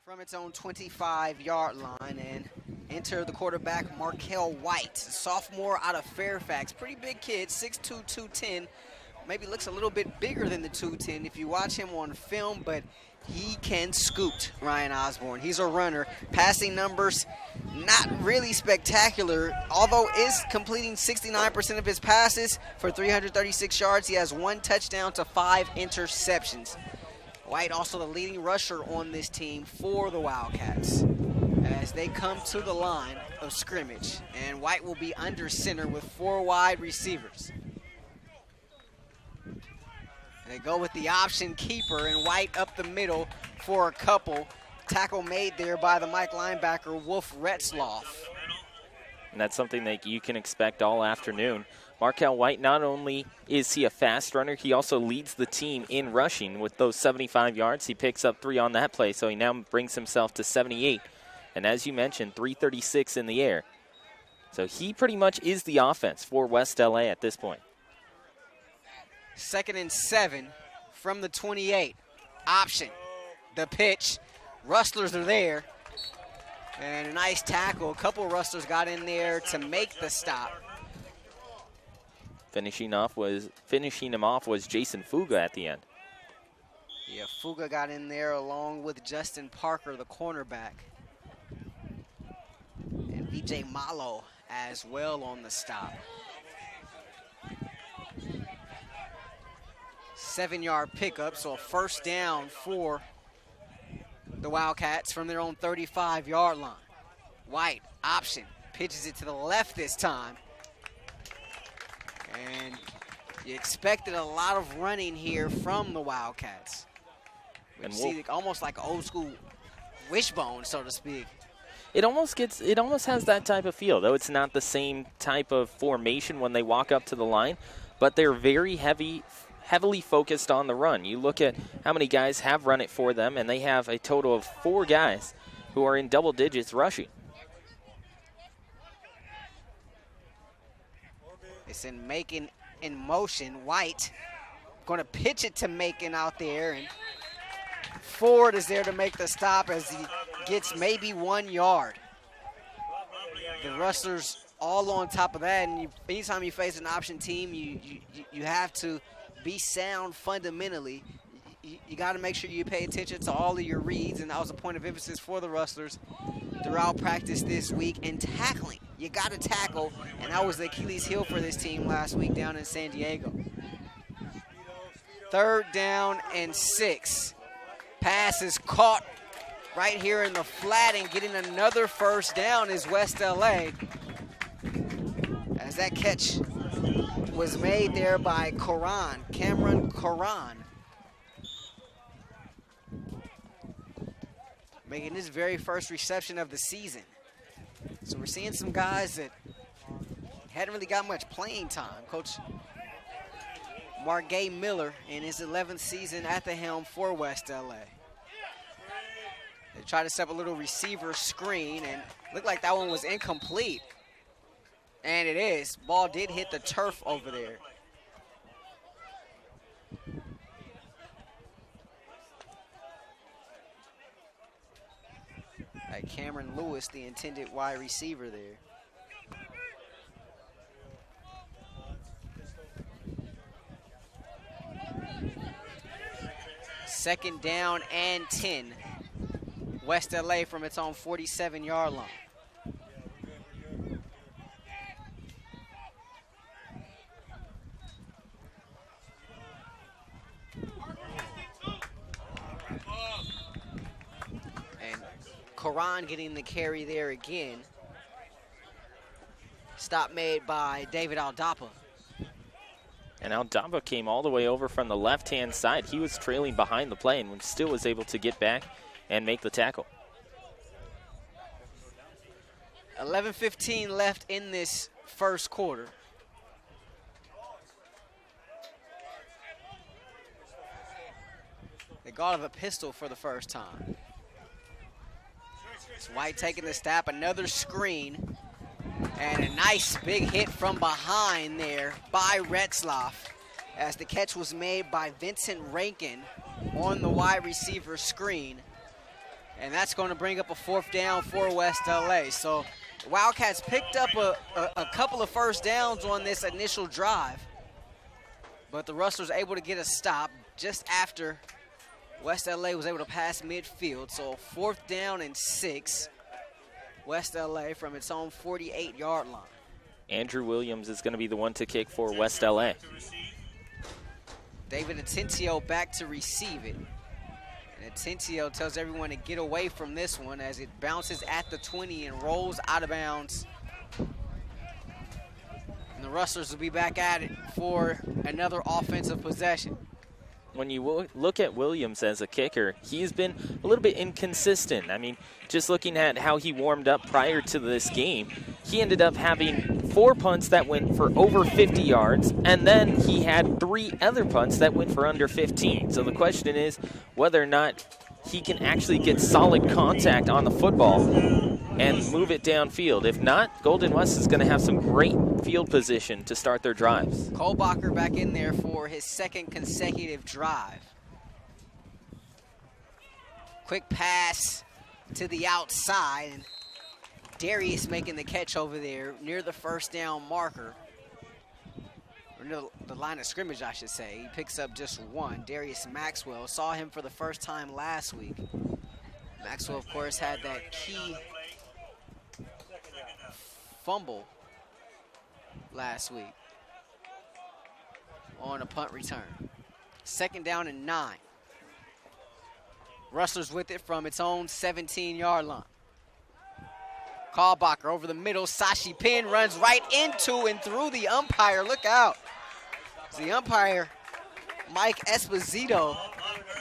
from its own 25-yard line, and enter the quarterback, Markel White, sophomore out of Fairfax. Pretty big kid, 6'2", 210. Maybe looks a little bit bigger than the 210 if you watch him on film, but he can scoot, Ryan Osborn. He's a runner. Passing numbers, not really spectacular, although is completing 69% of his passes for 336 yards. He has 1 touchdown to 5 interceptions. White also the leading rusher on this team for the Wildcats as they come to the line of scrimmage. And White will be under center with 4 wide receivers. And they go with the option keeper, and White up the middle for a couple. Tackle made there by the Mike linebacker, Wolf Retzloff. And that's something that you can expect all afternoon. Markel White, not only is he a fast runner, he also leads the team in rushing with those 75 yards. He picks up 3 on that play, so he now brings himself to 78. And as you mentioned, 336 in the air. So he pretty much is the offense for West LA at this point. 2nd and 7 from the 28. Option, the pitch. Rustlers are there. And a nice tackle. A couple of Rustlers got in there to make the stop. Finishing him off was Jason Fuga at the end. Yeah, Fuga got in there along with Justin Parker, the cornerback. And VJ Malo as well on the stop. 7-yard pickup, so a first down for the Wildcats from their own 35-yard line. White, option, pitches it to the left this time. And you expected a lot of running here from the Wildcats. We see almost like an old school wishbone, so to speak. It almost has that type of feel, though it's not the same type of formation when they walk up to the line, but they're very heavily focused on the run. You look at how many guys have run it for them, and they have a total of 4 guys who are in double digits rushing. It's in Macon in motion. White going to pitch it to Macon out there, and Ford is there to make the stop as he gets maybe 1 yard. The Rustlers all on top of that, and anytime you face an option team, you have to be sound fundamentally. You got to make sure you pay attention to all of your reads, and that was a point of emphasis for the Rustlers throughout practice this week. And tackling, you got to tackle, and that was the Achilles heel for this team last week down in San Diego. 3rd down and 6. Pass is caught right here in the flat, and getting another first down is West LA, as that catch was made there by Cameron Coran. Making his very first reception of the season. So we're seeing some guys that hadn't really got much playing time. Coach Margay Miller in his 11th season at the helm for West LA. They tried to set up a little receiver screen, and looked like that one was incomplete. And it is. Ball did hit the turf over there. Cameron Lewis, the intended wide receiver there. Second down and 10. West LA from its own 47-yard line. Coran getting the carry there again. Stop made by David Aldapa. And Aldapa came all the way over from the left-hand side. He was trailing behind the play and still was able to get back and make the tackle. 11:15 left in this first quarter. They got out of a pistol for the first time. It's White taking the snap, another screen, and a nice big hit from behind there by Retzloff as the catch was made by Vincent Rankin on the wide receiver screen. And that's going to bring up a 4th down for West LA. So the Wildcats picked up a couple of first downs on this initial drive, but the Rustlers able to get a stop just after West LA was able to pass midfield. So 4th down and 6, West LA from its own 48-yard line. Andrew Williams is going to be the one to kick for West LA. David Atencio back to receive it. And Atencio tells everyone to get away from this one as it bounces at the 20 and rolls out of bounds. And the Rustlers will be back at it for another offensive possession. When you look at Williams as a kicker, he's been a little bit inconsistent. I mean, just looking at how he warmed up prior to this game, he ended up having 4 punts that went for over 50 yards, and then he had 3 other punts that went for under 15. So the question is whether or not he can actually get solid contact on the football and move it downfield. If not, Golden West is going to have some great field position to start their drives. Kohlbacher back in there for his 2nd consecutive drive. Quick pass to the outside, and Darius making the catch over there near the 1st down marker. Or near the line of scrimmage, I should say. He picks up just 1. Darius Maxwell, saw him for the first time last week. Maxwell, of course, had that key fumble last week on a punt return. 2nd down and 9. Rustlers with it from its own 17-yard line. Kohlbacher over the middle. Sashi Penn runs right into and through the umpire. Look out. The umpire, Mike Esposito,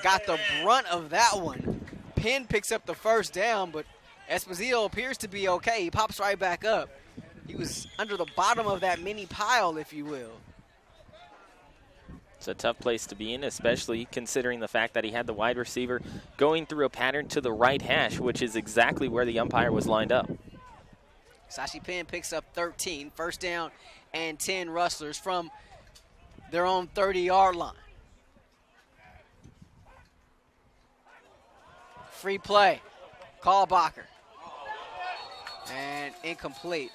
got the brunt of that one. Penn picks up the 1st down, but Esposito appears to be okay. He pops right back up. He was under the bottom of that mini pile, if you will. It's a tough place to be in, especially considering the fact that he had the wide receiver going through a pattern to the right hash, which is exactly where the umpire was lined up. Sashi Penn picks up 13, 1st down and 10 Rustlers from their own 30-yard line. Free play, Kohlbacher, and incomplete.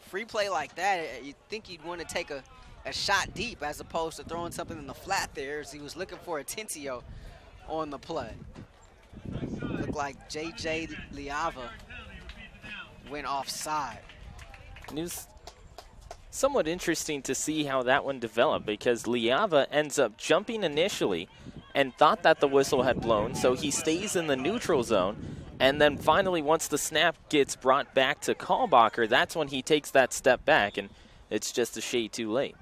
Free play like that, you'd think you'd want to take a shot deep as opposed to throwing something in the flat there, as he was looking for Atencio on the play. Looked like J.J. Liava went offside. It was somewhat interesting to see how that one developed, because Liava ends up jumping initially and thought that the whistle had blown, so he stays in the neutral zone. And then finally, once the snap gets brought back to Kohlbacher, that's when he takes that step back, and it's just a shade too late.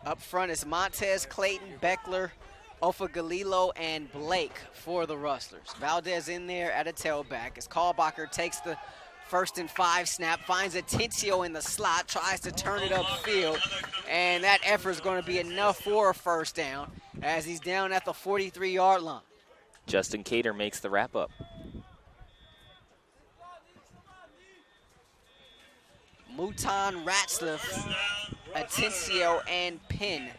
Up front is Montez, Clayton, Beckler, Ofa Galilo, and Blake for the Rustlers. Valdez in there at a tailback as Kohlbacher takes the 1st and 5 snap, finds Atencio in the slot, tries to turn it upfield, and that effort is going to be enough for a 1st down as he's down at the 43-yard line. Justin Cater makes the wrap-up. Mouton, Ratzliff, Atencio, and Penn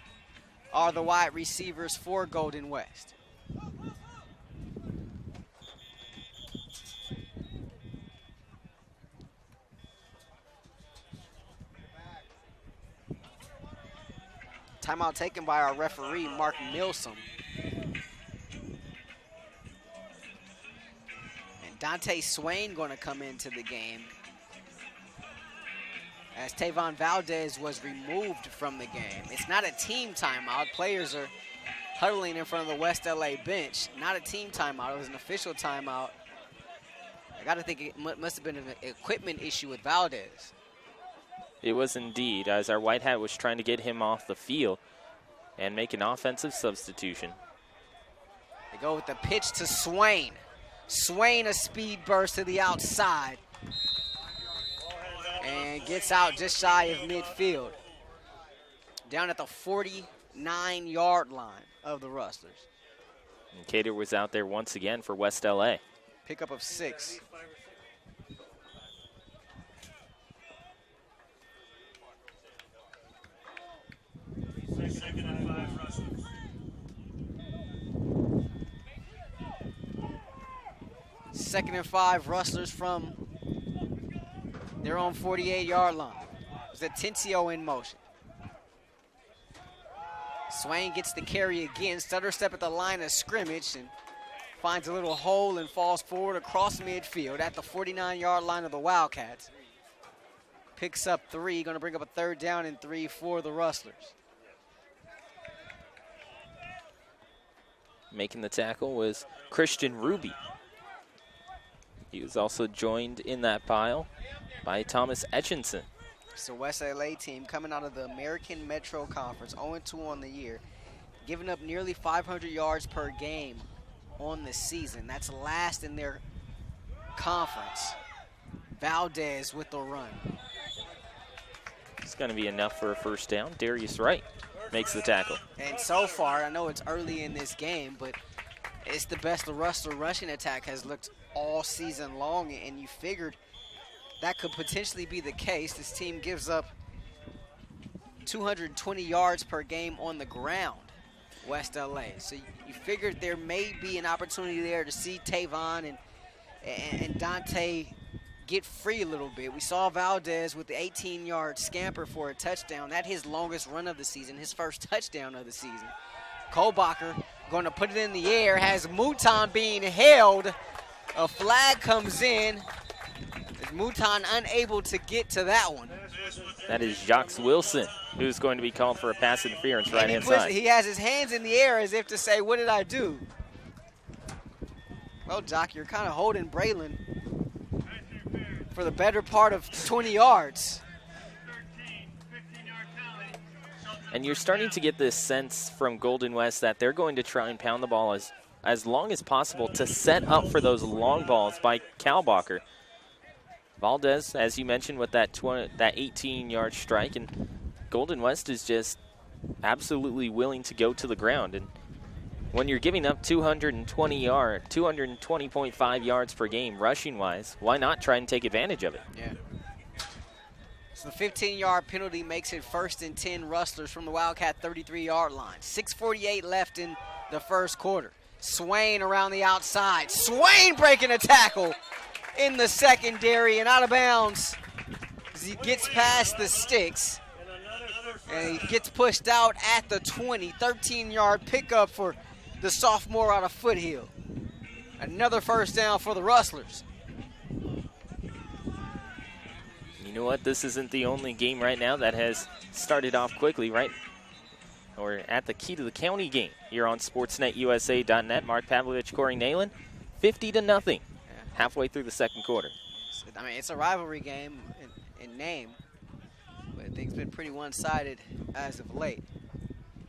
are the wide receivers for Golden West. Timeout taken by our referee, Mark Milsom. And Dante Swain going to come into the game as Tavon Valdez was removed from the game. It's not a team timeout. Players are huddling in front of the West LA bench. Not a team timeout. It was an official timeout. I got to think it must have been an equipment issue with Valdez. It was indeed, as our white hat was trying to get him off the field and make an offensive substitution. They go with the pitch to Swain. Swain, a speed burst to the outside. And gets out just shy of midfield. Down at the 49-yard line of the Rustlers. And Cater was out there once again for West LA. Pickup of 6. Second and 5, Rustlers from their own 48-yard line. There's Atencio in motion. Swain gets the carry again, stutter step at the line of scrimmage and finds a little hole and falls forward across midfield at the 49-yard line of the Wildcats. Picks up 3, going to bring up a 3rd down and 3 for the Rustlers. Making the tackle was Christian Ruby. He was also joined in that pile by Thomas Etchinson. It's the West LA team coming out of the American Metro Conference, 0-2 on the year, giving up nearly 500 yards per game on the season. That's last in their conference. Valdez with the run. It's going to be enough for a 1st down. Darius Wright makes the tackle. And so far, I know it's early in this game, but it's the best the Rustler rushing attack has looked all season long, and you figured that could potentially be the case. This team gives up 220 yards per game on the ground, West LA. So you figured there may be an opportunity there to see Tavon and Dante get free a little bit. We saw Valdez with the 18-yard scamper for a touchdown. That's his longest run of the season, his first touchdown of the season. Kohlbacher going to put it in the air, has Mouton being held. A flag comes in. Mouton unable to get to that one. That is Jacques Wilson, who's going to be called for a pass interference right-hand side. He has his hands in the air as if to say, what did I do? Well, Jock, you're kind of holding Braylon for the better part of 20 yards. And you're starting to get this sense from Golden West that they're going to try and pound the ball as long as possible to set up for those long balls by Kohlbacher. Valdez, as you mentioned, with that 18-yard strike, and Golden West is just absolutely willing to go to the ground. And when you're giving up 220.5 yards per game rushing-wise, why not try and take advantage of it? Yeah. So the 15-yard penalty makes it 1st and 10 Rustlers from the Wildcat 33-yard line. 6:48 left in the 1st quarter. Swain around the outside. Swain breaking a tackle in the secondary and out of bounds as he gets past the sticks. And he gets pushed out at the 20. 13-yard pickup for the sophomore out of Foothill. Another 1st down for the Rustlers. You know what? This isn't the only game right now that has started off quickly, right? Or at the Key to the County game here on SportsNetUSA.net. Mark Pavlovich, Corey Nalen, 50-0. Halfway through the 2nd quarter. I mean, it's a rivalry game in name, but things been pretty one-sided as of late.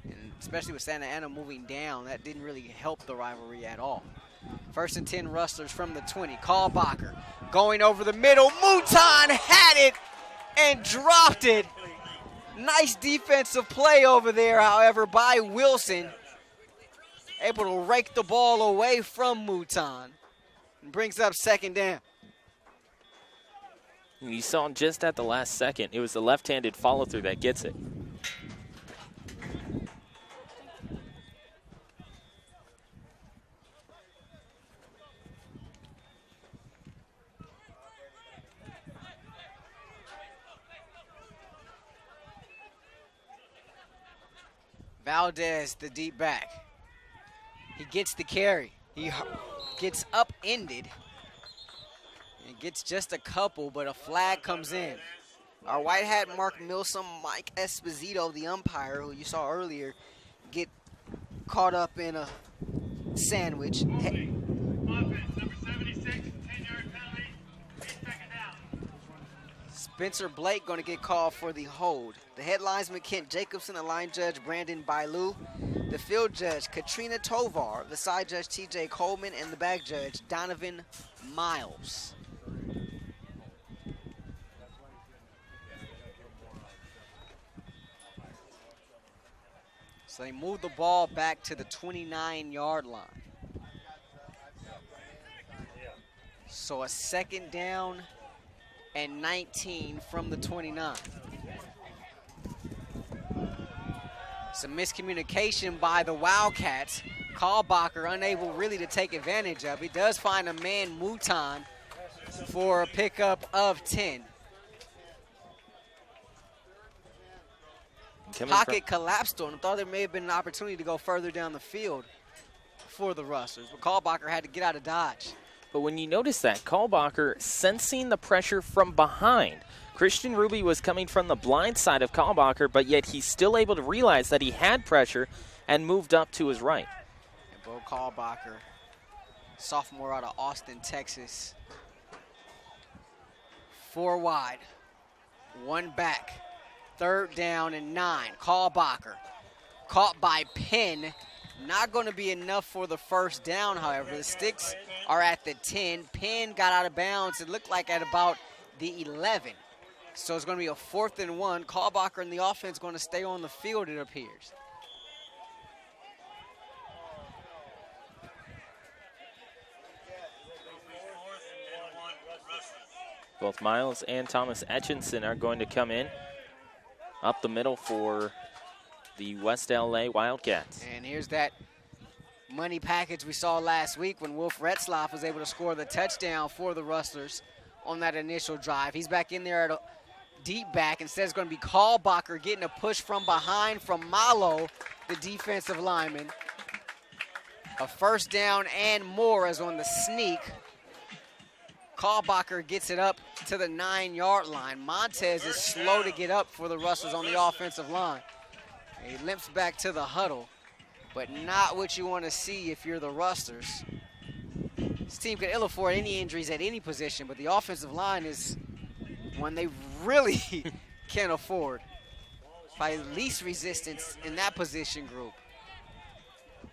And especially with Santa Ana moving down, that didn't really help the rivalry at all. 1st and 10 Rustlers from the 20. Kohlbacher going over the middle. Mouton had it and dropped it. Nice defensive play over there, however, by Wilson. Able to rake the ball away from Mouton. Brings up 2nd down. You saw just at the last second, it was the left-handed follow-through that gets it. Valdez, the deep back. He gets the carry. He gets upended and gets just a couple, but a flag comes in. Our white hat Mark Milsom, Mike Esposito, the umpire, who you saw earlier, get caught up in a sandwich. Offense, number 76, 10-yard penalty, 8-second down. Spencer Blake going to get called for the hold. The head linesman Kent Jacobson, the line judge Brandon Bailu, the field judge Katrina Tovar, the side judge TJ Coleman, and the back judge Donovan Miles. So they move the ball back to the 29-yard line. So a 2nd down and 19 from the 29. Some miscommunication by the Wildcats. Kalbacher unable really to take advantage of. He does find a man, Mouton, for a pickup of 10. Pocket collapsed on him. Thought there may have been an opportunity to go further down the field for the Rustlers, but Kalbacher had to get out of dodge. But when you notice that, Kalbacher sensing the pressure from behind. Christian Ruby was coming from the blind side of Kalbacher, but yet he's still able to realize that he had pressure and moved up to his right. And Bo Kalbacher, sophomore out of Austin, Texas. 4 wide, 1 back, 3rd down and 9. Kalbacher caught by Penn. Not going to be enough for the first down, however. The sticks are at the 10. Penn got out of bounds, it looked like at about the 11. So it's going to be a 4th and 1. Kalbacher and the offense going to stay on the field, it appears. Both Miles and Thomas Etchinson are going to come in up the middle for the West LA Wildcats. And here's that money package we saw last week when Wolf Retzlaff was able to score the touchdown for the Rustlers on that initial drive. He's back in there at a deep back. Instead, it's going to be Kalbacher getting a push from behind from Malo, the defensive lineman. A 1st down and more as on the sneak. Kalbacher gets it up to the 9-yard line. Montez is slow to get up for the Rustlers on the offensive line. He limps back to the huddle, but not what you want to see if you're the Rustlers. This team could ill afford any injuries at any position, but the offensive line is one they really can't afford. By least resistance in that position group.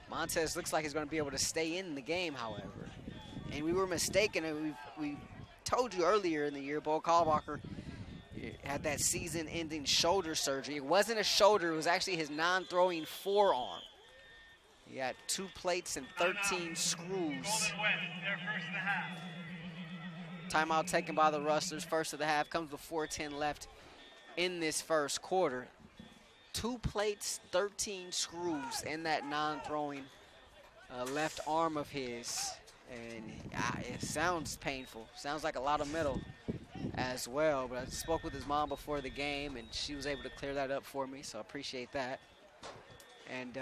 Montez looks like he's going to be able to stay in the game, however. And we were mistaken, and we told you earlier in the year, Bo Kalbacher had that season-ending shoulder surgery. It wasn't a shoulder, it was actually his non-throwing forearm. He had 2 plates and 13 screws. Timeout taken by the Rustlers. First of the half comes with 4:10 left in this first quarter. 2 plates, 13 screws in that non-throwing left arm of his. And it sounds painful. Sounds like a lot of metal as well. But I spoke with his mom before the game, and she was able to clear that up for me, so I appreciate that. And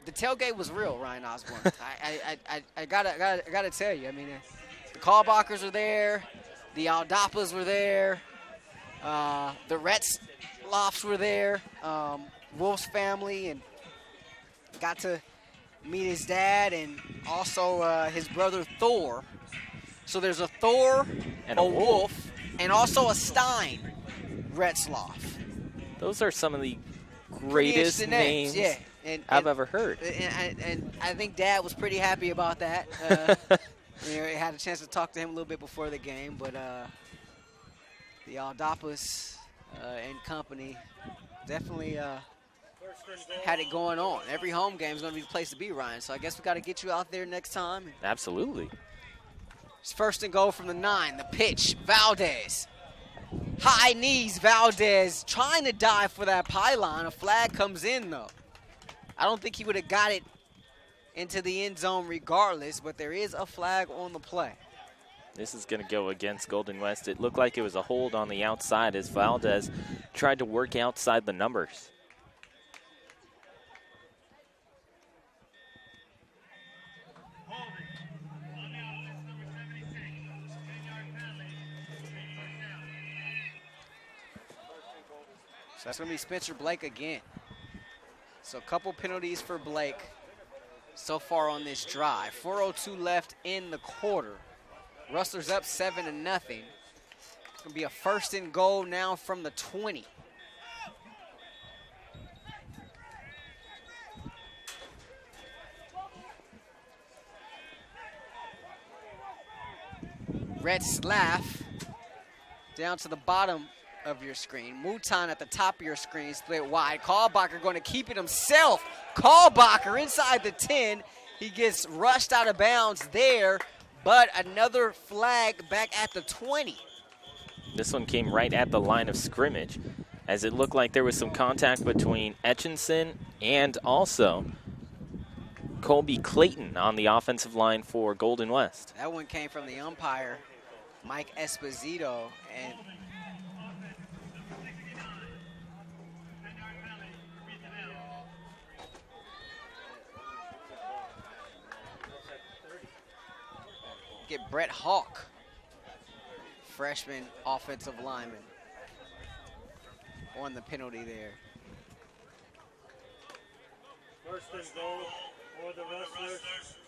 the tailgate was real, Ryan Osborn. I gotta tell you. I mean, the Kalbachers are there, the Aldapas were there, the Retzlaffs were there, Wolf's family, and got to meet his dad and also his brother Thor. So there's a Thor, and a Wolf, and also a Stein Retzlaff. Those are some of the greatest names I've ever heard. And I think Dad was pretty happy about that. You know, I had a chance to talk to him a little bit before the game, but the Aldapas and company definitely had it going on. Every home game is going to be the place to be, Ryan. So I guess we got to get you out there next time. Absolutely. It's 1st and goal from the 9. The pitch, Valdez. High knees, Valdez trying to dive for that pylon. A flag comes in, though. I don't think he would have got it into the end zone regardless, but there is a flag on the play. This is going to go against Golden West. It looked like it was a hold on the outside as Valdez tried to work outside the numbers. So that's going to be Spencer Blake again. So a couple penalties for Blake so far on this drive. 4:02 left in the quarter. Rustlers up 7-0. It's going to be a 1st and goal now from the 20. Retzlaff down to the bottom of your screen. Mouton at the top of your screen, split wide. Kalbacher going to keep it himself. Kalbacher inside the 10. He gets rushed out of bounds there, but another flag back at the 20. This one came right at the line of scrimmage. as it looked like there was some contact between Etchinson and also Colby Clayton on the offensive line for Golden West. That one came from the umpire, Mike Esposito, and get Brett Hawk, freshman offensive lineman, on the penalty there. First and goal for the Rustlers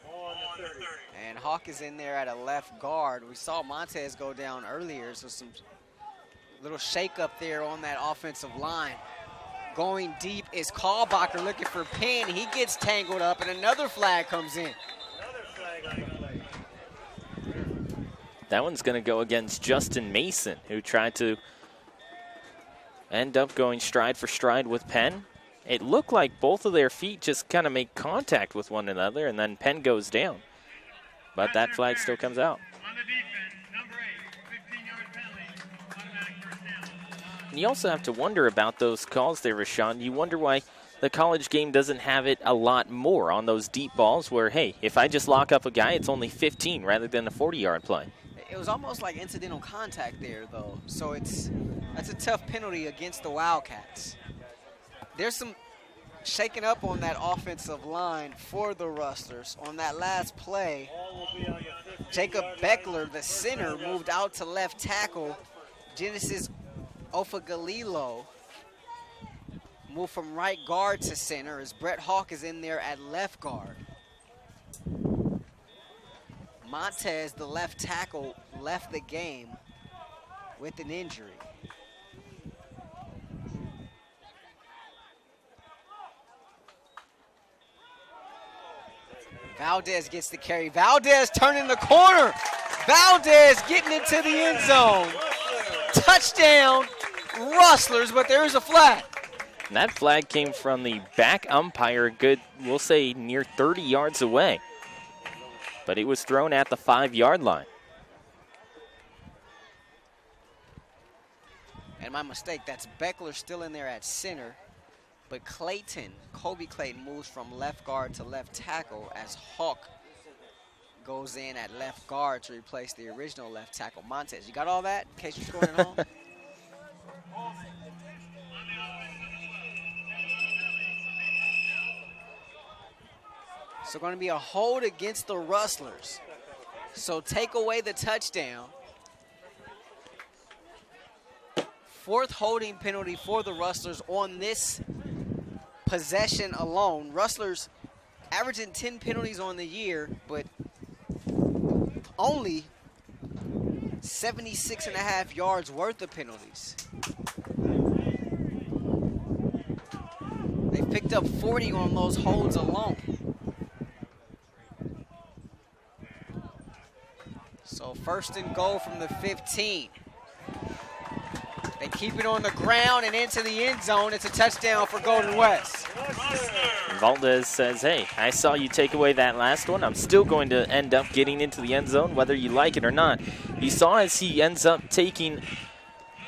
on the 30. And Hawk is in there at a left guard. We saw Montez go down earlier, so some little shake up there on that offensive line. Going deep is Kalbacher looking for Penn. He gets tangled up, and another flag comes in. Another flag on the leg. That one's going to go against Justin Mason, who tried to end up going stride for stride with Penn. It looked like both of their feet just kind of make contact with one another, and then Penn goes down. But that flag still comes out. On the defense, number 8, 15-yard penalty, automatic first down. And you also have to wonder about those calls there, Rahshaun. You wonder why the college game doesn't have it a lot more on those deep balls where, hey, if I just lock up a guy, it's only 15 rather than a 40-yard play. It was almost like incidental contact there, though. So that's a tough penalty against the Wildcats. There's some shaking up on that offensive line for the Rustlers. On that last play, Jacob Beckler, the center, moved out to left tackle. Genesis Ofagalilo moved from right guard to center as Brett Hawk is in there at left guard. Montez, the left tackle, left the game with an injury. Valdez gets the carry. Valdez turning the corner. Valdez getting into the end zone. Touchdown, Rustlers, but there is a flag. And that flag came from the back umpire, good, we'll say, near 30 yards away. But it was thrown at the 5-yard line. And my mistake, that's Beckler still in there at center. But Clayton, Colby Clayton, moves from left guard to left tackle as Hawk goes in at left guard to replace the original left tackle, Montez. You got all that in case you're scoring at home? So going to be a hold against the Rustlers. So take away the touchdown. Fourth holding penalty for the Rustlers on this possession alone. Rustlers averaging 10 penalties on the year, but only 76.5 yards worth of penalties. They picked up 40 on those holds alone. So first and goal from the 15. They keep it on the ground and into the end zone. It's a touchdown for Golden West. Valdez says, hey, I saw you take away that last one. I'm still going to end up getting into the end zone, whether you like it or not. You saw as he ends up taking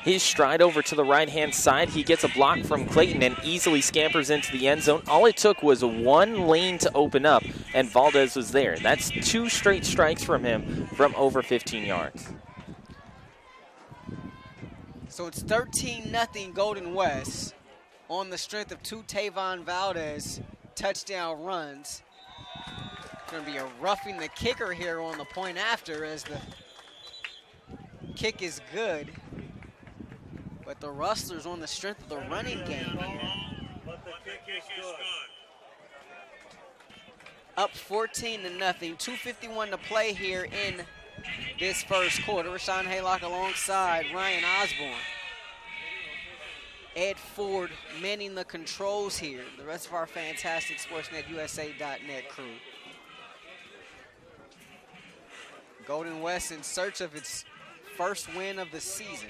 his stride over to the right-hand side, he gets a block from Clayton and easily scampers into the end zone. All it took was one lane to open up, and Valdez was there. That's 2 straight strikes from him from over 15 yards. So it's 13-0 Golden West on the strength of 2 Tavon Valdez touchdown runs. Going to be a roughing the kicker here on the point after as the kick is good. But the Rustlers on the strength of the running game here. But the kick is good. Up 14-0, 2:51 to play here in this first quarter. Rahshaun Haylock alongside Ryan Osborn. Ed Ford manning the controls here. The rest of our fantastic SportsNetUSA.net crew. Golden West in search of its first win of the season,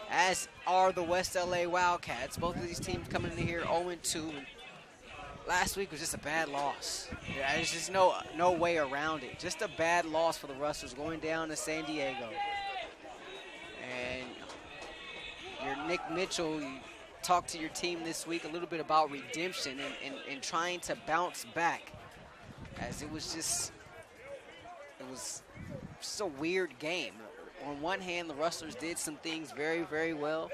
as are the West LA Wildcats. Both of these teams coming in here 0-2. Last week was just a bad loss. There's just no way around it. Just a bad loss for the Rustlers going down to San Diego. And you're Nick Mitchell, you talked to your team this week a little bit about redemption and trying to bounce back, as it was just a weird game. On one hand, the Rustlers did some things very, very well.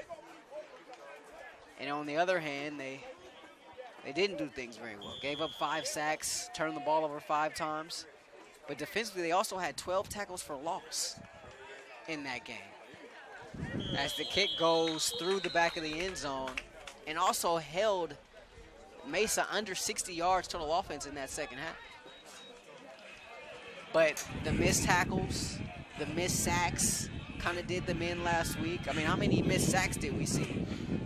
And on the other hand, they didn't do things very well. Gave up 5 sacks, turned the ball over 5 times. But defensively, they also had 12 tackles for loss in that game, as the kick goes through the back of the end zone, and also held Mesa under 60 yards total offense in that second half. But the missed tackles, the missed sacks kind of did them in last week. I mean, how many missed sacks did we see?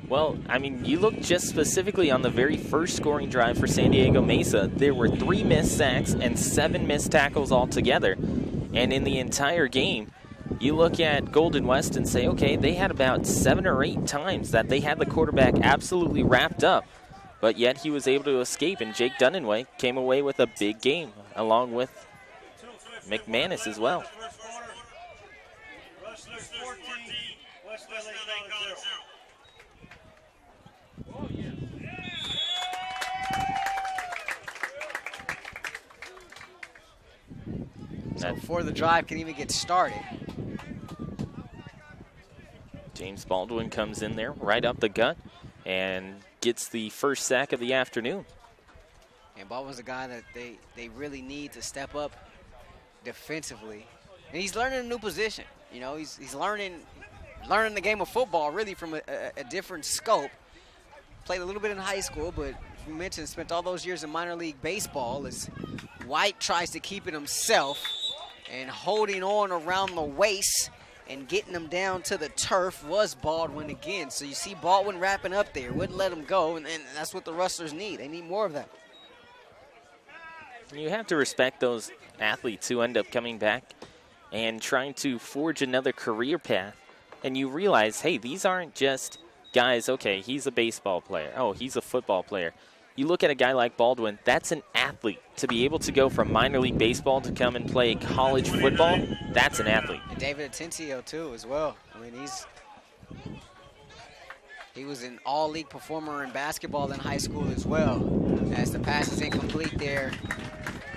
Well, I mean, you look just specifically on the very first scoring drive for San Diego Mesa, there were 3 missed sacks and 7 missed tackles altogether. And in the entire game, you look at Golden West and say, okay, they had about 7 or 8 times that they had the quarterback absolutely wrapped up, but yet he was able to escape, and Jake Dunninway came away with a big game, along with McManus as well. Rustlers 14, West LA College 0. So before the drive can even get started, James Baldwin comes in there right up the gut and gets the first sack of the afternoon. and Baldwin's a guy that they really need to step up defensively. And he's learning a new position. You know, he's learning the game of football really from a different scope. Played a little bit in high school, but you mentioned spent all those years in minor league baseball as White tries to keep it himself and holding on around the waist and getting them down to the turf was Baldwin again. So you see Baldwin wrapping up there, wouldn't let him go, and that's what the Rustlers need. They need more of that. You have to respect those athletes who end up coming back and trying to forge another career path. And you realize, hey, these aren't just guys, okay, he's a baseball player. Oh, he's a football player. You look at a guy like Baldwin, that's an athlete. To be able to go from minor league baseball to come and play college football, that's an athlete. And David Atencio, too, as well. I mean, he was an all-league performer in basketball in high school as well, as the pass is incomplete there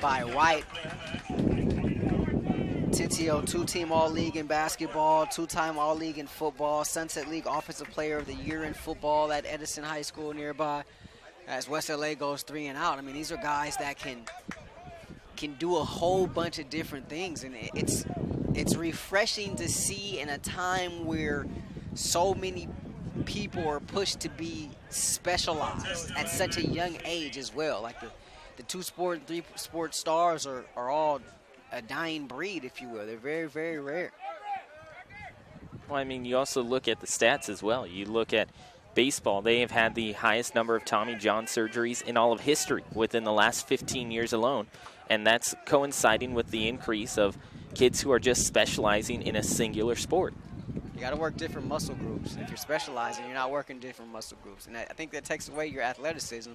by White. Atencio, 2-team all-league in basketball, 2-time all-league in football, Sunset League Offensive Player of the Year in football at Edison High School nearby. As West LA goes 3 and out. I mean, these are guys that can do a whole bunch of different things, and it's refreshing to see in a time where so many people are pushed to be specialized at such a young age as well. Like the 2-sport and 3-sport stars are all a dying breed, if you will. They're very, very rare. Well, I mean, you also look at the stats as well. You look at baseball, they have had the highest number of Tommy John surgeries in all of history within the last 15 years alone. And that's coinciding with the increase of kids who are just specializing in a singular sport. You got to work different muscle groups. If you're specializing, you're not working different muscle groups. And I think that takes away your athleticism.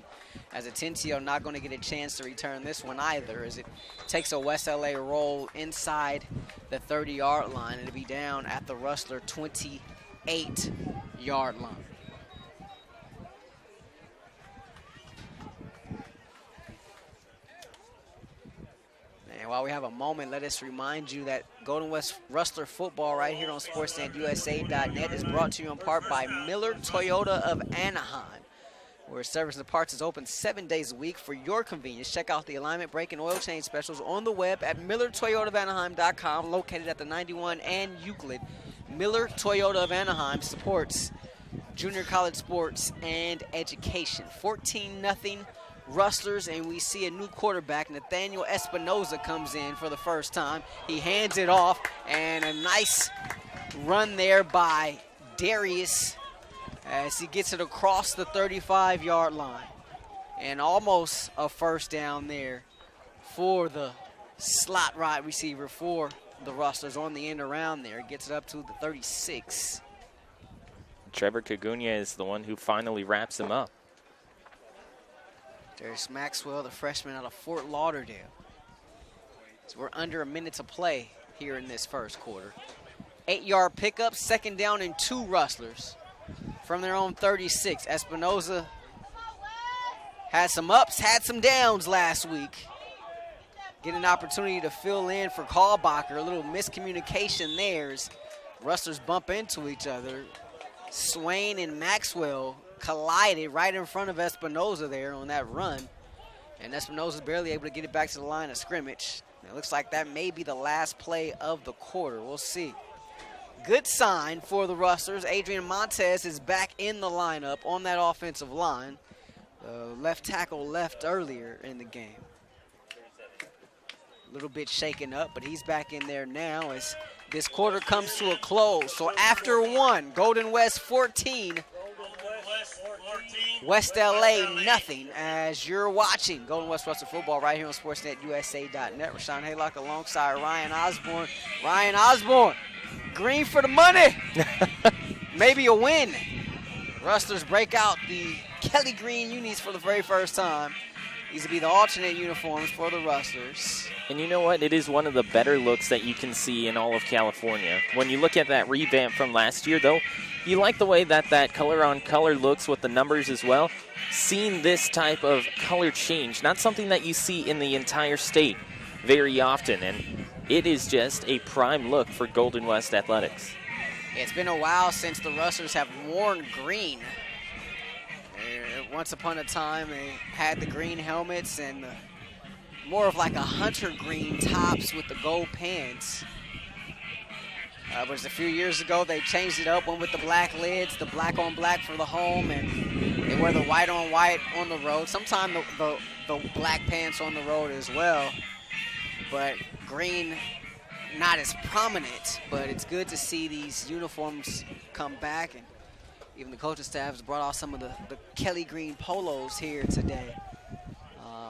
As Atencio not going to get a chance to return this one either, as it takes a West LA roll inside the 30-yard line, and it'll be down at the Rustler 28-yard line. And while we have a moment, let us remind you that Golden West Rustler football right here on SportsNetUSA.net is brought to you in part by Miller Toyota of Anaheim, where service and parts is open 7 days a week for your convenience. Check out the alignment, brake, and oil change specials on the web at MillerToyotaOfAnaheim.com, located at the 91 and Euclid. Miller Toyota of Anaheim supports junior college sports and education. 14-0. Rustlers, and we see a new quarterback. Nathaniel Espinoza comes in for the first time. He hands it off, and a nice run there by Darius as he gets it across the 35-yard line. And almost a first down there for the slot right receiver for the Rustlers on the end around there. Gets it up to the 36. Trevor Cagunia is the one who finally wraps him up. Darius Maxwell, the freshman out of Fort Lauderdale. So we're under a minute to play here in this first quarter. 8-yard pickup, 2nd down and 2 Rustlers from their own 36. Espinoza had some ups, had some downs last week. Get an opportunity to fill in for Kalbacher. A little miscommunication there as Rustlers bump into each other. Swain and Maxwell collided right in front of Espinoza there on that run. And Espinoza's barely able to get it back to the line of scrimmage. It looks like that may be the last play of the quarter. We'll see. Good sign for the Rustlers. Adrian Montez is back in the lineup on that offensive line. Left tackle left earlier in the game. A little bit shaken up, but he's back in there now as this quarter comes to a close. So after one, Golden West 14, West LA nothing, as you're watching Golden West Rustlers football right here on SportsNetUSA.net. Rahshaun Haylock alongside Ryan Osborn. Ryan Osborn, green for the money. Maybe a win. Rustlers break out the Kelly green unis for the very first time. These will be the alternate uniforms for the Rustlers. And you know what? It is one of the better looks that you can see in all of California. When you look at that revamp from last year, though, you like the way that color-on-color looks with the numbers as well. Seeing this type of color change, not something that you see in the entire state very often, and it is just a prime look for Golden West Athletics. It's been a while since the Rustlers have worn green. Once upon a time, they had the green helmets and more of like a hunter green tops with the gold pants. But a few years ago, they changed it up, went with the black lids, the black on black for the home, and they wear the white on white on the road. Sometimes the black pants on the road as well, but green not as prominent. But it's good to see these uniforms come back, and even the coaching staff has brought out some of the Kelly green polos here today.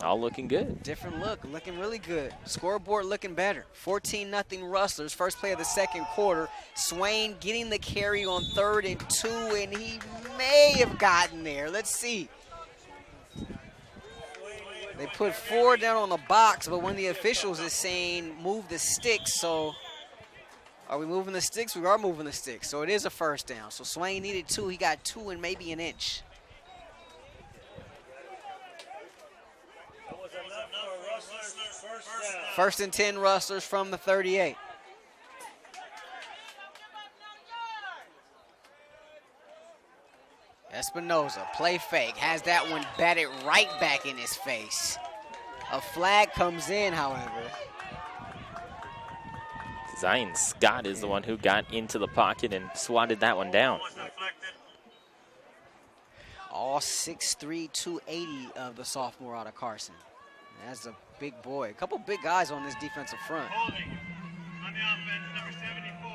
All looking good. Different look, looking really good. Scoreboard looking better. 14-0 Rustlers, first play of the second quarter. Swain getting the carry on 3rd and 2, and he may have gotten there. Let's see. They put 4 down on the box, but one of the officials is saying move the sticks, so are we moving the sticks? We are moving the sticks, so it is a first down. So Swain needed 2, he got 2 and maybe an inch. First and 10 Rustlers from the 38. Espinoza, play fake, has that one batted right back in his face. A flag comes in, however. Zion Scott is the one who got into the pocket and swatted that one down. All 6'3", 280 of the sophomore out of Carson. That's a big boy. A couple big guys on this defensive front. Holding on the offense, number 74.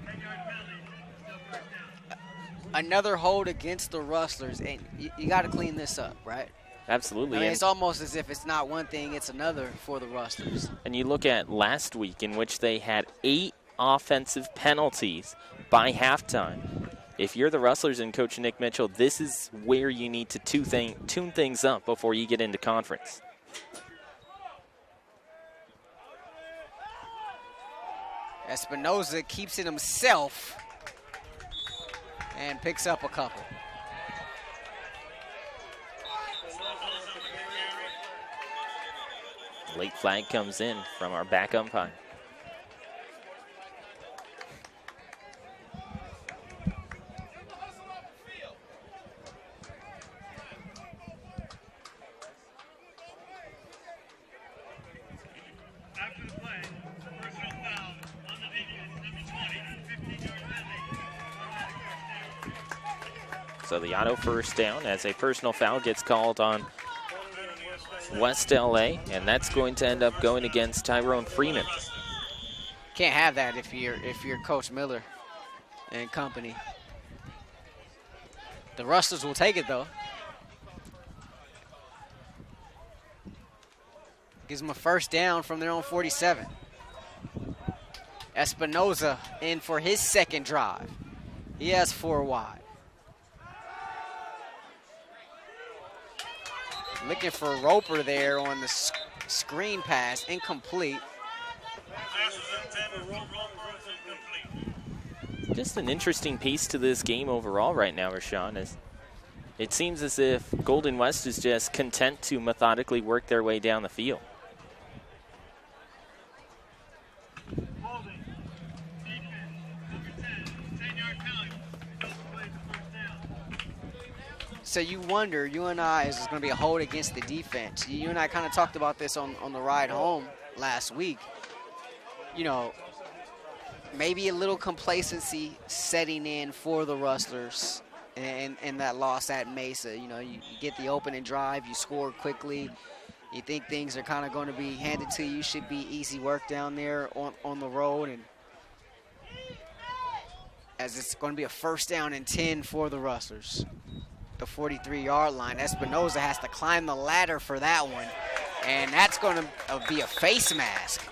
10-yard penalty. Still first down. Another hold against the Rustlers, and you got to clean this up, right? Absolutely. I mean, it's almost as if it's not one thing, it's another for the Rustlers. And you look at last week, in which they had 8 offensive penalties by halftime. If you're the Rustlers and Coach Nick Mitchell, this is where you need to tune things up before you get into conference. Espinoza keeps it himself and picks up a couple. Late flag comes in from our back umpire. After the play, personal foul on the defense, number 20, 15-yard penalty. So the auto first down as a personal foul gets called on West LA, and that's going to end up going against Tyrone Freeman. Can't have that if you're Coach Miller and company. The Rustlers will take it though. Gives them a first down from their own 47. Espinoza in for his second drive. He has 4 wide. Looking for Roper there on the screen pass, incomplete. Just an interesting piece to this game overall right now, Rahshaun, is it seems as if Golden West is just content to methodically work their way down the field. Holding. Defense. Number 10. 10-yard penalty. Adult plays the first down. So you wonder, you and I, is this going to be a hold against the defense? You and I kind of talked about this on the ride home last week. You know, maybe a little complacency setting in for the Rustlers and that loss at Mesa. You know, you get the opening drive, you score quickly. You think things are kind of going to be handed to you. Should be easy work down there on the road. And as it's going to be a 1st down and 10 for the Rustlers. The 43-yard line. Espinoza has to climb the ladder for that one. And that's going to be a face mask,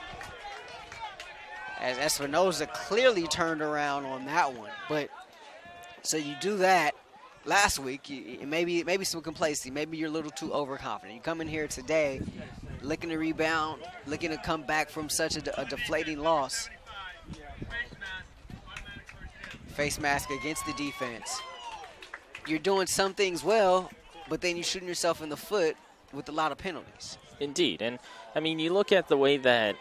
as Espinoza clearly turned around on that one. But so you do that last week, maybe some complacency, maybe you're a little too overconfident. You come in here today looking to rebound, looking to come back from such a deflating loss. Face mask against the defense. You're doing some things well, but then you're shooting yourself in the foot with a lot of penalties. Indeed, and I mean, you look at the way that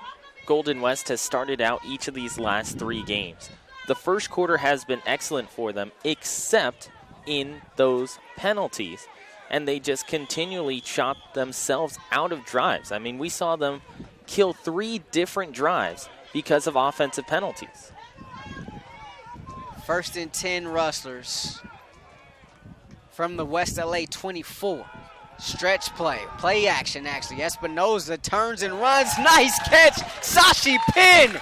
Golden West has started out each of these last 3 games. The first quarter has been excellent for them, except in those penalties. And they just continually chop themselves out of drives. I mean, we saw them kill 3 different drives because of offensive penalties. 1st and 10 Rustlers from the West LA 24. Stretch play action actually. Espinoza turns and runs. Nice catch. Sashi Penn,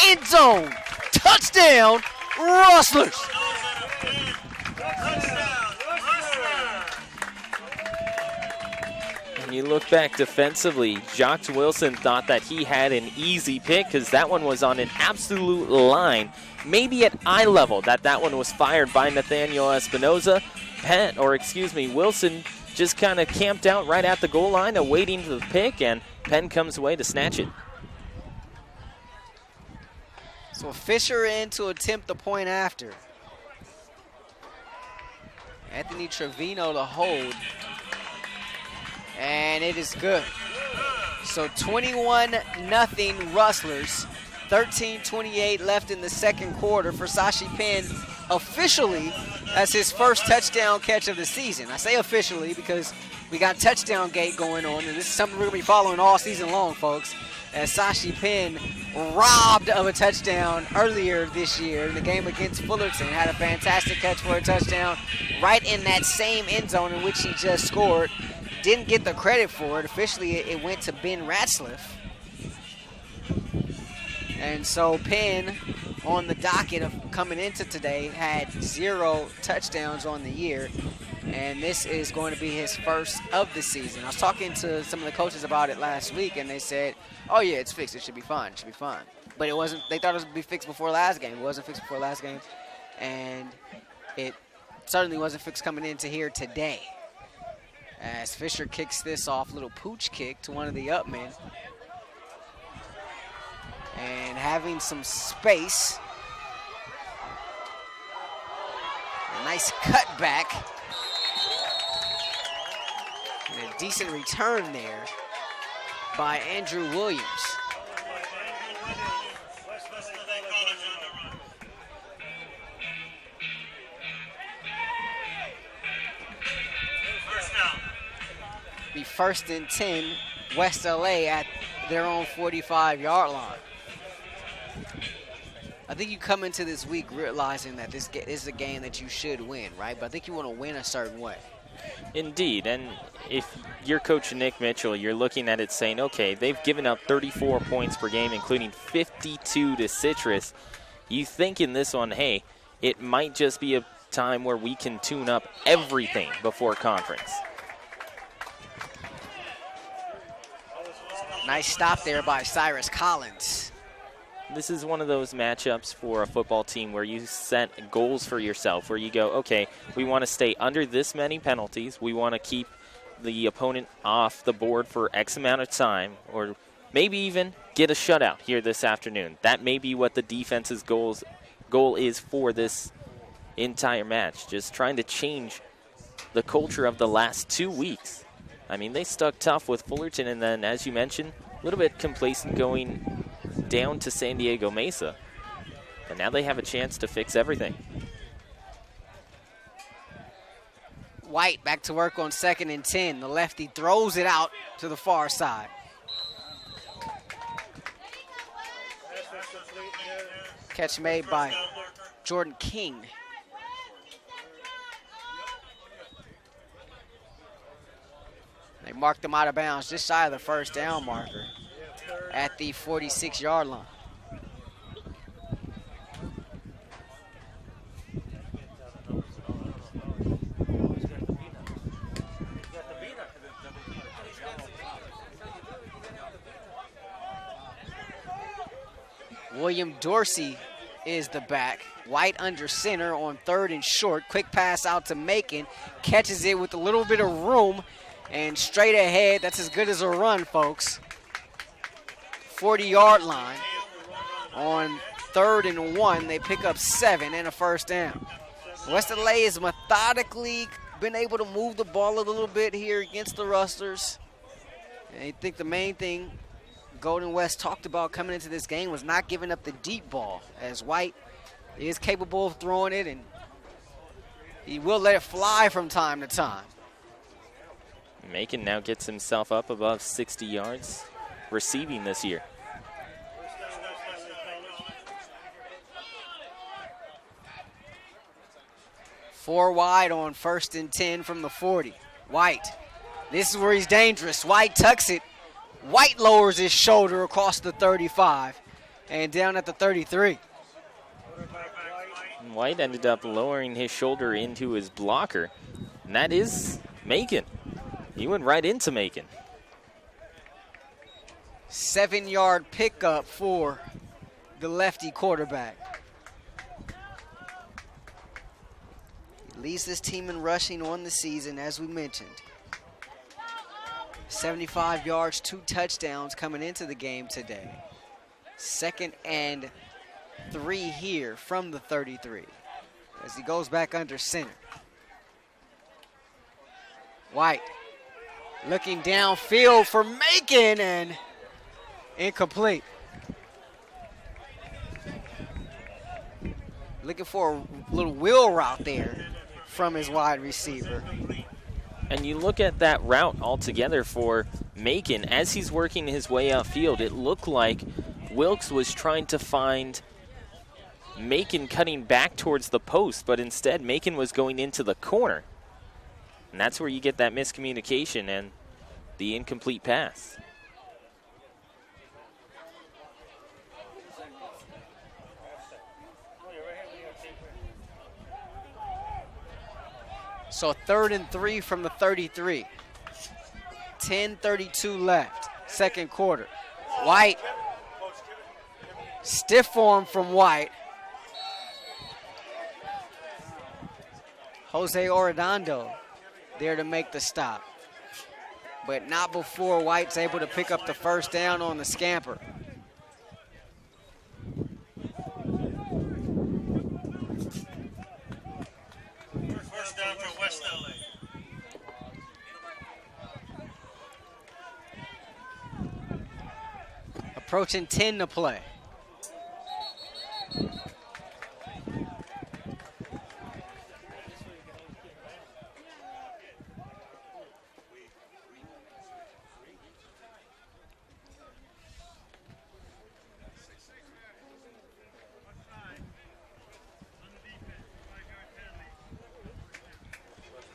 end zone, touchdown, Rustlers. And you look back defensively, Jock Wilson thought that he had an easy pick because that one was on an absolute line, maybe at eye level that one was fired by Nathaniel Espinoza. Wilson just kind of camped out right at the goal line awaiting the pick, and Penn comes away to snatch it. So Fisher in to attempt the point after. Anthony Trevino to hold. And it is good. So 21-0 Rustlers. 13:28 left in the second quarter for Sashi Penn. Officially, that's his first touchdown catch of the season. I say officially because we got touchdown gate going on, and this is something we're going to be following all season long, folks. As Sashi Penn, robbed of a touchdown earlier this year in the game against Fullerton, had a fantastic catch for a touchdown right in that same end zone in which he just scored. Didn't get the credit for it. Officially, it went to Ben Ratzliff. And so Penn, on the docket of coming into today, had 0 touchdowns on the year, and this is going to be his first of the season. I was talking to some of the coaches about it last week, and they said, oh yeah, it's fixed, it should be fine, But it wasn't. They thought it would be fixed before last game. It wasn't fixed before last game, and it certainly wasn't fixed coming into here today. As Fisher kicks this off, little pooch kick to one of the upmen. And having some space. A nice cutback. And a decent return there by Andrew Williams. Be 1st and 10, West LA at their own 45-yard line. I think you come into this week realizing that this is a game that you should win, right? But I think you want to win a certain way. Indeed, and if you're Coach Nick Mitchell, you're looking at it saying, okay, they've given up 34 points per game, including 52 to Citrus. You think in this one, hey, it might just be a time where we can tune up everything before conference. Nice stop there by Cyrus Collins. This is one of those matchups for a football team where you set goals for yourself, where you go, okay, we want to stay under this many penalties. We want to keep the opponent off the board for X amount of time, or maybe even get a shutout here this afternoon. That may be what the defense's goals goal is for this entire match. Just trying to change the culture of the last 2 weeks. I mean, they stuck tough with Fullerton, and then, as you mentioned, a little bit complacent going down to San Diego Mesa. And now they have a chance to fix everything. White back to work on 2nd and 10. The lefty throws it out to the far side. Catch made by Jordan King. They marked them out of bounds just shy of the first down marker at the 46-yard line. William Dorsey is the back. White under center on 3rd and short. Quick pass out to Macon. Catches it with a little bit of room and straight ahead. That's as good as a run, folks. 40-yard line. On 3rd and 1, they pick up 7 and a first down. West LA has methodically been able to move the ball a little bit here against the Rustlers. And I think the main thing Golden West talked about coming into this game was not giving up the deep ball, as White is capable of throwing it, and he will let it fly from time to time. Macon now gets himself up above 60 yards receiving this year. Four wide on 1st and 10 from the 40. White, this is where he's dangerous. White tucks it. White lowers his shoulder across the 35 and down at the 33. White ended up lowering his shoulder into his blocker, and that is Macon. He went right into Macon. 7-yard pickup for the lefty quarterback. He leads this team in rushing on the season, as we mentioned. 75 yards, 2 touchdowns coming into the game today. 2nd and 3 here from the 33 as he goes back under center. White looking downfield for Macon and incomplete. Looking for a little wheel route there from his wide receiver. And you look at that route altogether for Macon, as he's working his way upfield, it looked like Wilkes was trying to find Macon cutting back towards the post, but instead Macon was going into the corner. And that's where you get that miscommunication and the incomplete pass. So 3rd and 3 from the 33. 10:32 left, 2nd quarter. White, stiff arm from White. Jose Arredondo there to make the stop. But not before White's able to pick up the first down on the scamper. First down for West LA. Approaching 10 to play.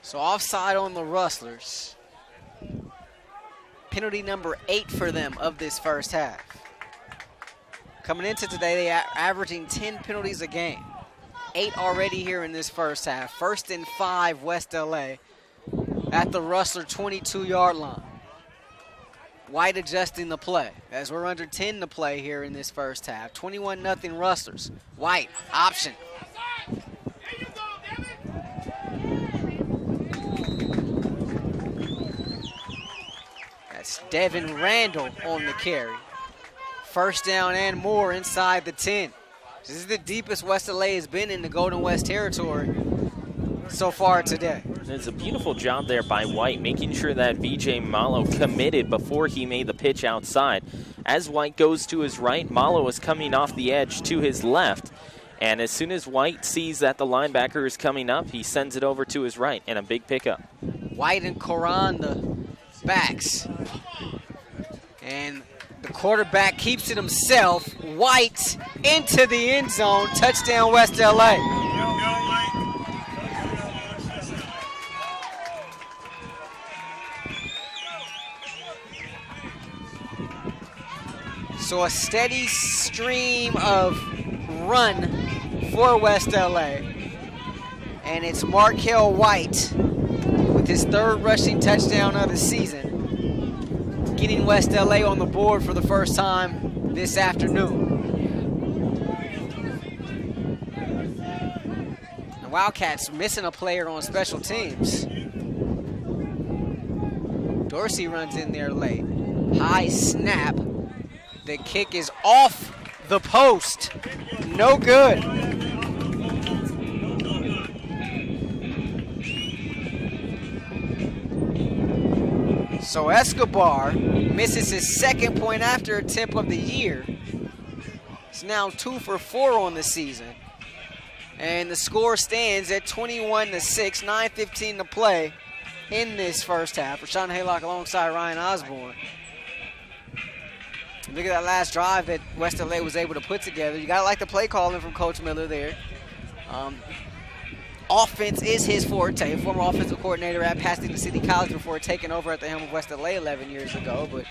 So offside on the Rustlers. Penalty number 8 for them of this first half. Coming into today, they are averaging 10 penalties a game. 8 already here in this first half. 1st and 5 West LA at the Rustler 22-yard line. White adjusting the play as we're under 10 to play here in this first half. 21-0 Rustlers. White, option. That's Devin Randall on the carry. First down and more inside the 10. This is the deepest West LA has been in the Golden West territory so far today. It's a beautiful job there by White, making sure that VJ Malo committed before he made the pitch outside. As White goes to his right, Malo is coming off the edge to his left. And as soon as White sees that the linebacker is coming up, he sends it over to his right, and a big pickup. White and Coran, the backs. And the quarterback keeps it himself. White into the end zone. Touchdown, West LA. So a steady stream of run for West LA. And it's Markel White with his third rushing touchdown of the season, getting West LA on the board for the first time this afternoon. The Wildcats missing a player on special teams. Dorsey runs in there late. High snap. The kick is off the post. No good. So Escobar misses his second point after attempt of the year. He's now 2 for 4 on the season. And the score stands at 21-6, 9:15 to play in this first half. Rahshaun Haylock alongside Ryan Osborn. Look at that last drive that West LA was able to put together. You got to like the play calling from Coach Miller there. Offense is his forte. Former offensive coordinator at Pasadena City College before taking over at the helm of West LA 11 years ago. But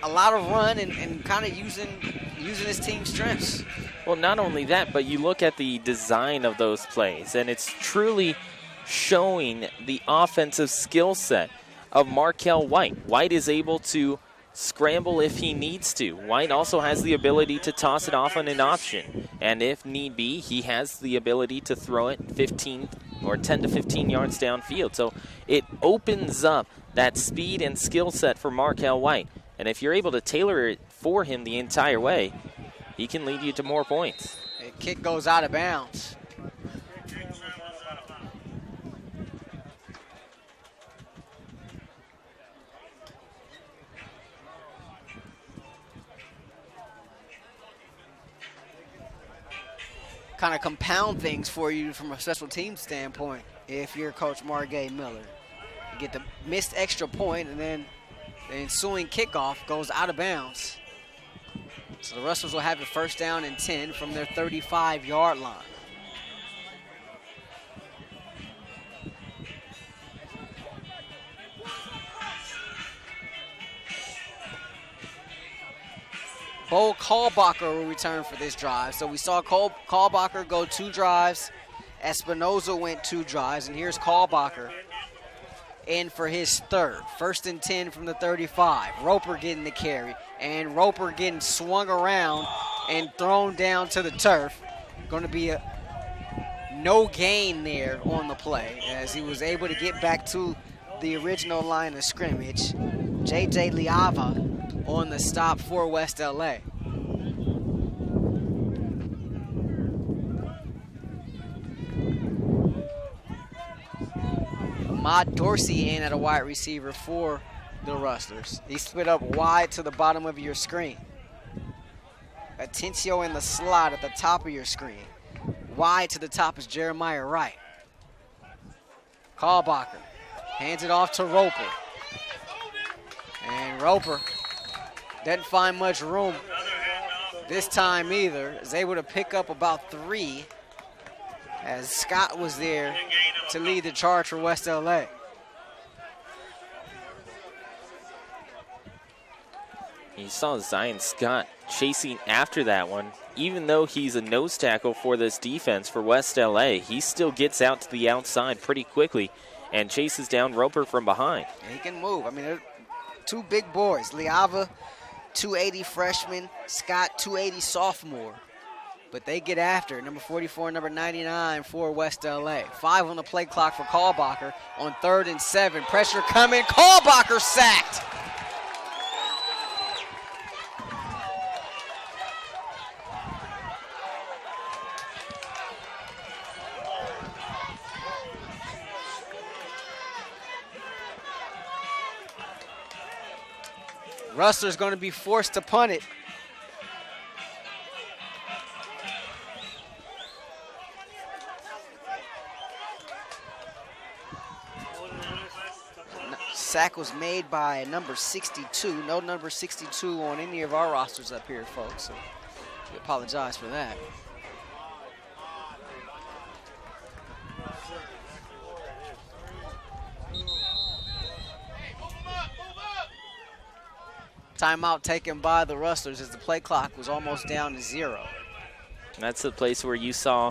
a lot of run and kind of using his team's strengths. Well, not only that, but you look at the design of those plays, and it's truly showing the offensive skill set of Markel White. White is able to scramble if he needs to. White also has the ability to toss it off on an option. And if need be, he has the ability to throw it 15 or 10 to 15 yards downfield. So it opens up that speed and skill set for Markel White. And if you're able to tailor it for him the entire way, he can lead you to more points. The kick goes out of bounds. Kind of compound things for you from a special team standpoint if you're Coach Margay Miller. You get the missed extra point, and then the ensuing kickoff goes out of bounds. So the Rustlers will have it first down and 10 from their 35-yard line. Bo Kalbacher will return for this drive. So we saw Kalbacher go 2 drives. Espinoza went 2 drives. And here's Kalbacher in for his third. First and 10 from the 35. Roper getting the carry. And Roper getting swung around and thrown down to the turf. Going to be a no gain there on the play as he was able to get back to the original line of scrimmage. J.J. Liava on the stop for West LA. Ahmad Dorsey in at a wide receiver for the Rustlers. He split up wide to the bottom of your screen. Atencio in the slot at the top of your screen. Wide to the top is Jeremiah Wright. Kalbacher hands it off to Roper. And Roper doesn't find much room this time either. Is able to pick up about 3 as Scott was there to lead the charge for West LA. You saw Zion Scott chasing after that one. Even though he's a nose tackle for this defense for West LA, he still gets out to the outside pretty quickly and chases down Roper from behind. He can move. I mean, they're 2 big boys. Liava, 280 freshman. Scott, 280 sophomore. But they get after it. Number 44, number 99 for West LA. 5 on the play clock for Kalbacher on 3rd and 7. Pressure coming. Kalbacher sacked. Rustlers going to be forced to punt it. Sack was made by number 62. No number 62 on any of our rosters up here, folks. So we apologize for that. Timeout taken by the Rustlers as the play clock was almost down to 0. And that's the place where you saw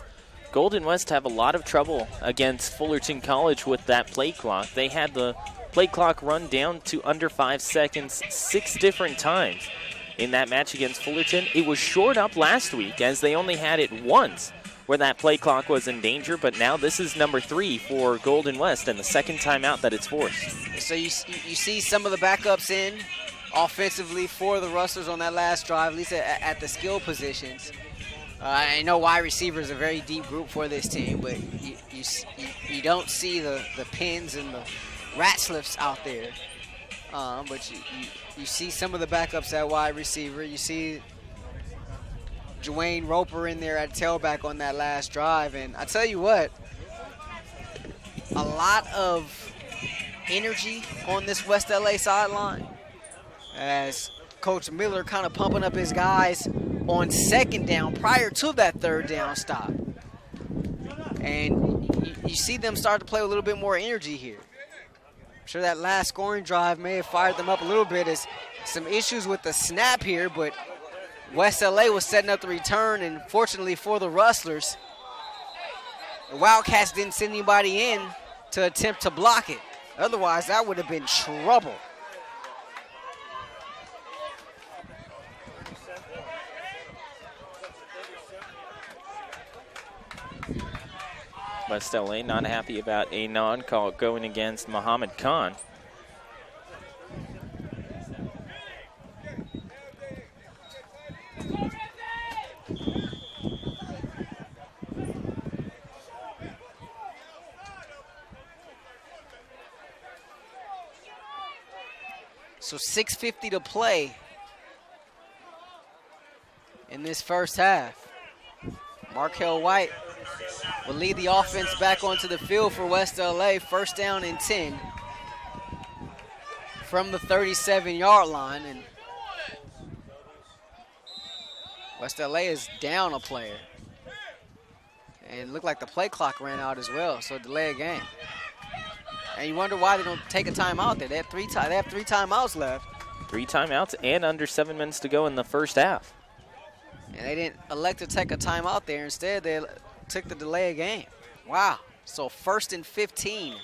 Golden West have a lot of trouble against Fullerton College with that play clock. They had the play clock run down to under 5 seconds 6 different times in that match against Fullerton. It was shored up last week as they only had it once where that play clock was in danger, but now this is number 3 for Golden West and the second timeout that it's forced. So you see some of the backups in offensively for the Rustlers on that last drive, at least at the skill positions. I know wide receiver is a very deep group for this team, but you don't see the pins and the rat slips out there. But you see some of the backups at wide receiver. You see Dwayne Roper in there at tailback on that last drive. And I tell you what, a lot of energy on this West LA sideline as Coach Miller kind of pumping up his guys on second down prior to that third down stop. And you see them start to play with a little bit more energy here. I'm sure that last scoring drive may have fired them up a little bit. As some issues with the snap here, but West LA was setting up the return, and fortunately for the Rustlers, the Wildcats didn't send anybody in to attempt to block it. Otherwise, that would have been trouble. West LA not happy about a non-call going against Muhammad Khan. So 6:50 to play in this first half. Markel White will lead the offense back onto the field for West LA. First down and 10 from the 37-yard line. And West LA is down a player. And it looked like the play clock ran out as well, so delay a game. And you wonder why they don't take a timeout there. They have three timeouts left. 3 timeouts and under 7 minutes to go in the first half. And they didn't elect to take a timeout there. Instead, they took the delay of game. Wow. So 1st and 15.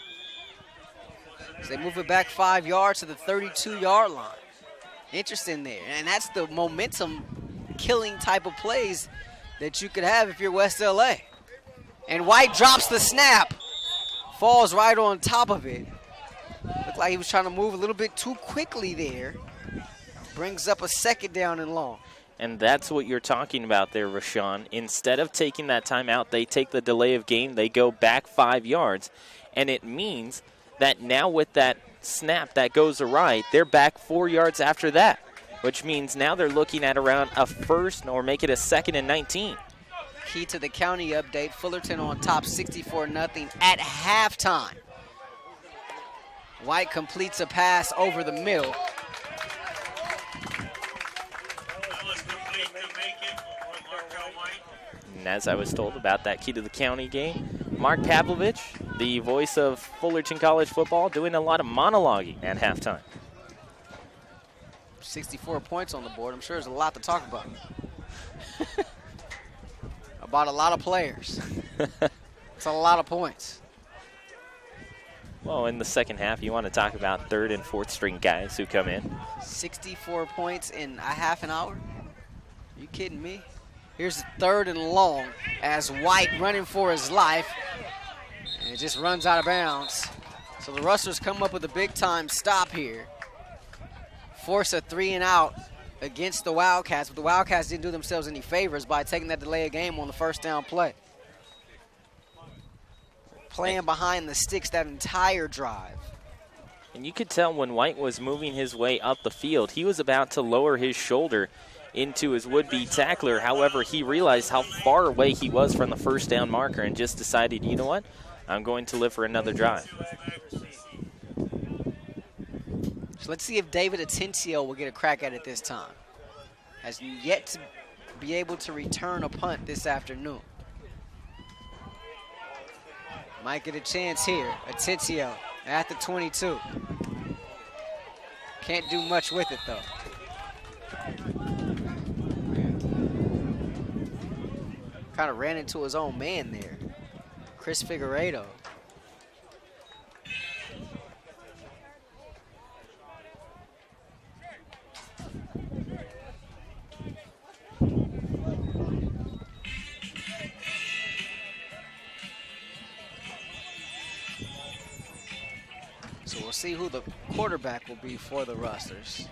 So they move it back 5 yards to the 32-yard line. Interesting there. And that's the momentum-killing type of plays that you could have if you're West LA. And White drops the snap. Falls right on top of it. Looked like he was trying to move a little bit too quickly there. Brings up a second down and long. And that's what you're talking about there, Rahshaun. Instead of taking that timeout, they take the delay of game. They go back 5 yards. And it means that now with that snap that goes awry, they're back 4 yards after that, which means now they're looking at around a first or make it a 2nd and 19. Key to the county update, Fullerton on top 64-0 at halftime. White completes a pass over the middle. And as I was told about that key to the county game, Mark Pavlovich, the voice of Fullerton College football, doing a lot of monologuing at halftime. 64 points on the board. I'm sure there's a lot to talk about. About a lot of players. It's a lot of points. Well, in the second half, you want to talk about 3rd and 4th string guys who come in. 64 points in a half an hour? Are you kidding me? Here's the 3rd and long as White running for his life. And it just runs out of bounds. So the Rustlers come up with a big-time stop here. Force a 3 and out against the Wildcats, but the Wildcats didn't do themselves any favors by taking that delay of game on the first down play. Playing behind the sticks that entire drive. And you could tell when White was moving his way up the field, he was about to lower his shoulder into his would-be tackler. However, he realized how far away he was from the first down marker and just decided, you know what, I'm going to live for another drive. So let's see if David Atencio will get a crack at it this time. Has yet to be able to return a punt this afternoon. Might get a chance here. Atencio at the 22. Can't do much with it, though. Kind of ran into his own man there. Chris Figueiredo. So we'll see who the quarterback will be for the Rustlers.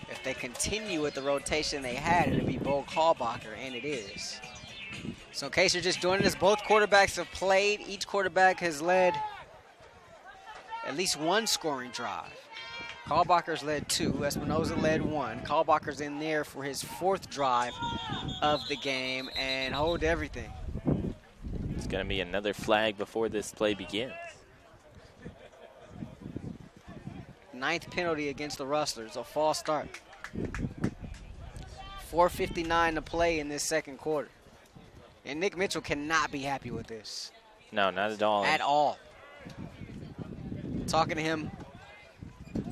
If they continue with the rotation they had, it'll be Bo Kalbacher, and it is. So in case you're just joining us, both quarterbacks have played. Each quarterback has led at least one scoring drive. Kalbacher's led 2. Espinoza led 1. Kalbacher's in there for his 4th drive of the game and hold everything. It's going to be another flag before this play begins. 9th penalty against the Rustlers, a false start. 4:59 to play in this second quarter. And Nick Mitchell cannot be happy with this. No, not at all. At all. Talking to him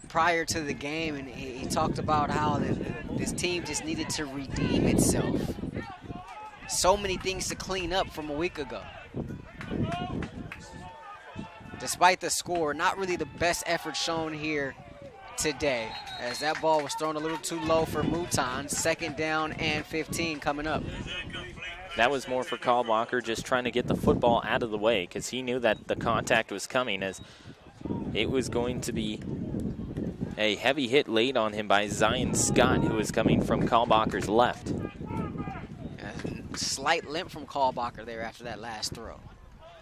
prior to the game, and he talked about how this team just needed to redeem itself. So many things to clean up from a week ago. Despite the score, not really the best effort shown here today, as that ball was thrown a little too low for Mouton. 2nd down and 15 coming up. That was more for Kalbacher, just trying to get the football out of the way, because he knew that the contact was coming, as it was going to be a heavy hit laid on him by Zion Scott, who was coming from Kalbacher's left. A slight limp from Kalbacher there after that last throw.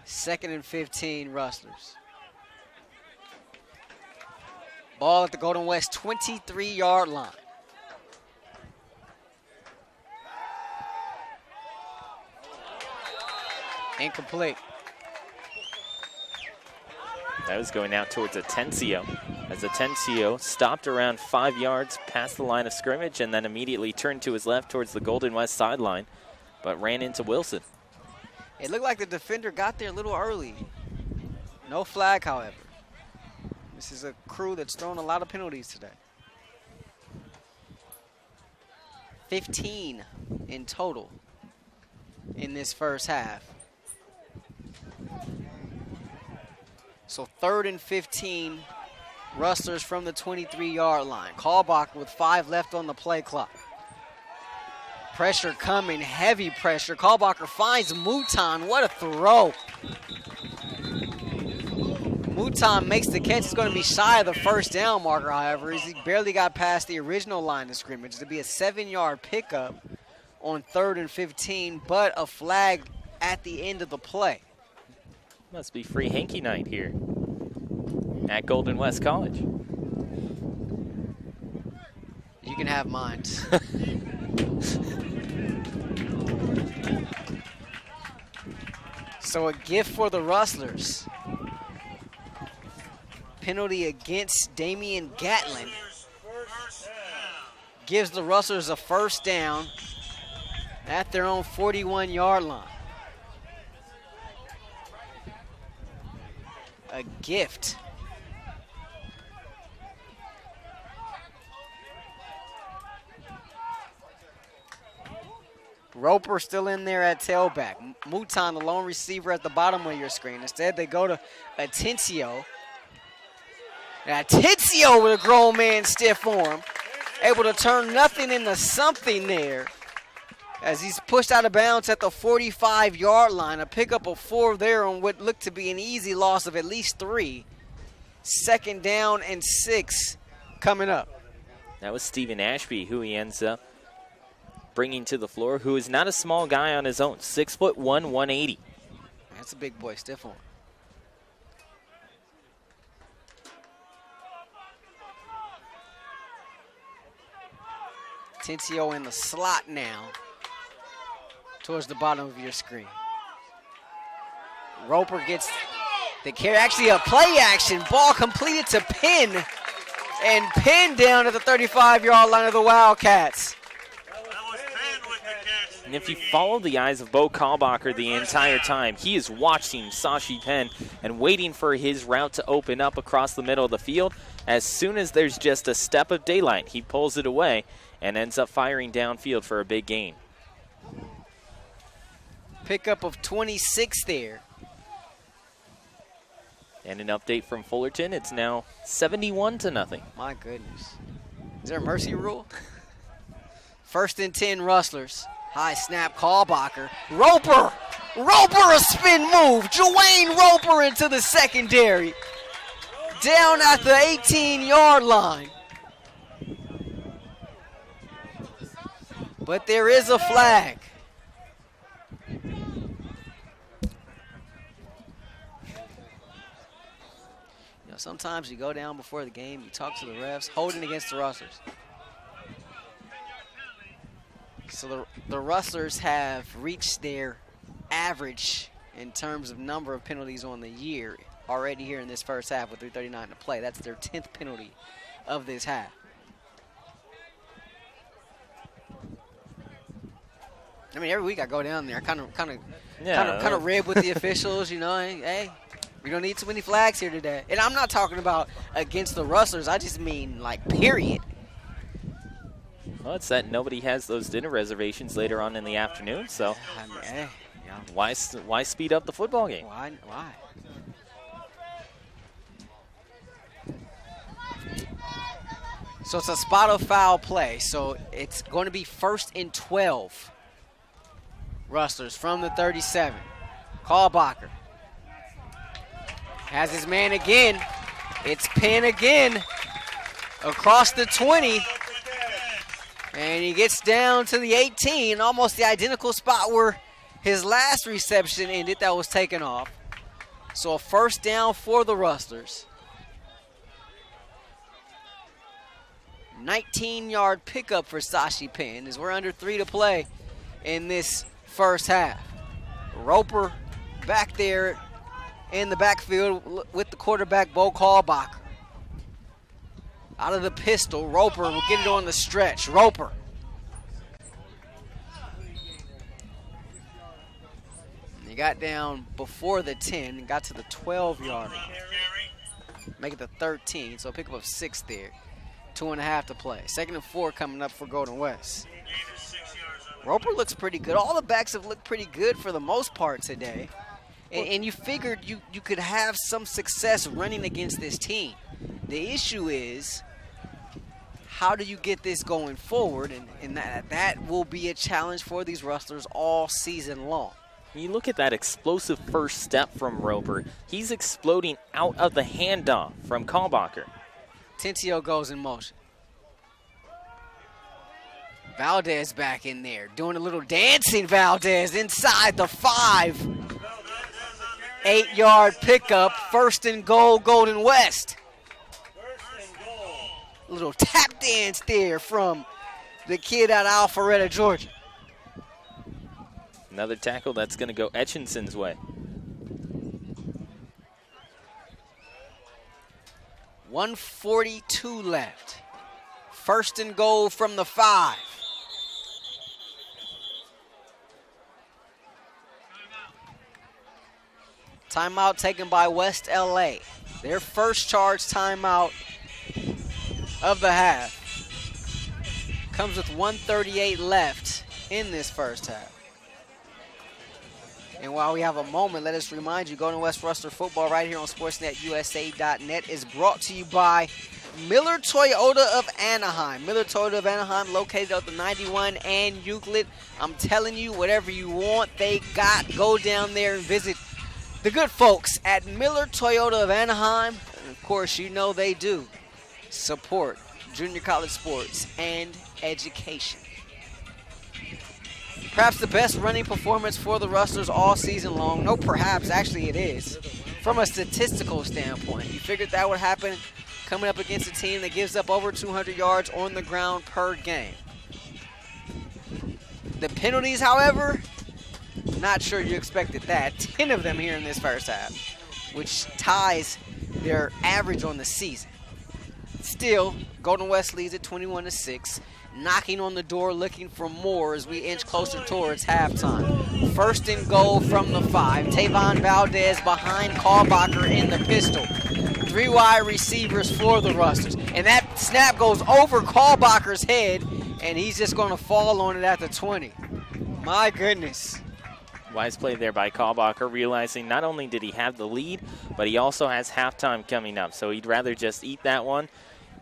2nd and 15, Rustlers. Ball at the Golden West 23-yard line. Incomplete. That was going out towards Atencio, as Atencio stopped around 5 yards past the line of scrimmage and then immediately turned to his left towards the Golden West sideline, but ran into Wilson. It looked like the defender got there a little early. No flag, however. This is a crew that's thrown a lot of penalties today. 15 in total in this first half. So 3rd and 15, Rustlers from the 23-yard line. Kalbacher with 5 left on the play clock. Pressure coming, heavy pressure. Kalbacher finds Mouton. What a throw. Mouton makes the catch. It's going to be shy of the first down marker, however, as he barely got past the original line of scrimmage. It'll be a 7-yard pickup on 3rd and 15, but a flag at the end of the play. Must be free hanky night here at Golden West College. You can have mine. So a gift for the Rustlers. Penalty against Damian Gatlin. Gives the Rustlers a 1st down at their own 41-yard line. A gift. Roper still in there at tailback. Mouton, the lone receiver, at the bottom of your screen. Instead, they go to Atencio. And Atencio with a grown man stiff arm. Able to turn nothing into something there, as he's pushed out of bounds at the 45-yard line. A pickup of 4 there on what looked to be an easy loss of at least 3. 2nd down and 6 coming up. That was Stephen Ashby, who he ends up bringing to the floor, who is not a small guy on his own. 6'1", 180. That's a big boy, stiff arm. Tensio in the slot now towards the bottom of your screen. Roper gets the carry, actually a play action. Ball completed to Penn, and Penn down at the 35-yard line of the Wildcats. And if you follow the eyes of Bo Kalbacher the entire time, he is watching Sashi Penn and waiting for his route to open up across the middle of the field. As soon as there's just a step of daylight, he pulls it away and ends up firing downfield for a big gain. Pickup of 26 there. And an update from Fullerton, it's now 71-0. My goodness. Is there a mercy rule? 1st and 10 Rustlers. High snap, Kalbacher. Roper! Roper, a spin move. Dwayne Roper into the secondary. Down at the 18-yard line. But there is a flag. Sometimes you go down before the game, you talk to the refs, holding against the Rustlers. So the Rustlers have reached their average in terms of number of penalties on the year already here in this first half with 3:39 to play. That's their 10th penalty of this half. I mean, every week I go down there, kind of rib with the officials, you know. Hey, we don't need too many flags here today. And I'm not talking about against the Rustlers. I just mean, like, period. Well, it's that nobody has those dinner reservations later on in the afternoon, so I mean, hey, yeah. Why speed up the football game? Why? So it's a spot of foul play. So it's going to be 1st and 12. Rustlers from the 37. Kalbacher has his man again. It's Penn again across the 20. And he gets down to the 18, almost the identical spot where his last reception ended that was taken off. So a 1st down for the Rustlers. 19-yard pickup for Sashi Penn as we're under 3 to play in this first half. Roper back there in the backfield with the quarterback, Bo Kalbacher. Out of the pistol, Roper will get it on the stretch. Roper. He got down before the 10 and got to the 12-yard line. Make it the 13, so pick up of 6 there. 2.5 to play. 2nd and 4 coming up for Golden West. Roper looks pretty good. All the backs have looked pretty good for the most part today. And you figured you could have some success running against this team. The issue is, how do you get this going forward? And that will be a challenge for these Rustlers all season long. You look at that explosive first step from Roper. He's exploding out of the handoff from Kalbacher. Tensio goes in motion. Valdez back in there, doing a little dancing Valdez inside the 5. 8-yard pickup, 1st and goal, Golden West. Little tap dance there from the kid out of Alpharetta, Georgia. Another tackle that's going to go Etchinson's way. 1:42 left. 1st and goal from the 5. Timeout taken by West LA. Their first charge timeout of the half. Comes with 1:38 left in this first half. And while we have a moment, let us remind you, Golden West Rustler football right here on SportsNetUSA.net is brought to you by Miller Toyota of Anaheim. Miller Toyota of Anaheim, located at the 91 and Euclid. I'm telling you, whatever you want, they got. Go down there and visit the good folks at Miller Toyota of Anaheim. And of course, you know they do support junior college sports and education. Perhaps the best running performance for the Rustlers all season long. No, perhaps, actually it is. From a statistical standpoint, you figured that would happen coming up against a team that gives up over 200 yards on the ground per game. The penalties, however, not sure you expected that. 10 of them here in this first half, which ties their average on the season. Still, Golden West leads at 21-6, knocking on the door, looking for more as we inch closer towards halftime. First and goal from the 5. Tavon Valdez behind Kalbacher in the pistol. 3 wide receivers for the Rustlers. And that snap goes over Kalbacher's head, and he's just going to fall on it at the 20. My goodness. Wise play there by Kalbacher, realizing not only did he have the lead, but he also has halftime coming up. So he'd rather just eat that one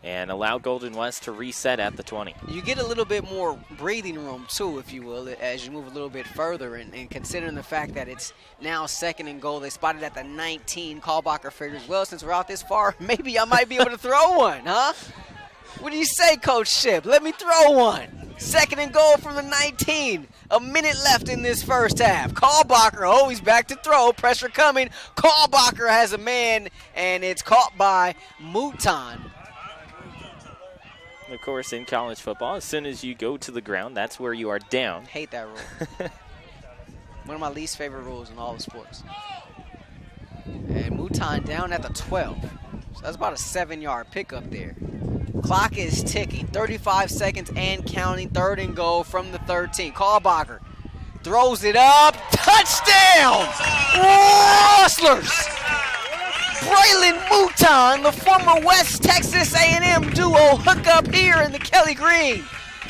and allow Golden West to reset at the 20. You get a little bit more breathing room, too, if you will, as you move a little bit further. And considering the fact that it's now second and goal, they spotted at the 19. Kalbacher figures, well, since we're out this far, maybe I might be able to throw one, huh? What do you say, Coach Ship? Let me throw one. Second and goal from the 19. A minute left in this first half. Kalbacher, oh, he's back to throw. Pressure coming. Kalbacher has a man, and it's caught by Mouton. Of course, in college football, as soon as you go to the ground, that's where you are down. Hate that rule. One of my least favorite rules in all of sports. And Mouton down at the 12. So that's about a 7-yard pickup there. Clock is ticking. 35 seconds and counting. Third and goal from the 13. Kalbacher throws it up. Touchdown! Rustlers! Braylon Mouton, the former West Texas A&M duo, hook up here in the Kelly Green.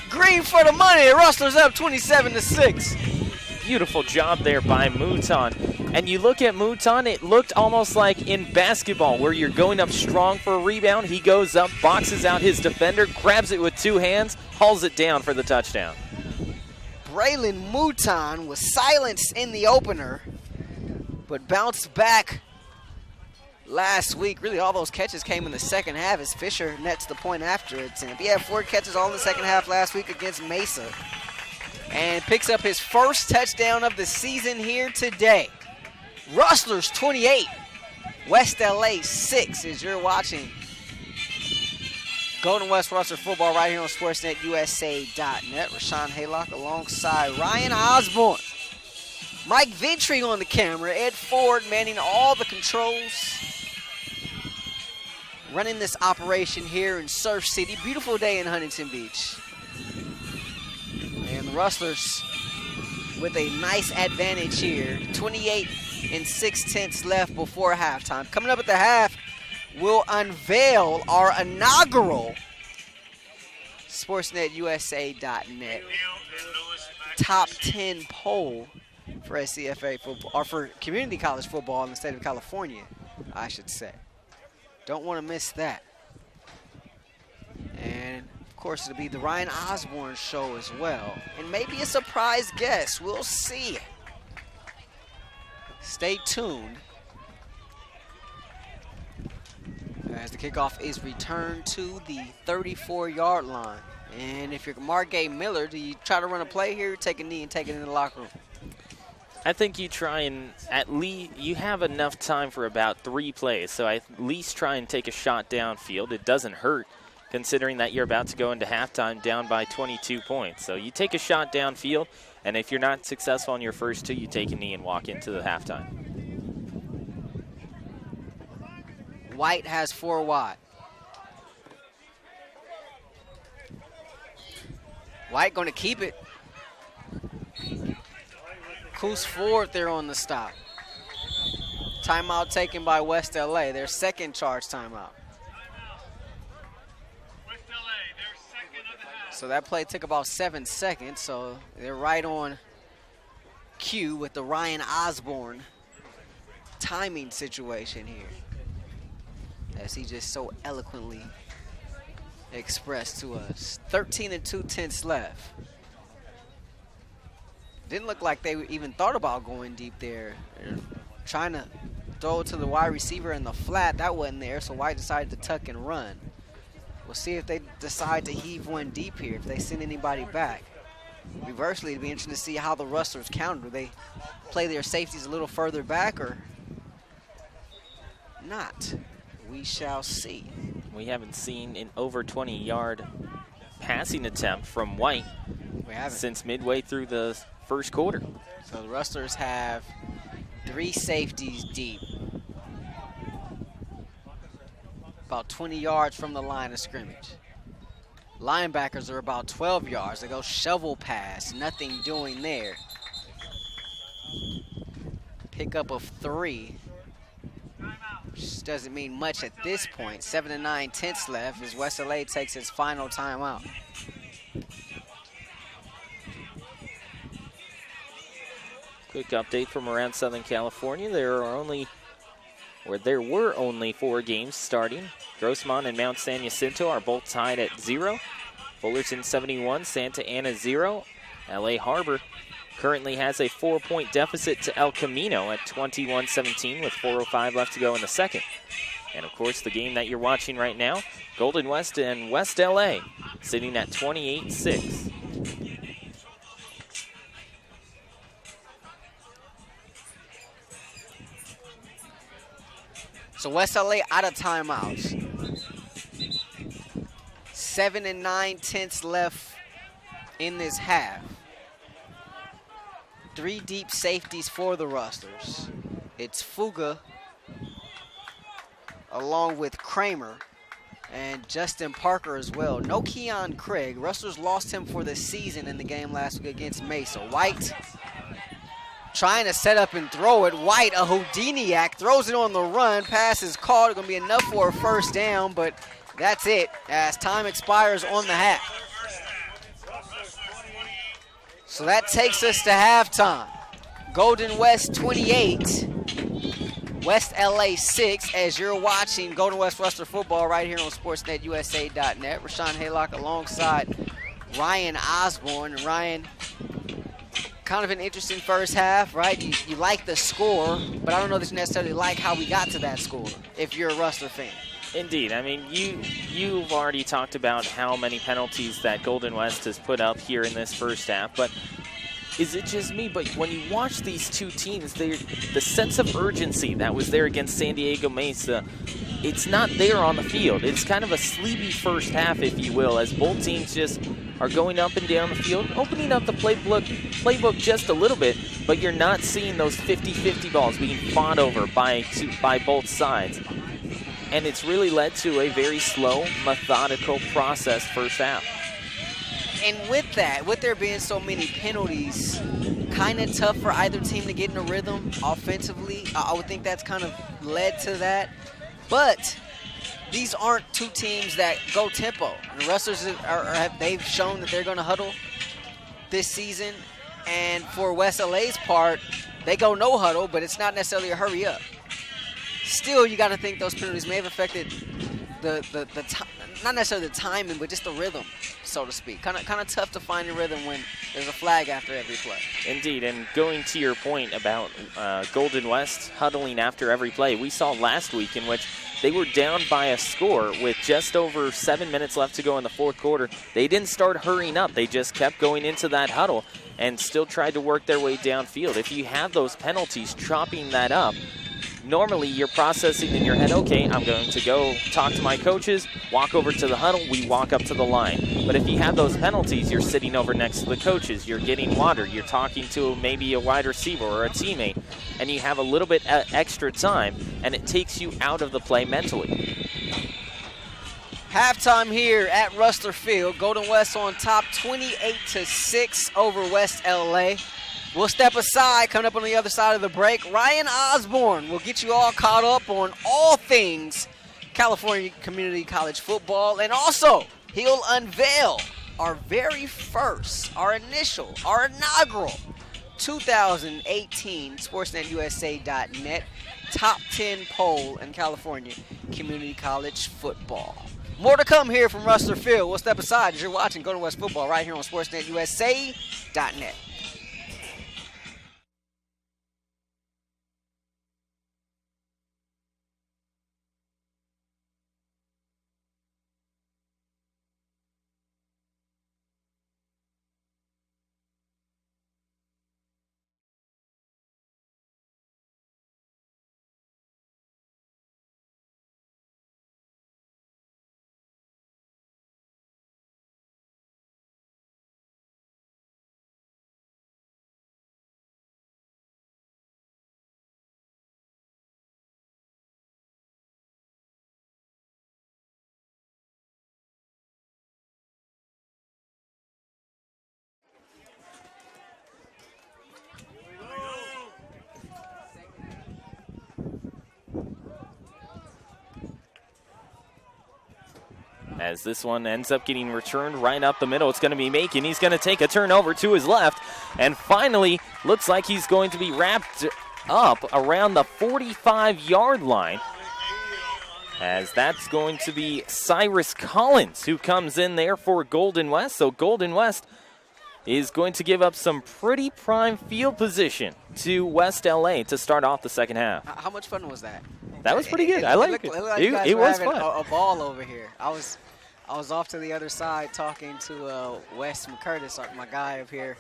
Green for the money. Rustlers up 27-6. Beautiful job there by Mouton. And you look at Mouton, it looked almost like in basketball where you're going up strong for a rebound. He goes up, boxes out his defender, grabs it with 2 hands, hauls it down for the touchdown. Braylon Mouton was silenced in the opener, but bounced back last week. Really, all those catches came in the second half as Fisher nets the point after attempt. He had 4 catches all in the second half last week against Mesa, and picks up his first touchdown of the season here today. Rustlers 28, West LA 6 as you're watching Golden West Rustlers football right here on SportsNetUSA.net. Rahshaun Haylock alongside Ryan Osborn. Mike Ventry on the camera. Ed Ford manning all the controls. Running this operation here in Surf City. Beautiful day in Huntington Beach. And the Rustlers with a nice advantage here. 28.6 left before halftime. Coming up at the half, we'll unveil our inaugural SportsNetUSA.net top 10 poll for SCFA football, or for community college football in the state of California, I should say. Don't want to miss that. And of course, it'll be the Ryan Osborn show as well. And maybe a surprise guest. We'll see. Stay tuned as the kickoff is returned to the 34-yard line. And if you're Margay Miller, do you try to run a play here, take a knee, and take it in the locker room? I think you try and at least you have enough time for about 3 plays, so at least try and take a shot downfield. It doesn't hurt considering that you're about to go into halftime down by 22 points. So you take a shot downfield, and if you're not successful on your first 2, you take a knee and walk into the halftime. White has 4 wide. White going to keep it. Coos Ford there on the stop. Timeout taken by West LA, their second charge timeout. West LA, their second of the half. So that play took about 7 seconds, so they're right on cue with the Ryan Osborn timing situation here, as he just so eloquently expressed to us. 13.2 left. Didn't look like they even thought about going deep there. They're trying to throw it to the wide receiver in the flat. That wasn't there, so White decided to tuck and run. We'll see if they decide to heave one deep here, if they send anybody back. Reversely, it'd be interesting to see how the Rustlers counter. Do they play their safeties a little further back or not? We shall see. We haven't seen an over 20-yard passing attempt from White We haven't. since midway through the first quarter. So the Rustlers have 3 safeties deep. About 20 yards from the line of scrimmage. Linebackers are about 12 yards. They go shovel pass, nothing doing there. Pickup of 3, which doesn't mean much at this point. 7 9/10 left as West LA takes its final timeout. Quick update from around Southern California. There were only 4 games starting. Grossmont and Mount San Jacinto are both tied at 0. Fullerton 71, Santa Ana 0. LA Harbor currently has a 4-point deficit to El Camino at 21-17 with 4:05 left to go in the second. And of course, the game that you're watching right now, Golden West and West LA sitting at 28-6. So West LA out of timeouts. 7 9/10 left in this half. 3 deep safeties for the Rustlers. It's Fuga along with Kramer and Justin Parker as well. No Keon Craig. Rustlers lost him for the season in the game last week against Mesa. White trying to set up and throw it. White, a Houdiniac, throws it on the run. Pass is called. It's going to be enough for a first down, but that's it as time expires on the half. So that takes us to halftime. Golden West 28, West LA 6, as you're watching Golden West Rustler football right here on SportsNetUSA.net. Rahshaun Haylock alongside Ryan Osborn. And Ryan, kind of an interesting first half, right? You like the score, but I don't know that you necessarily like how we got to that score if you're a Rustler fan. Indeed. I mean, you've already talked about how many penalties that Golden West has put up here in this first half, but is it just me? But when you watch these two teams, the sense of urgency that was there against San Diego Mesa, it's not there on the field. It's kind of a sleepy first half, if you will, as both teams just are going up and down the field, opening up the playbook just a little bit, but you're not seeing those 50-50 balls being fought over by both sides. And it's really led to a very slow, methodical process first half. And with that, with there being so many penalties, kind of tough for either team to get in a rhythm offensively. I would think that's kind of led to that. But these aren't two teams that go tempo. The Rustlers they've shown that they're going to huddle this season. And for West LA's part, they go no huddle, but it's not necessarily a hurry up. Still, you got to think those penalties may have affected the not necessarily the timing, but just the rhythm, so to speak. Kind of tough to find a rhythm when there's a flag after every play. Indeed, and going to your point about Golden West huddling after every play, we saw last week in which they were down by a score with just over 7 minutes left to go in the fourth quarter. They didn't start hurrying up. They just kept going into that huddle and still tried to work their way downfield. If you have those penalties chopping that up, normally you're processing in your head, okay, I'm going to go talk to my coaches, walk over to the huddle, we walk up to the line. But if you have those penalties, you're sitting over next to the coaches, you're getting water, you're talking to maybe a wide receiver or a teammate, and you have a little bit extra time, and it takes you out of the play mentally. Halftime here at Rustler Field. Golden West on top 28-6 over West LA. We'll step aside, coming up on the other side of the break. Ryan Osborn will get you all caught up on all things California Community College football. And also, he'll unveil our very first, our inaugural 2018 SportsNetUSA.net top 10 poll in California Community College football. More to come here from Rustler Field. We'll step aside as you're watching Golden West football right here on SportsNetUSA.net. as this one ends up getting returned right up the middle. It's going to be Macon. He's going to take a turn over to his left, and finally looks like he's going to be wrapped up around the 45-yard line, as that's going to be Cyrus Collins who comes in there for Golden West. So Golden West is going to give up some pretty prime field position to West LA to start off the second half. How much fun was that? That was pretty good. I like it. It was fun. A ball over here. I was off to the other side talking to Wes McCurtis, my guy up here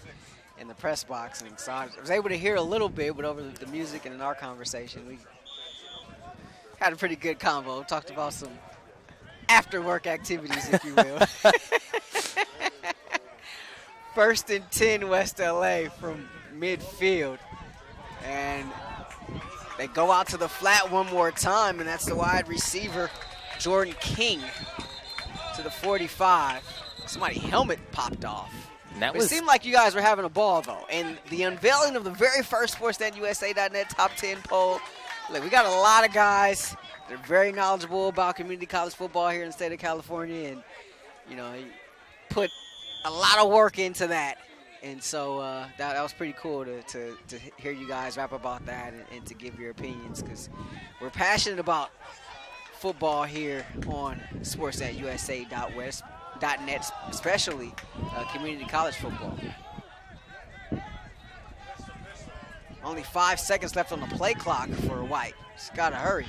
in the press box, and so I was able to hear a little bit, but over the music and in our conversation, we had a pretty good convo. Talked about some after-work activities, if you will. 1st and 10 West LA from midfield. And they go out to the flat one more time, and that's the wide receiver, Jordan King, to the 45. Somebody's helmet popped off. It seemed like you guys were having a ball, though. And the unveiling of the very first SportsNetUSA.net Top 10 poll. Look, we got a lot of guys that are very knowledgeable about community college football here in the state of California, and, you know, put a lot of work into that. And so that was pretty cool to hear you guys rap about that and to give your opinions, because we're passionate about football here on sports.usa.net, especially community college football. Only 5 seconds left on the play clock for White. Just got to hurry.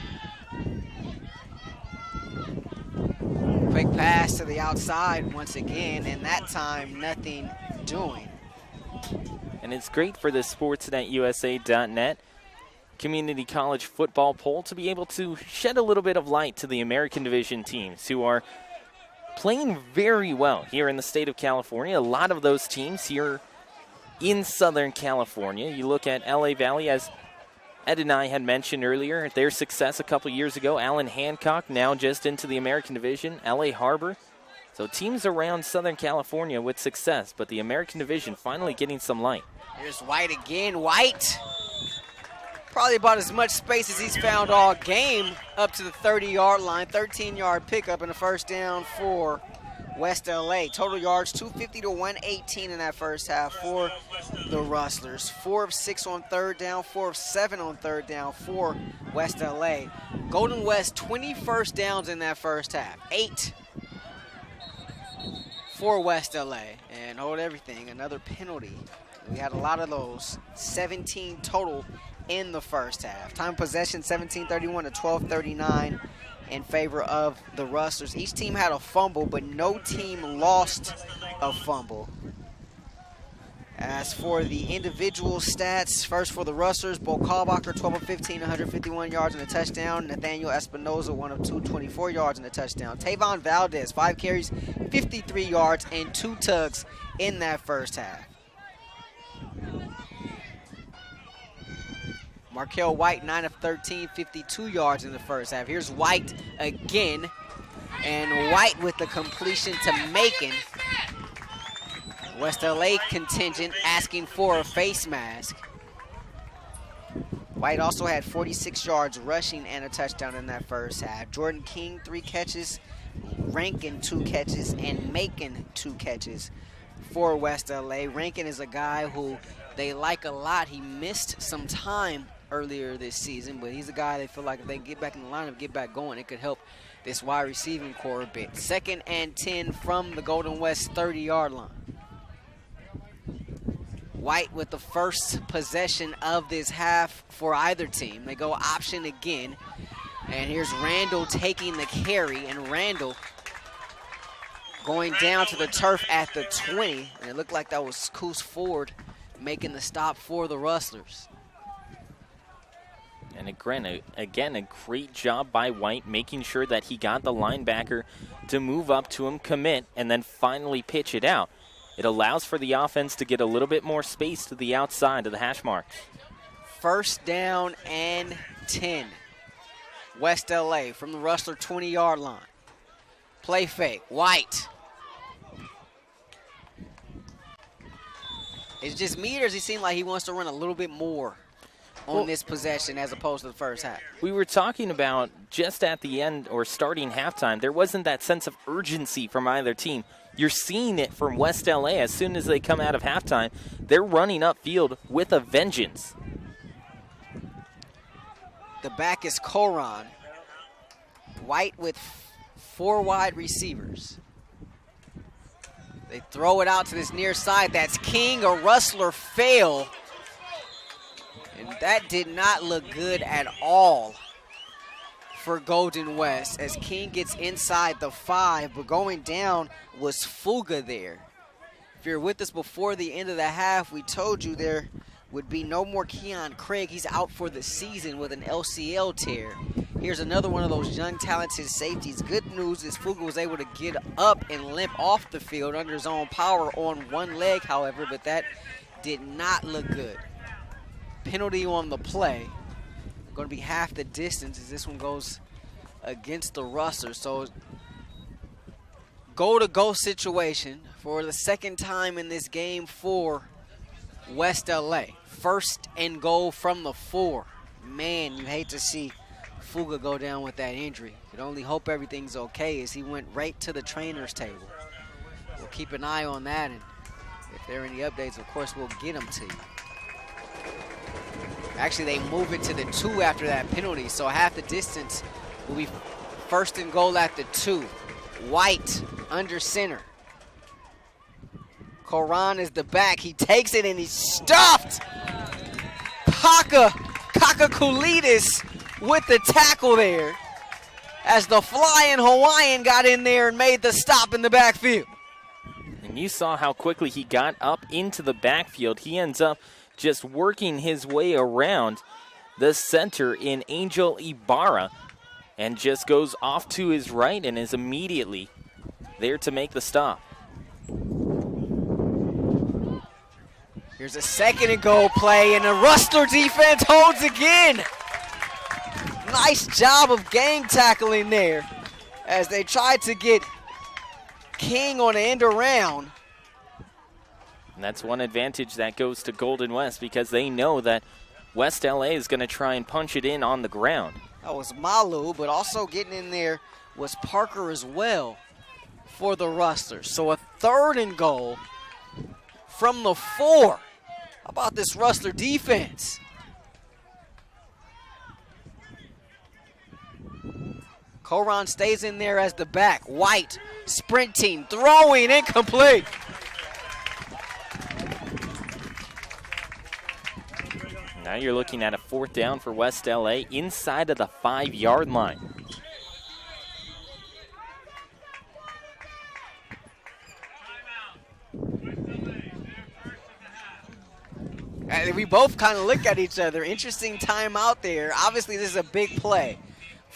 Quick pass to the outside once again, and that time nothing doing. And it's great for the sportsnetusa.net community college football poll to be able to shed a little bit of light to the American Division teams who are playing very well here in the state of California. A lot of those teams here in Southern California. You look at LA Valley, as Ed and I had mentioned earlier, their success a couple years ago. Allen Hancock now just into the American Division. LA Harbor. So teams around Southern California with success, but the American Division finally getting some light. Here's White again. White, probably about as much space as he's found all game, up to the 30-yard line. 13-yard pickup and a first down for West LA. Total yards 250 to 118 in that first half for the Rustlers. 4 of 6 on third down, 4 of 7 on third down for West LA. Golden West 20 first downs in that first half. 8 for West LA. And hold everything, another penalty. We had a lot of those. 17 total in the first half. Time possession 17:31 to 12:39 in favor of the Rustlers. Each team had a fumble, but no team lost a fumble. As for the individual stats, first for the Rustlers, Bo Kalbacher, 12 of 15, 151 yards and a touchdown. Nathaniel Espinoza, 1 of 2, 24 yards and a touchdown. Tavon Valdez, 5 carries, 53 yards and 2 tugs in that first half. Markel White, 9 of 13, 52 yards in the first half. Here's White again, and White with the completion to Macon. West LA contingent asking for a face mask. White also had 46 yards rushing and a touchdown in that first half. Jordan King, 3 catches, Rankin, 2 catches, and Macon, 2 catches for West LA. Rankin is a guy who they like a lot. He missed some time earlier this season, but he's a guy they feel like if they get back in the lineup, get back going, it could help this wide receiving core a bit. 2nd and 10 from the Golden West 30-yard line. White with the first possession of this half for either team. They go option again, and here's Randall taking the carry, and Randall going down to the turf at the 20, and it looked like that was Coos Ford making the stop for the Rustlers. And again, a great job by White, making sure that he got the linebacker to move up to him, commit, and then finally pitch it out. It allows for the offense to get a little bit more space to the outside of the hash marks. First down and 10. West LA from the Rustler 20-yard line. Play fake. White. Is it just me, or does he seem like he wants to run a little bit more? on this possession as opposed to the first half. We were talking about just at the end or starting halftime, there wasn't that sense of urgency from either team. You're seeing it from West LA. As soon as they come out of halftime, they're running upfield with a vengeance. The back is Koran. White with 4 wide receivers. They throw it out to this near side. That's King. A Rustler fail. And that did not look good at all for Golden West as King gets inside the 5, but going down was Fuga there. If you're with us before the end of the half, we told you there would be no more Keon Craig. He's out for the season with an LCL tear. Here's another one of those young, talented safeties. Good news is Fuga was able to get up and limp off the field under his own power on one leg, however, but that did not look good. Penalty on the play. Going to be half the distance as this one goes against the Rustlers. So goal-to-go situation for the second time in this game for West LA. First and goal from the 4. Man, you hate to see Fuga go down with that injury. You can only hope everything's okay as he went right to the trainer's table. We'll keep an eye on that, and if there are any updates, of course, we'll get them to you. Actually, they move it to the 2 after that penalty, so half the distance will be first and goal at the 2. White under center. Koran is the back. He takes it and he's stuffed. Kakakulidis with the tackle there as the flying Hawaiian got in there and made the stop in the backfield. And you saw how quickly he got up into the backfield. He ends up just working his way around the center in Angel Ibarra and just goes off to his right and is immediately there to make the stop. Here's a second and goal play, and the Rustler defense holds again. Nice job of gang tackling there as they tried to get King on the end around. And that's one advantage that goes to Golden West because they know that West LA is going to try and punch it in on the ground. That was Malu, but also getting in there was Parker as well for the Rustlers. So a third and goal from the 4. How about this Rustler defense? Koran stays in there as the back. White sprinting, throwing, incomplete. Now you're looking at a 4th down for West LA inside of the 5-yard line. We both kind of look at each other. Interesting timeout there. Obviously, this is a big play.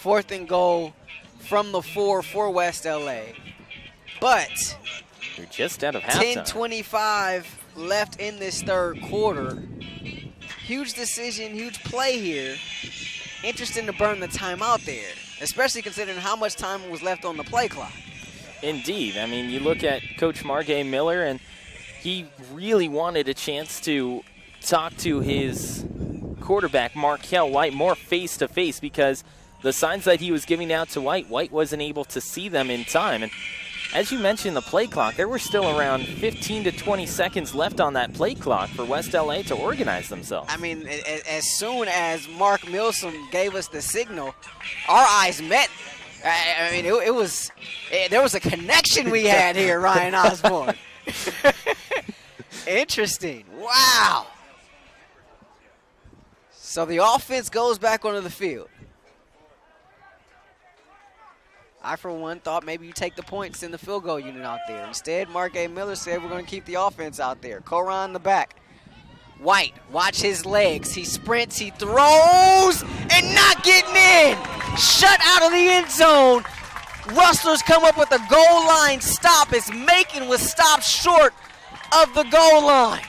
4th and goal from the 4 for West LA. But you're just out of halftime. 10:25 left in this third quarter. Huge decision, huge play here. Interesting to burn the timeout there, especially considering how much time was left on the play clock. Indeed. I mean, you look at Coach Margay Miller, and he really wanted a chance to talk to his quarterback, Markel White, more face-to-face because the signs that he was giving out to White wasn't able to see them in time. And as you mentioned, the play clock, there were still around 15 to 20 seconds left on that play clock for West LA to organize themselves. I mean, as soon as Mark Milsom gave us the signal, our eyes met. I mean, there was a connection we had here, Ryan Osborn. Interesting. Wow. So the offense goes back onto the field. I, for one, thought maybe you take the points in the field goal unit out there. Instead, Mark A. Miller said we're going to keep the offense out there. Koran in the back. White, watch his legs. He sprints, he throws, and not getting in. Shut out of the end zone. Rustlers come up with a goal line stop as Macon was stopped short of the goal line.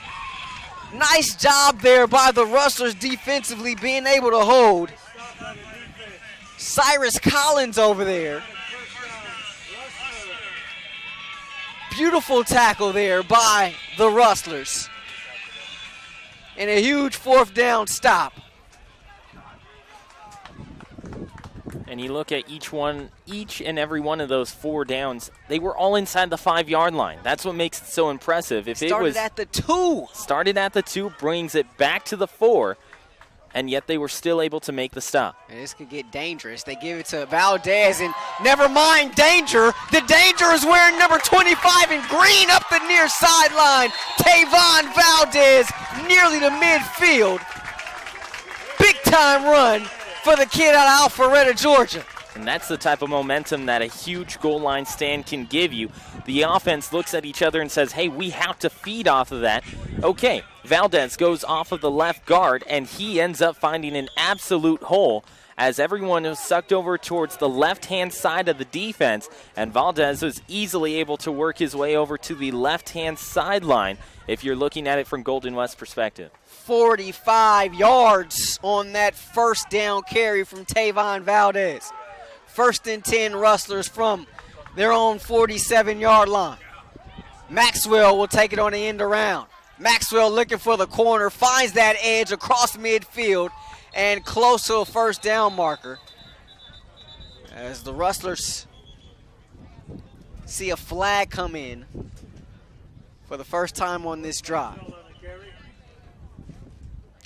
Nice job there by the Rustlers defensively being able to hold. Cyrus Collins over there. Beautiful tackle there by the Rustlers. And a huge 4th down stop. And you look at each and every one of those 4 downs, they were all inside the 5-yard line. That's what makes it so impressive. If started at the 2. Started at the 2, brings it back to the 4, and yet they were still able to make the stop. And this could get dangerous. They give it to Valdez, and never mind danger. The danger is wearing number 25 in green up the near sideline. Tavon Valdez nearly to midfield. Big time run for the kid out of Alpharetta, Georgia. And that's the type of momentum that a huge goal line stand can give you. The offense looks at each other and says, hey, we have to feed off of that. Okay, Valdez goes off of the left guard, and he ends up finding an absolute hole as everyone is sucked over towards the left-hand side of the defense, and Valdez was easily able to work his way over to the left-hand sideline if you're looking at it from Golden West perspective. 45 yards on that first down carry from Tavon Valdez. 1st and 10 Rustlers from their own 47-yard line. Maxwell will take it on the end around. Maxwell looking for the corner, finds that edge across midfield and close to a first down marker. As the Rustlers see a flag come in for the first time on this drive.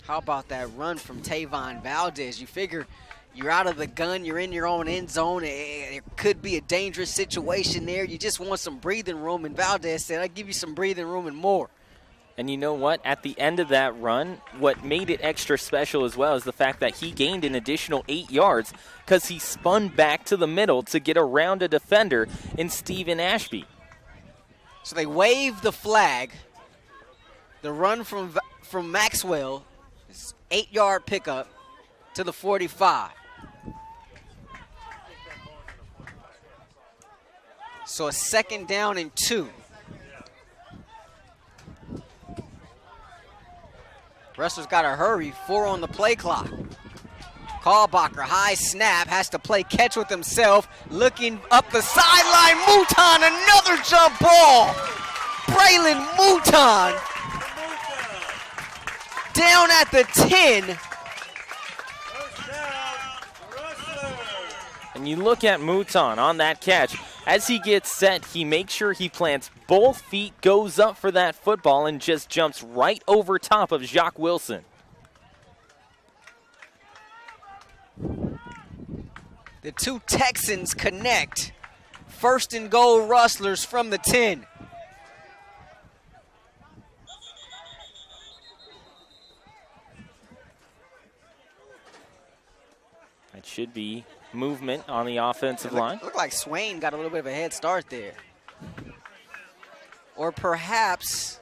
How about that run from Tavon Valdez? You figure you're out of the gun, you're in your own end zone. It could be a dangerous situation there. You just want some breathing room, and Valdez said, I'll give you some breathing room and more. And you know what? At the end of that run, what made it extra special as well is the fact that he gained an additional 8 yards because he spun back to the middle to get around a defender in Stephen Ashby. So they wave the flag. The run from Maxwell is 8-yard pickup to the 45. So a 2nd down and 2. Rustlers got to hurry. 4 on the play clock. Kalbacher, high snap, has to play catch with himself. Looking up the sideline. Mouton, another jump ball. Braylon Mouton down at the 10. And you look at Mouton on that catch. As he gets set, he makes sure he plants both feet, goes up for that football, and just jumps right over top of Jacques Wilson. The 2 Texans connect. 1st and goal Rustlers from the 10. It should be movement on the offensive line. Looked like Swain got a little bit of a head start there. Or perhaps,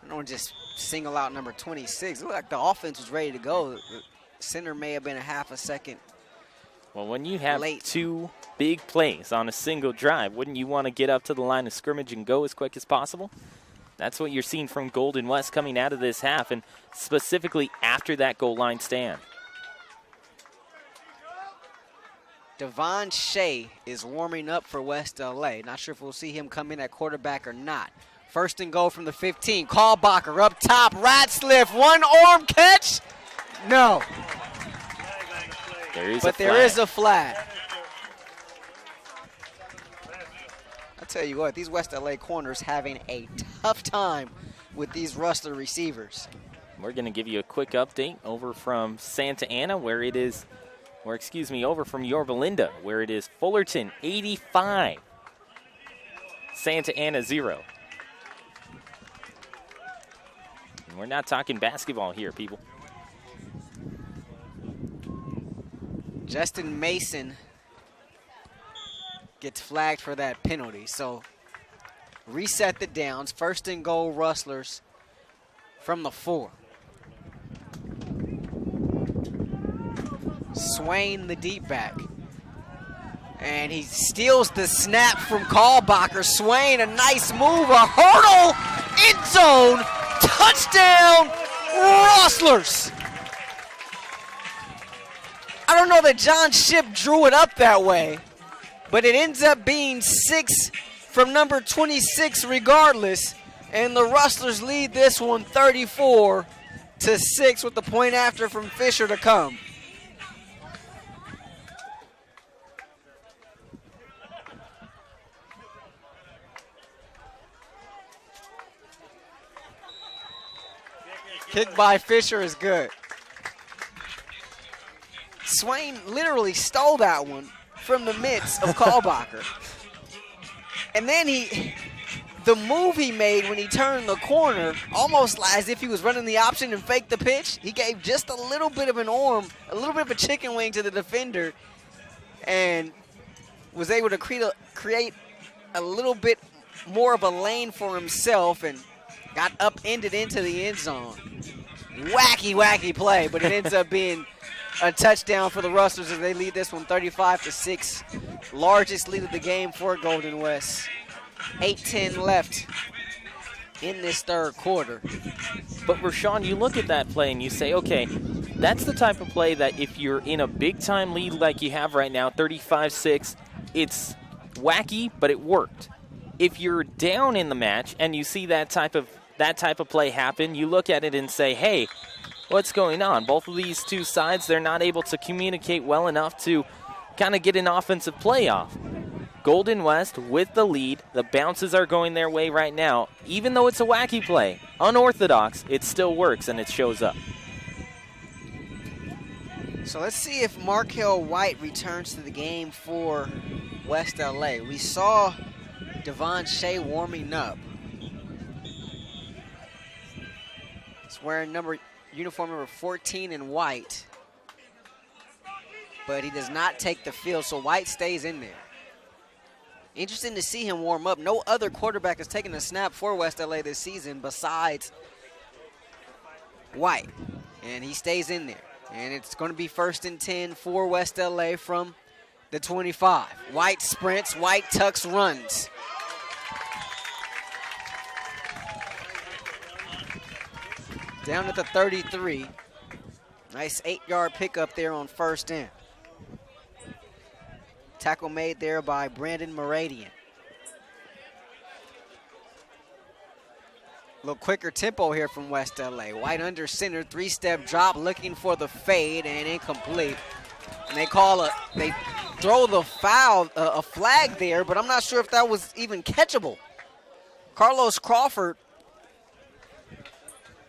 I don't just single out number 26. It looked like the offense was ready to go. The center may have been a half a second. Well, when you have late. 2 big plays on a single drive, wouldn't you want to get up to the line of scrimmage and go as quick as possible? That's what you're seeing from Golden West coming out of this half, and specifically after that goal line stand. Devon Shea is warming up for West LA. Not sure if we'll see him come in at quarterback or not. 1st and goal from the 15. Kalbacher up top. Ratzliff, one arm catch. No. There is a flag. I'll tell you what, these West LA corners having a tough time with these Rustler receivers. We're going to give you a quick update over from Santa Ana over from Yorba Linda, where it is Fullerton 85, Santa Ana 0. And we're not talking basketball here, people. Justin Mason gets flagged for that penalty. So reset the downs. 1st and goal Rustlers from the 4. Swain, the deep back. And he steals the snap from Kalbacher. Swain, a nice move, a hurdle, end zone, touchdown, Rustlers. I don't know that John Shipp drew it up that way, but it ends up being 6 from number 26 regardless. And the Rustlers lead this one 34-6 with the point after from Fisher to come. Kick by Fisher is good. Swain literally stole that one from the midst of Kalbacher. And then the move he made when he turned the corner, almost as if he was running the option and faked the pitch, he gave just a little bit of an arm, a little bit of a chicken wing to the defender, and was able to create a little bit more of a lane for himself and got upended into the end zone. Wacky play, but it ends up being a touchdown for the Rustlers as they lead this one 35-6. Largest lead of the game for Golden West. 8:10 left in this third quarter. But Rahshaun, you look at that play and you say, okay, that's the type of play that if you're in a big-time lead like you have right now, 35-6, it's wacky, but it worked. If you're down in the match and you see that type of play happen, you look at it and say, hey, what's going on? Both of these two sides, they're not able to communicate well enough to kind of get an offensive play off. Golden West with the lead. The bounces are going their way right now. Even though it's a wacky play, unorthodox, it still works and it shows up. So let's see if Markel White returns to the game for West LA. We saw Devon Shea warming up. He's wearing uniform number 14 in white, but he does not take the field, so White stays in there. Interesting to see him warm up. No other quarterback has taken a snap for West LA this season besides White, and he stays in there. And it's going to be 1st and 10 for West LA from the 25. White sprints, White tucks, runs. Down at the 33. Nice 8-yard pickup there on 1st down. Tackle made there by Brandon Moradian. A little quicker tempo here from West LA. White under center, 3-step drop, looking for the fade, and incomplete. And they throw the foul, a flag there, but I'm not sure if that was even catchable. Carlos Crawford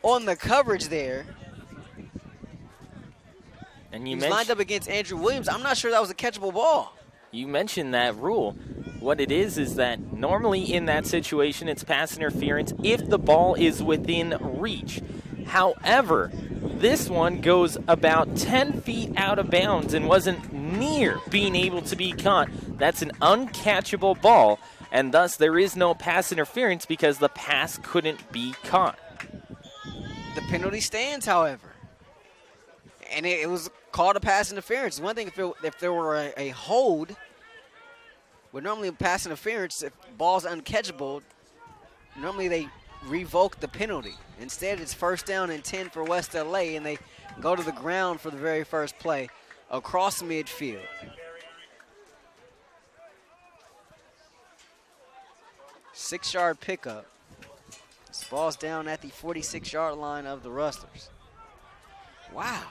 on the coverage there. And he was lined up against Andrew Williams. I'm not sure that was a catchable ball. You mentioned that rule. What it is that normally in that situation it's pass interference if the ball is within reach. However, this one goes about 10 feet out of bounds and wasn't near being able to be caught. That's an uncatchable ball, and thus there is no pass interference because the pass couldn't be caught. The penalty stands, however. And it was called a pass interference. One thing if there were a hold, would normally pass interference, if the ball's uncatchable, normally they revoke the penalty. Instead, it's 1st down and 10 for West LA, and they go to the ground for the very first play across midfield. Six-yard pickup. This ball's down at the 46-yard line of the Rustlers. Wow.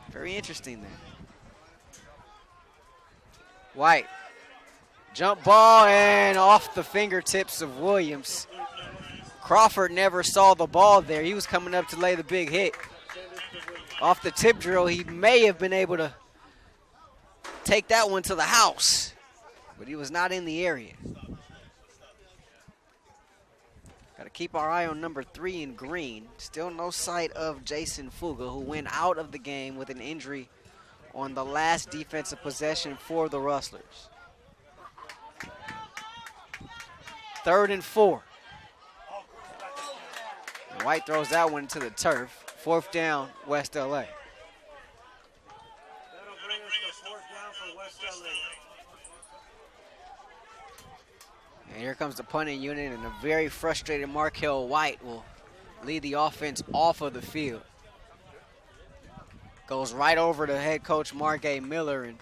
Very interesting there. White. Jump ball and off the fingertips of Williams. Crawford never saw the ball there. He was coming up to lay the big hit. Off the tip drill, he may have been able to take that one to the house, but he was not in the area. Got to keep our eye on number 3 in green. Still no sight of Jason Fuga, who went out of the game with an injury on the last defensive possession for the Rustlers. 3rd and 4. And White throws that one to the turf. 4th down, West LA. That'll bring us to 4th down for West LA. And here comes the punting unit, and a very frustrated Markel White will lead the offense off of the field. Goes right over to head coach Margay Miller, and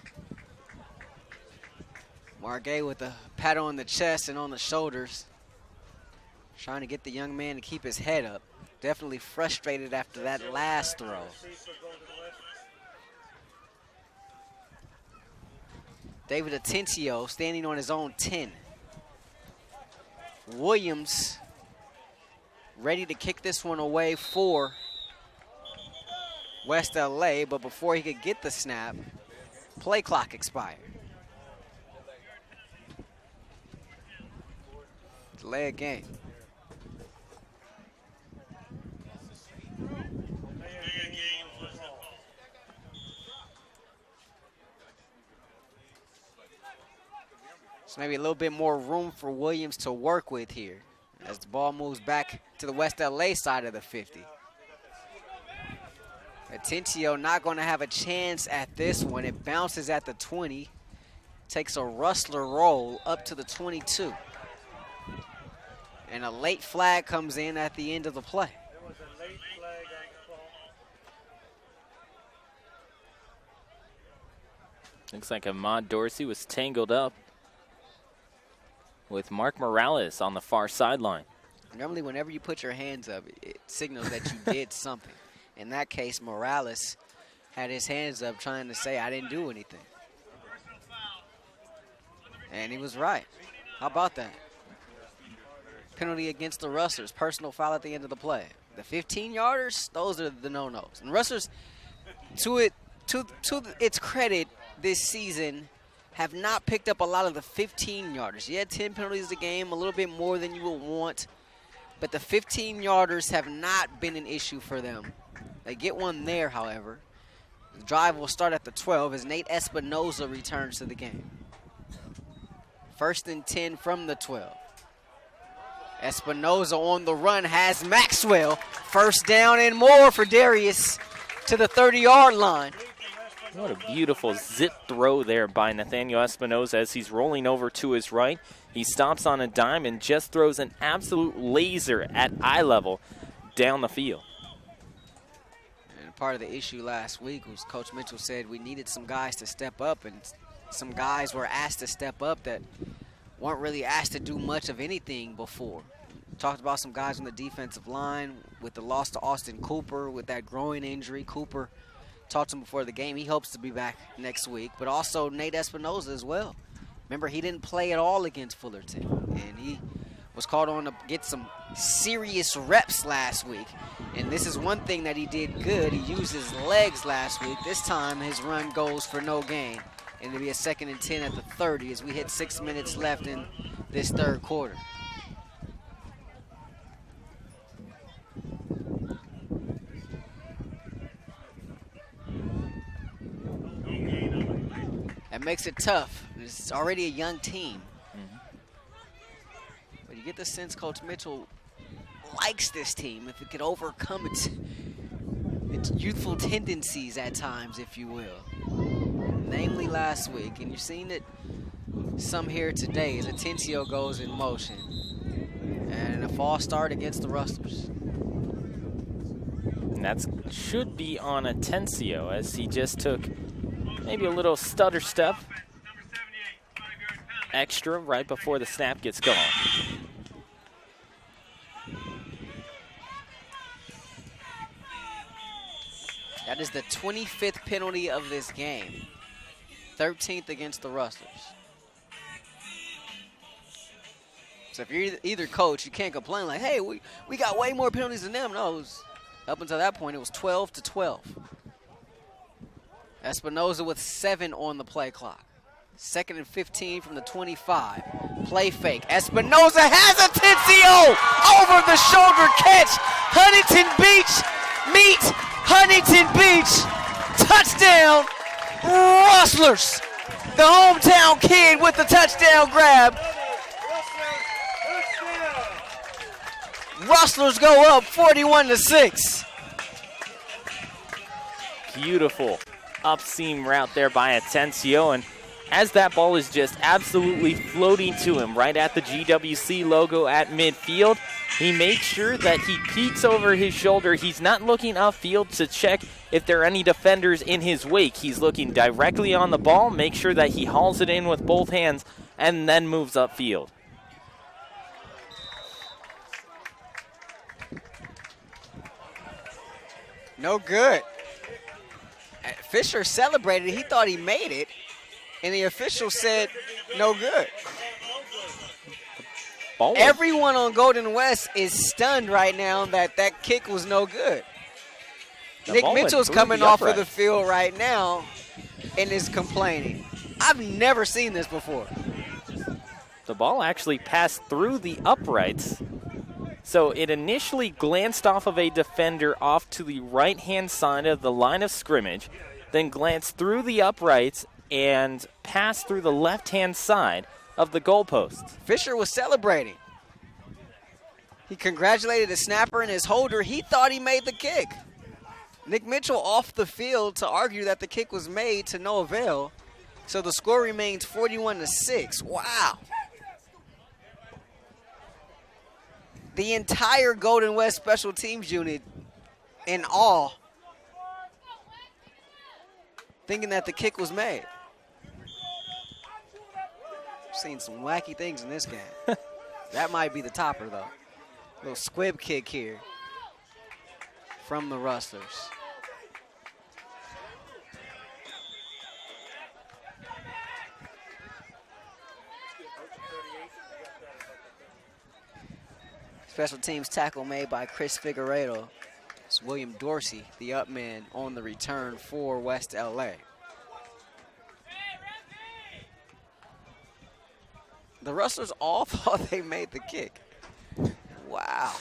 Margay with a pat on the chest and on the shoulders, trying to get the young man to keep his head up. Definitely frustrated after that last throw. David Atencio standing on his own 10. Williams ready to kick this one away for West LA, but before he could get the snap, play clock expired. Delay a game. So maybe a little bit more room for Williams to work with here as the ball moves back to the West LA side of the 50. Atencio not going to have a chance at this one. It bounces at the 20, takes a Rustler roll up to the 22. And a late flag comes in at the end of the play. There was a late flag on the ball. Looks like Ahmad Dorsey was tangled up with Mark Morales on the far sideline. Normally, whenever you put your hands up, it signals that you did something. In that case, Morales had his hands up trying to say, I didn't do anything. And he was right. How about that? Penalty against the Rustlers. Personal foul at the end of the play. The 15-yarders, those are the no-nos. And Rustlers, to its credit this season, have not picked up a lot of the 15-yarders. You had 10 penalties a game, a little bit more than you would want. But the 15-yarders have not been an issue for them. They get one there, however. The drive will start at the 12 as Nate Espinoza returns to the game. 1st and 10 from the 12. Espinoza on the run has Maxwell. 1st down and more for Darius to the 30-yard line. What a beautiful zip throw there by Nathaniel Espinoza as he's rolling over to his right. He stops on a dime and just throws an absolute laser at eye level down the field. And part of the issue last week was Coach Mitchell said we needed some guys to step up, and some guys were asked to step up that weren't really asked to do much of anything before. Talked about some guys on the defensive line with the loss to Austin Cooper with that groin injury. Cooper talked to him before the game. He hopes to be back next week, but also Nate Espinoza as well. Remember, he didn't play at all against Fullerton, and he was called on to get some serious reps last week. And this is one thing that he did good. He used his legs last week. This time his run goes for no gain, and it'll be a 2nd and 10 at the 30 as we hit 6 minutes left in this 3rd quarter. That makes it tough. It's already a young team. But you get the sense Coach Mitchell likes this team if it could overcome its youthful tendencies at times, if you will. Namely last week. And you're seeing it some here today as Atencio goes in motion. And a false start against the Rustlers. And that should be on Atencio as he just took maybe a little stutter step extra right before the snap gets going. That is the 25th penalty of this game. 13th against the Rustlers. So if you're either coach, you can't complain like, hey, we got way more penalties than them. No, it was, up until that point, it was 12-12. Espinoza with 7 on the play clock. 2nd and 15 from the 25. Play fake. Espinoza has Atencio over the shoulder catch. Huntington Beach meet Huntington Beach. Touchdown, Rustlers. The hometown kid with the touchdown grab. Rustlers go up 41-6. Beautiful up seam route there by Atencio, and as that ball is just absolutely floating to him right at the GWC logo at midfield, he makes sure that he peeks over his shoulder. He's not looking upfield to check if there are any defenders in his wake. He's looking directly on the ball, make sure that he hauls it in with both hands, and then moves upfield. No good. Fisher celebrated. He thought he made it, and the official said no good. ball. Everyone on Golden West is stunned right now that that kick was no good. The Nick ball went Mitchell's through coming the off of upright. the field right now and is complaining. I've never seen this before. The ball actually passed through the uprights. So it initially glanced off of a defender off to the right-hand side of the line of scrimmage, then glanced through the uprights and passed through the left-hand side of the goalpost. Fisher was celebrating. He congratulated the snapper and his holder. He thought he made the kick. Nick Mitchell off the field to argue that the kick was made to no avail. So the score remains 41-6. Wow. The entire Golden West special teams unit in awe, thinking that the kick was made. Seen some wacky things in this game. That might be the topper, though. Little squib kick here from the Rustlers. Special teams tackle made by Chris Figueredo. It's William Dorsey, the up man, on the return for West LA. The Rustlers all thought they made the kick. Wow.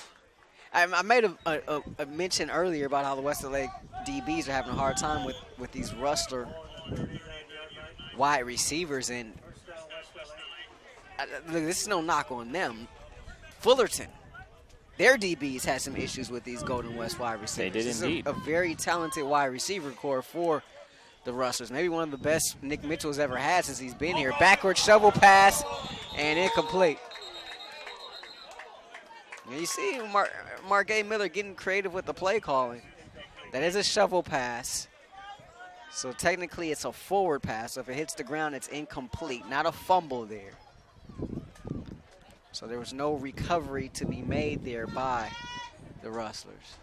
I made a mention earlier about how the West LA DBs are having a hard time with these Rustler wide receivers. And look, this is no knock on them. Fullerton, their DBs had some issues with these Golden West wide receivers. They did this indeed. Is a very talented wide receiver core for the Rustlers. Maybe one of the best Nick Mitchell's ever had since he's been here. Backward shovel pass and incomplete. And you see Mark A. Miller getting creative with the play calling. That is a shovel pass. So technically it's a forward pass. So if it hits the ground, it's incomplete. Not a fumble there. So there was no recovery to be made there by the Rustlers.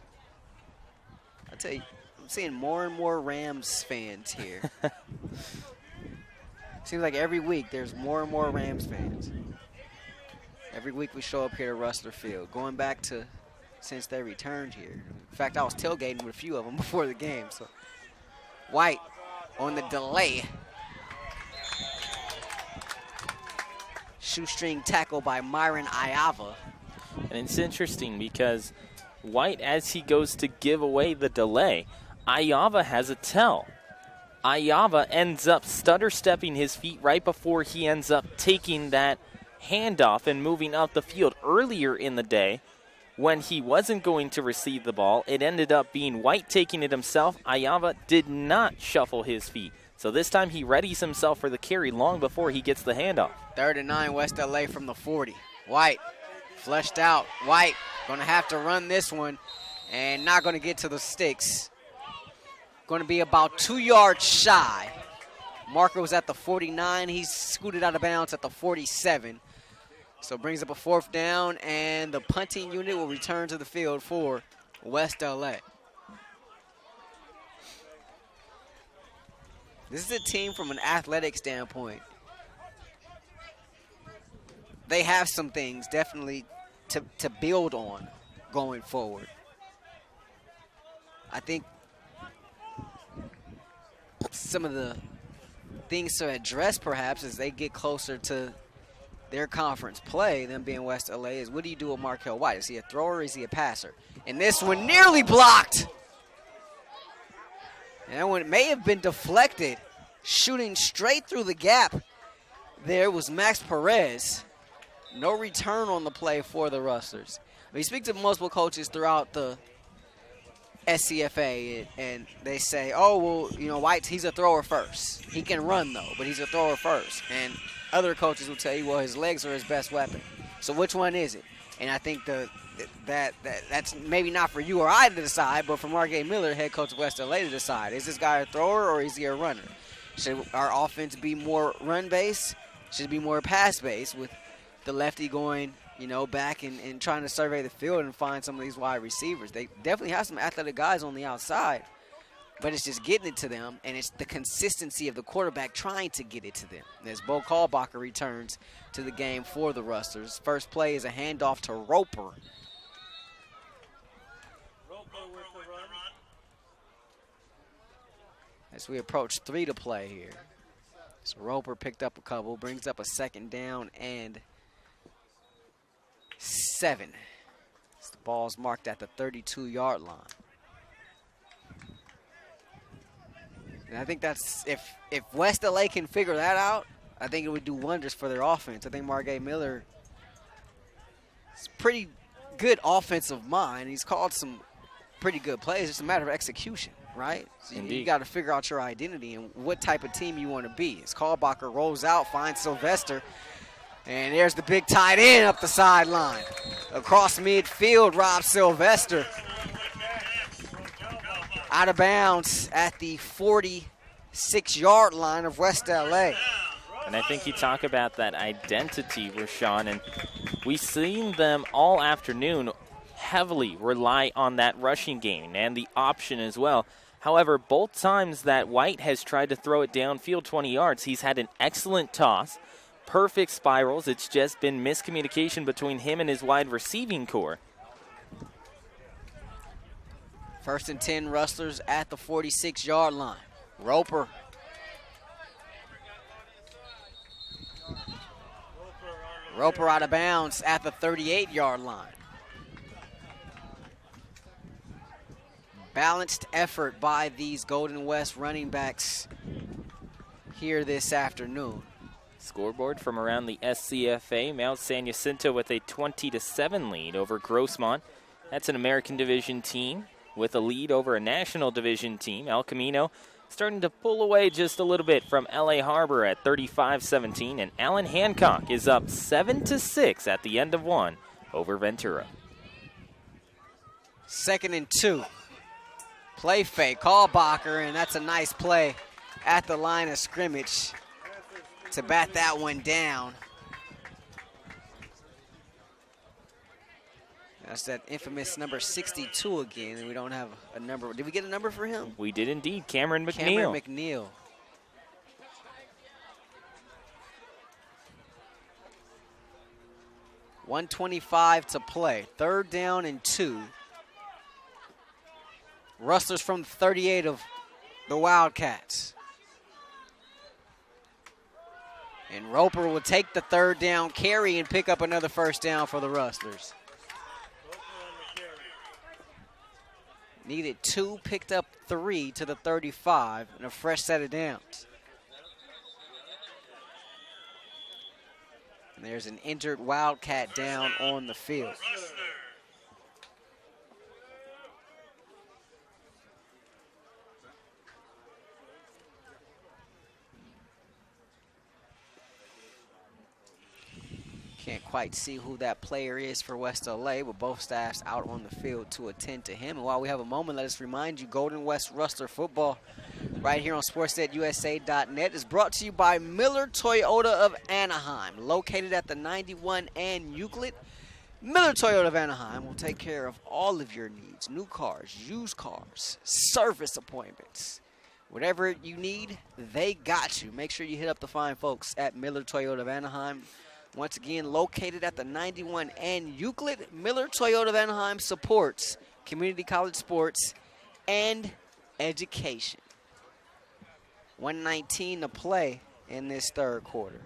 I tell you, I'm seeing more and more Rams fans here. Seems like every week there's more and more Rams fans. Every week we show up here to Rustler Field, going back to since they returned here. In fact, I was tailgating with a few of them before the game. So White on the delay. Shoestring tackle by Myron Iava. And it's interesting because White, as he goes to give away the delay, Iava has a tell. Iava ends up stutter stepping his feet right before he ends up taking that handoff and moving up the field. Earlier in the day, when he wasn't going to receive the ball, it ended up being White taking it himself. Iava did not shuffle his feet. So this time he readies himself for the carry long before he gets the handoff. 3rd and 9, West LA from the 40. White fleshed out. White going to have to run this one and not going to get to the sticks. Going to be about 2 yards shy. Marker was at the 49. He's scooted out of bounds at the 47. So brings up a 4th down, and the punting unit will return to the field for West LA. This is a team from an athletic standpoint. They have some things definitely to build on going forward. I think some of the things to address perhaps as they get closer to their conference play, them being West LA, is what do you do with Markel White? Is he a thrower or is he a passer? And this one nearly blocked. And that one may have been deflected. Shooting straight through the gap there was Max Perez. No return on the play for the Rustlers. We speak to multiple coaches throughout the SCFA, and they say, oh, well, you know, White, he's a thrower first. He can run, though, but he's a thrower first. And other coaches will tell you, well, his legs are his best weapon. So which one is it? And I think that's maybe not for you or I to decide, but for Mark A. Miller, head coach of West LA, to decide. Is this guy a thrower or is he a runner? Should our offense be more run-based? Should it be more pass-based with the lefty going, you know, back and trying to survey the field and find some of these wide receivers? They definitely have some athletic guys on the outside. but it's just getting it to them, and it's the consistency of the quarterback trying to get it to them. As Bo Kalbacher returns to the game for the Rustlers. First play is a handoff to Roper. As we approach 3 to play here. So Roper picked up a couple, brings up a 2nd down and 7. The ball's marked at the 32-yard line. And I think that's, if West LA can figure that out, I think it would do wonders for their offense. I think Margay Miller is pretty good offensive mind. He's called some pretty good plays. It's a matter of execution, right? So you got to figure out your identity and what type of team you want to be. As Kalbacher rolls out, finds Sylvester, and there's the big tight end up the sideline. Across midfield, Rob Sylvester. Out of bounds at the 46-yard line of West LA. And I think you talk about that identity, Rahshaun, and we've seen them all afternoon heavily rely on that rushing game and the option as well. However, both times that White has tried to throw it downfield 20 yards, he's had an excellent toss, perfect spirals. It's just been miscommunication between him and his wide receiving core. 1st and 10 Rustlers at the 46-yard line. Roper. Roper out of bounds at the 38-yard line. Balanced effort by these Golden West running backs here this afternoon. Scoreboard from around the SCFA. Mount San Jacinto with a 20-7 lead over Grossmont. That's an American Division team with a lead over a National Division team. El Camino starting to pull away just a little bit from LA Harbor at 35-17. And Allen Hancock is up 7-6 at the end of 1 over Ventura. 2nd and 2. Play fake, Kalbacher, and that's a nice play at the line of scrimmage to bat that one down. That's that infamous number 62 again, and we don't have a number. Did we get a number for him? We did indeed, Cameron McNeil. Cameron McNeil. .125 to play. 3rd down and 2. Rustlers from the 38 of the Wildcats. And Roper will take the 3rd down carry and pick up another 1st down for the Rustlers. Needed 2, picked up 3 to the 35, and a fresh set of downs. And there's an injured Wildcat down on the field. Can't quite see who that player is for West LA, but both staffs out on the field to attend to him. And while we have a moment, let us remind you, Golden West Rustler football right here on sportsnetusa.net is brought to you by Miller Toyota of Anaheim, located at the 91 and Euclid. Miller Toyota of Anaheim will take care of all of your needs, new cars, used cars, service appointments. Whatever you need, they got you. Make sure you hit up the fine folks at Miller Toyota of Anaheim. Once again, located at the 91 and Euclid, Miller Toyota of Anaheim supports community college sports and education. 1:19 to play in this 3rd quarter.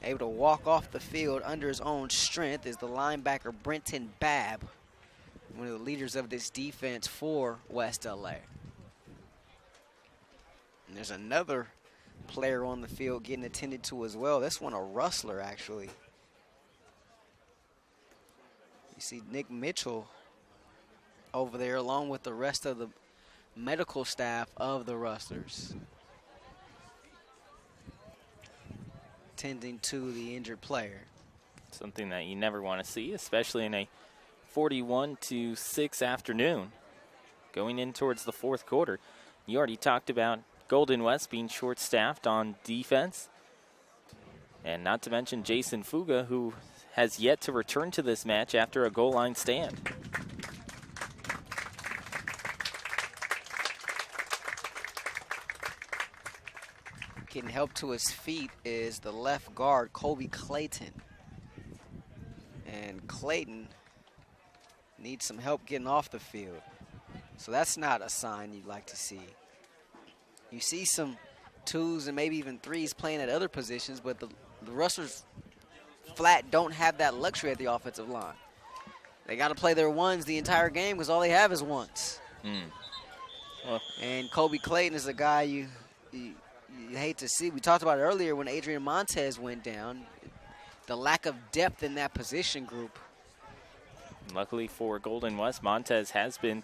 Able to walk off the field under his own strength is the linebacker Brenton Babb, one of the leaders of this defense for West LA. And there's another player on the field getting attended to as well. This one a Rustler, actually. You see Nick Mitchell over there along with the rest of the medical staff of the Rustlers, tending to the injured player. Something that you never want to see, especially in a 41-6 afternoon going in towards the 4th quarter. You already talked about Golden West being short-staffed on defense. And not to mention Jason Fuga, who has yet to return to this match after a goal line stand. getting help to his feet is the left guard, Kobe Clayton. And Clayton needs some help getting off the field. So that's not a sign you'd like to see. You see some 2s and maybe even 3s playing at other positions, but the Rustlers flat don't have that luxury at the offensive line. They got to play their 1s the entire game because all they have is 1s. Well, and Kobe Clayton is a guy you hate to see. We talked about it earlier when Adrian Montez went down. The lack of depth in that position group. luckily for Golden West, Montez has been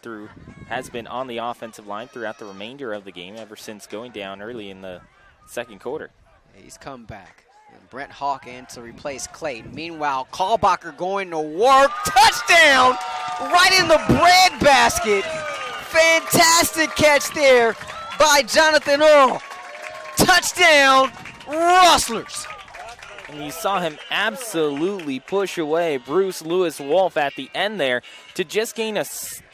on the offensive line throughout the remainder of the game ever since going down early in the second quarter. He's come back. And Brent Hawk in to replace Clayton. Meanwhile, Kalbacher going to work. Touchdown! Right in the bread basket. Fantastic catch there by Jonathan Earl. Touchdown, Rustlers. And you saw him absolutely push away Bruce Lewis-Wolf at the end there to just gain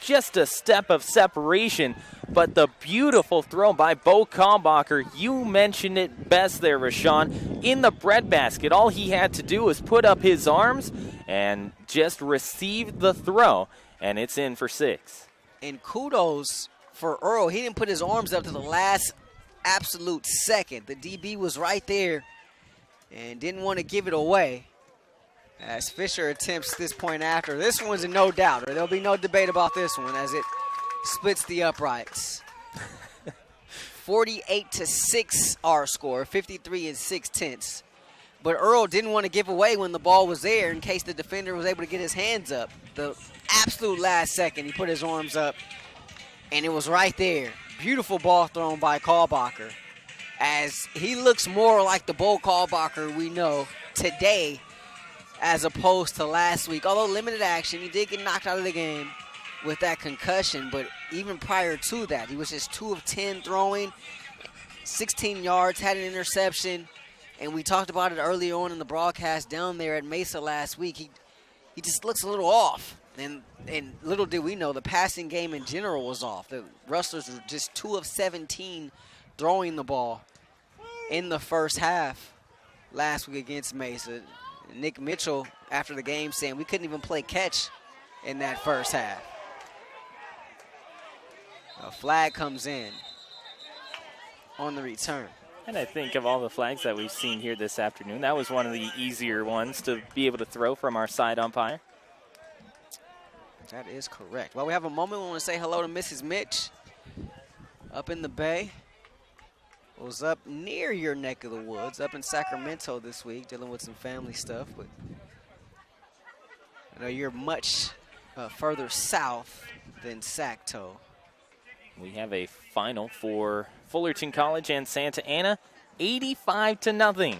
just a step of separation. But the beautiful throw by Bo Kalbacher, you mentioned it best there, Rahshaun. In the breadbasket, all he had to do was put up his arms and just receive the throw, and it's in for 6. And kudos for Earl. He didn't put his arms up to the last absolute second. The DB was right there and didn't want to give it away. As Fisher attempts this point after. This one's a no doubt. There'll be no debate about this one as it splits the uprights. 48-6 our score, 53 6/10. But Earl didn't want to give away when the ball was there in case the defender was able to get his hands up. The absolute last second, he put his arms up, and it was right there. Beautiful ball thrown by Kalbacher, as he looks more like the Bo Kalbacher we know today as opposed to last week. Although limited action, he did get knocked out of the game with that concussion, but even prior to that, he was just 2 of 10 throwing, 16 yards, had an interception, and we talked about it earlier on in the broadcast down there at Mesa last week. He just looks a little off. And little did we know, the passing game in general was off. The Rustlers were just 2 of 17 throwing the ball in the first half last week against Mesa. Nick Mitchell, after the game, saying we couldn't even play catch in that first half. A flag comes in on the return. And I think of all the flags that we've seen here this afternoon, that was one of the easier ones to be able to throw from our side umpire. That is correct. Well, we have a moment. We want to say hello to Mrs. Mitch up in the Bay. Was up near your neck of the woods, up in Sacramento this week, dealing with some family stuff. But I know you're much further south than Sacto. We have a final for Fullerton College and Santa Ana. 85-0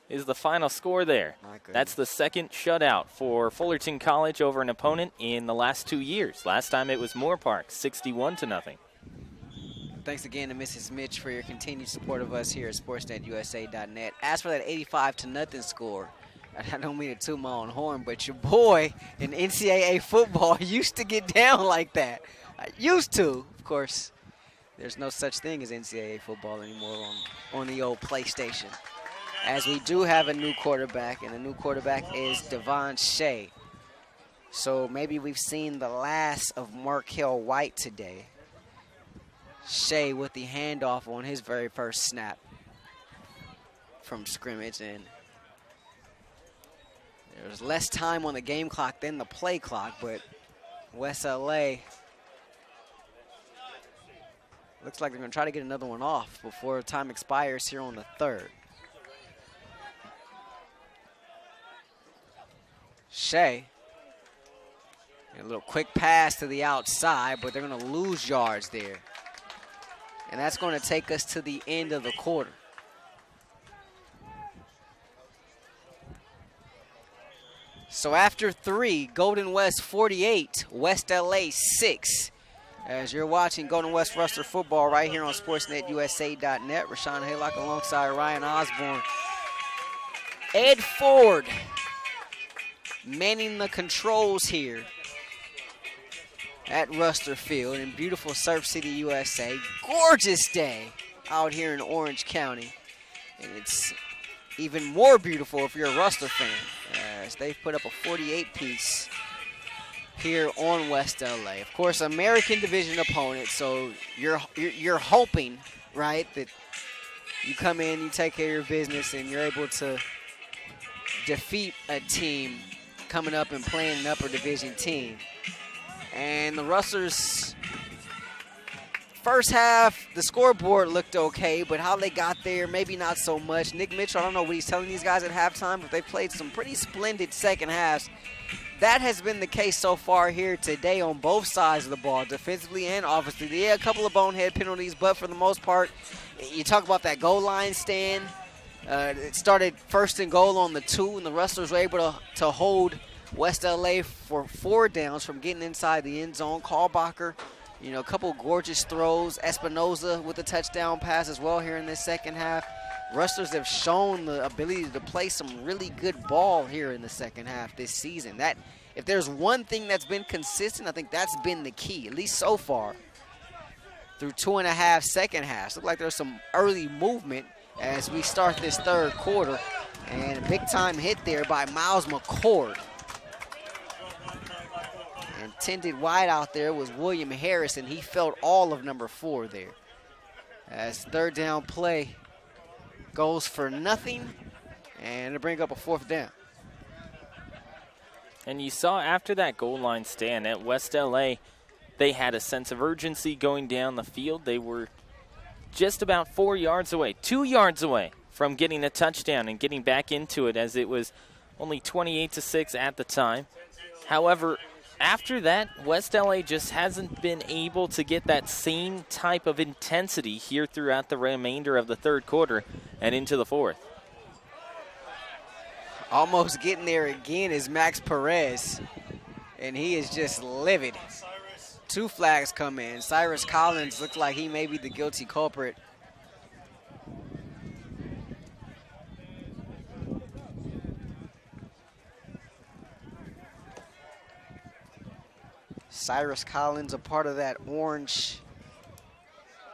is the final score there. That's the second shutout for Fullerton College over an opponent in the last 2 years. Last time it was Moore Park, 61-0. Thanks again to Mrs. Mitch for your continued support of us here at SportsNetUSA.net. As for that 85-0 score, I don't mean to toot my own horn, but your boy in NCAA football used to get down like that. Used to. Of course, there's no such thing as NCAA football anymore on the old PlayStation. As we do have a new quarterback, and the new quarterback is Devon Shea. So maybe we've seen the last of Markel White today. Shea with the handoff on his very first snap from scrimmage, and there's less time on the game clock than the play clock, but West LA looks like they're going to try to get another one off before time expires here on the 3rd. Shea, a little quick pass to the outside, but they're going to lose yards there. And that's going to take us to the end of the quarter. So after 3, Golden West 48, West LA 6. As you're watching Golden West Rustler football right here on SportsNetUSA.net, Rahshaun Haylock alongside Ryan Osborn. Ed Ford manning the controls here at Rustler Field in beautiful Surf City, USA. Gorgeous day out here in Orange County. And it's even more beautiful if you're a Rustler fan, as they've put up a 48-piece here on West LA. Of course, American Division opponent, so you're hoping, right, that you come in, you take care of your business, and you're able to defeat a team coming up and playing an upper division team. And the Rustlers, first half, the scoreboard looked okay, but how they got there, maybe not so much. Nick Mitchell, I don't know what he's telling these guys at halftime, but they played some pretty splendid second halves. That has been the case so far here today on both sides of the ball, defensively and offensively. Yeah, a couple of bonehead penalties, but for the most part, you talk about that goal line stand. It started first and goal on the 2, and the Rustlers were able to hold West LA for 4 downs from getting inside the end zone. Kalbacher, a couple gorgeous throws. Espinoza with a touchdown pass as well here in this second half. Rustlers have shown the ability to play some really good ball here in the second half this season. That, if there's one thing that's been consistent, I think that's been the key, at least so far, through 2.5 second halves. Look like there's some early movement as we start this third quarter. And a big-time hit there by Miles McCord. Intended wide out there was William Harris, and he felt all of number 4 there. As third down play goes for nothing, and to bring up a 4th down. And you saw after that goal line stand at West LA, they had a sense of urgency going down the field. They were just about 4 yards away, 2 yards away from getting a touchdown and getting back into it, as it was only 28-6 at the time. However, after that, West LA just hasn't been able to get that same type of intensity here throughout the remainder of the third quarter and into the fourth. Almost getting there again is Max Perez, and he is just livid. 2 flags come in. Cyrus Collins looks like he may be the guilty culprit. Cyrus Collins, a part of that Orange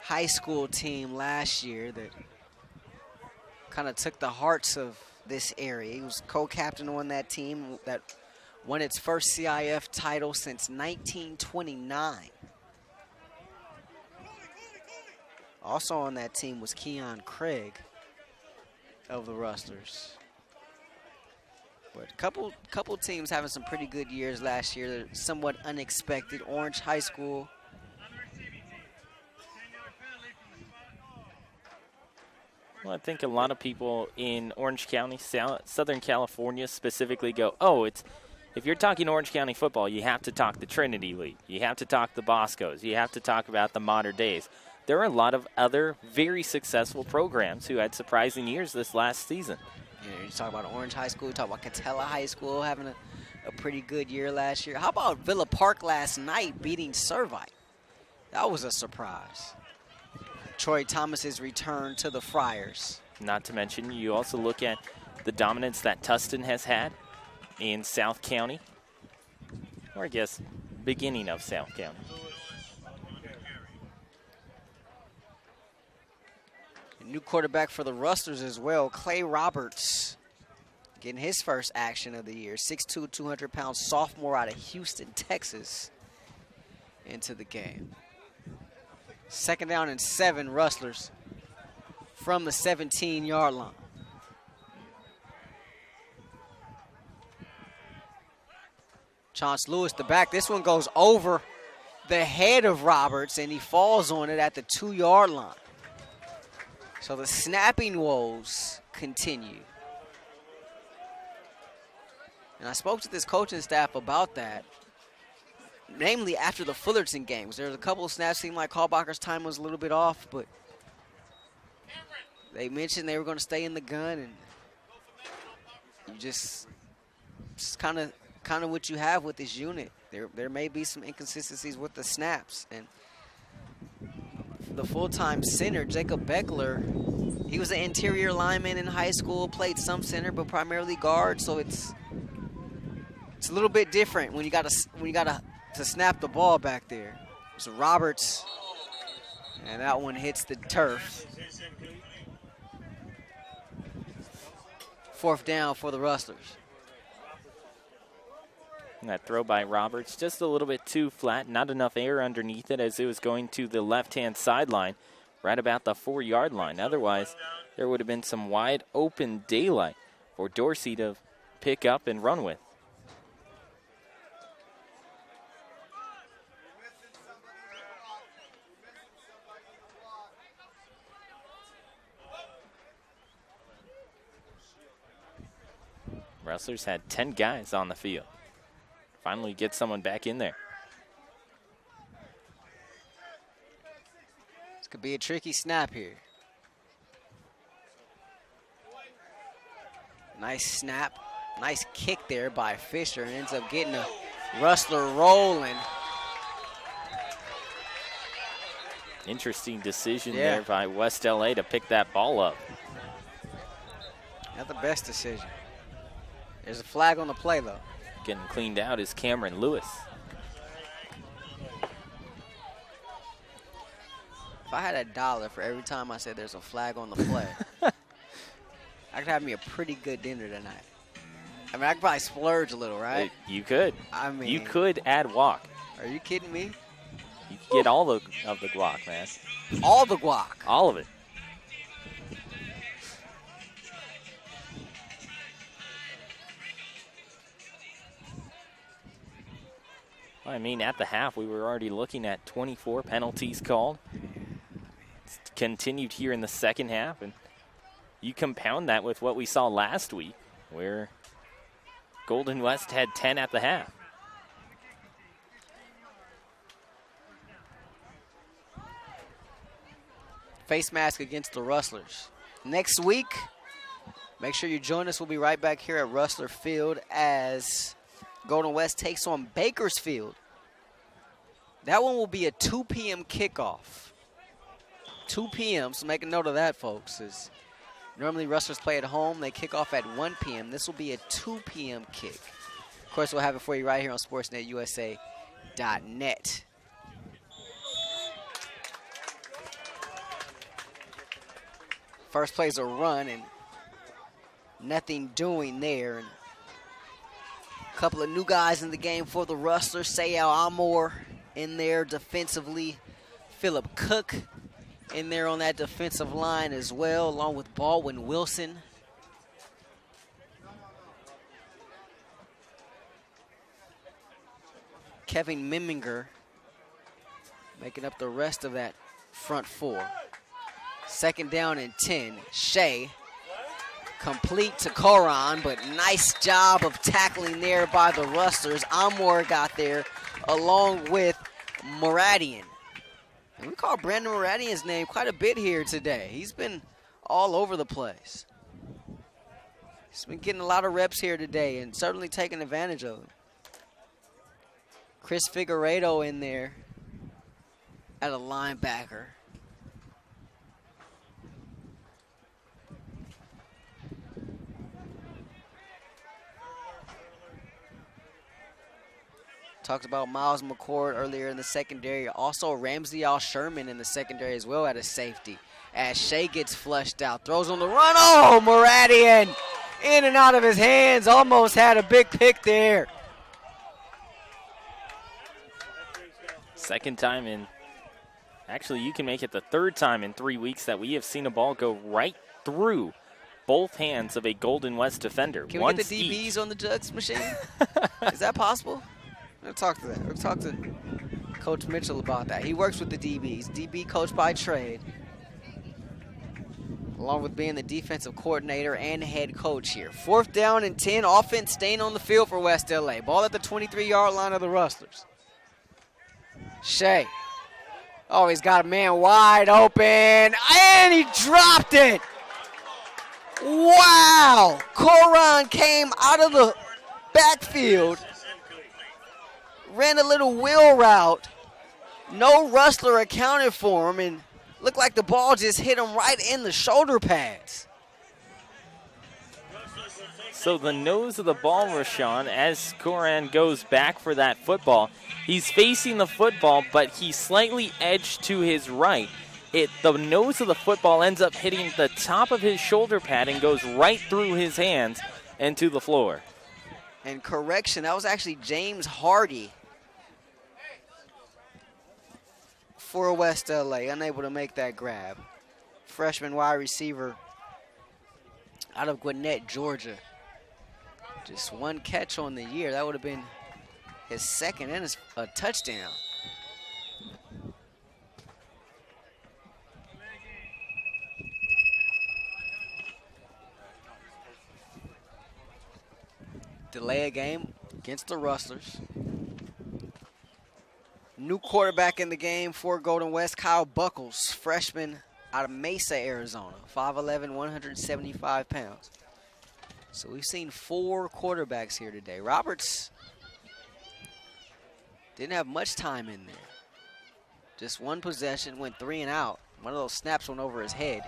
high school team last year that kind of took the hearts of this area. He was co-captain on that team that won its first CIF title since 1929. Also on that team was Keon Craig of the Rustlers. But couple teams having some pretty good years last year. They're somewhat unexpected. Orange High School. Well, I think a lot of people in Orange County, Southern California specifically go, oh, if you're talking Orange County football, you have to talk the Trinity League. You have to talk the Boscos. You have to talk about the Modern Days. There are a lot of other very successful programs who had surprising years this last season. Yeah, you talk about Orange High School, you talk about Catella High School having a pretty good year last year. How about Villa Park last night beating Servite? That was a surprise. Troy Thomas's return to the Friars. Not to mention, you also look at the dominance that Tustin has had in South County, or I guess beginning of South County. New quarterback for the Rustlers as well, Clay Roberts, getting his first action of the year. 6'2", 200-pound sophomore out of Houston, Texas, into the game. 2nd down and 7, Rustlers from the 17-yard line. Chance Lewis, the back. This one goes over the head of Roberts, and he falls on it at the 2-yard line. So the snapping woes continue. And I spoke to this coaching staff about that, namely after the Fullerton games. There was a couple of snaps, seemed like Kalbacher's time was a little bit off, but they mentioned they were going to stay in the gun, and you just kind of what you have with this unit. There may be some inconsistencies with the snaps, and the full-time center, Jacob Beckler, he was an interior lineman in high school, played some center, but primarily guard. So it's a little bit different when you got to snap the ball back there. So Roberts, and that one hits the turf. 4th down for the Rustlers. And that throw by Roberts, just a little bit too flat, not enough air underneath it as it was going to the left-hand sideline, right about the 4-yard line. Otherwise, there would have been some wide open daylight for Dorsey to pick up and run with. Rustlers had 10 guys on the field. Finally get someone back in there. This could be a tricky snap here. Nice snap. Nice kick there by Fisher. Ends up getting a Rustler rolling. Interesting decision there by West LA to pick that ball up. Not the best decision. There's a flag on the play, though. Getting cleaned out is Cameron Lewis. If I had $1 for every time I said there's a flag on the play, I could have me a pretty good dinner tonight. I mean, I could probably splurge a little, right? You could. I mean, you could add guac. Are you kidding me? You could get all of the guac, man. All the guac. All of it. I mean, at the half, we were already looking at 24 penalties called. It's continued here in the second half, and you compound that with what we saw last week, where Golden West had 10 at the half. Face mask against the Rustlers. Next week, make sure you join us. We'll be right back here at Rustler Field as Golden West takes on Bakersfield. That one will be a 2 p.m. kickoff. 2 p.m., so make a note of that, folks. As normally Rustlers play at home. They kick off at 1 p.m. This will be a 2 p.m. kick. Of course, we'll have it for you right here on SportsNetUSA.net. First play's a run and nothing doing there. And a couple of new guys in the game for the Rustlers. Sayal Amor in there defensively. Phillip Cook in there on that defensive line as well, along with Baldwin Wilson. Kevin Miminger making up the rest of that front four. 2nd down and 10. Shea complete to Coron, but nice job of tackling there by the Rustlers. Amor got there along with Moradian. And we call Brandon Moradian's name quite a bit here today. He's been all over the place. He's been getting a lot of reps here today and certainly taking advantage of them. Chris Figueredo in there at a linebacker. Talked about Miles McCord earlier in the secondary. Also Ramsey Sherman in the secondary as well at a safety. As Shea gets flushed out. Throws on the run. Oh, Moradian in and out of his hands. Almost had a big pick there. Second time in, actually you can make it the 3rd time in 3 weeks that we have seen a ball go right through both hands of a Golden West defender. Can we get the DBs on the jugs machine? Is that possible? We'll talk to that. We'll talk to Coach Mitchell about that. He works with the DBs. DB coach by trade. Along with being the defensive coordinator and head coach here. 4th down and 10. Offense staying on the field for West LA. Ball at the 23-yard line of the Rustlers. Shea. Oh, he's got a man wide open. And he dropped it. Wow. Coron came out of the backfield. Ran a little wheel route. No Rustler accounted for him, and looked like the ball just hit him right in the shoulder pads. So the nose of the ball, Rahshaun, as Coran goes back for that football, he's facing the football, but he's slightly edged to his right. the nose of the football ends up hitting the top of his shoulder pad and goes right through his hands and to the floor. And correction, that was actually James Hardy for West LA, unable to make that grab. Freshman wide receiver out of Gwinnett, Georgia. Just one catch on the year. That would have been his second and a touchdown. Delay a game against the Rustlers. New quarterback in the game for Golden West, Kyle Buckles, freshman out of Mesa, Arizona, 5'11", 175 pounds. So we've seen 4 quarterbacks here today. Roberts didn't have much time in there. Just one possession, went 3 and out. One of those snaps went over his head.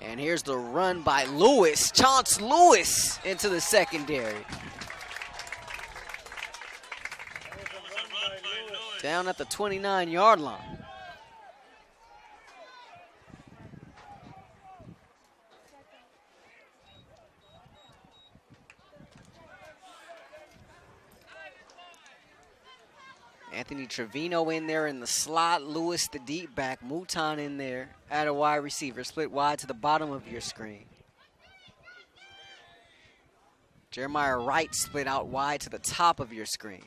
And here's the run by Lewis, Chance Lewis into the secondary. Down at the 29-yard line. Anthony Trevino in there in the slot. Lewis, the deep back. Mouton in there at a wide receiver. Split wide to the bottom of your screen. Jeremiah Wright split out wide to the top of your screen.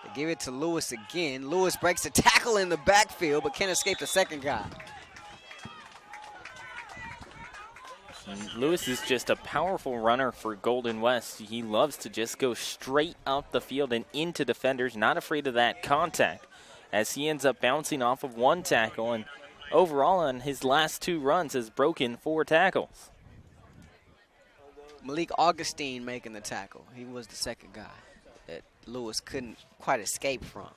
They give it to Lewis again. Lewis breaks a tackle in the backfield, but can't escape the second guy. And Lewis is just a powerful runner for Golden West. He loves to just go straight out the field and into defenders, not afraid of that contact, as he ends up bouncing off of one tackle, and overall on his last 2 runs has broken 4 tackles. Malik Augustine making the tackle. He was the second guy that Lewis couldn't quite escape from.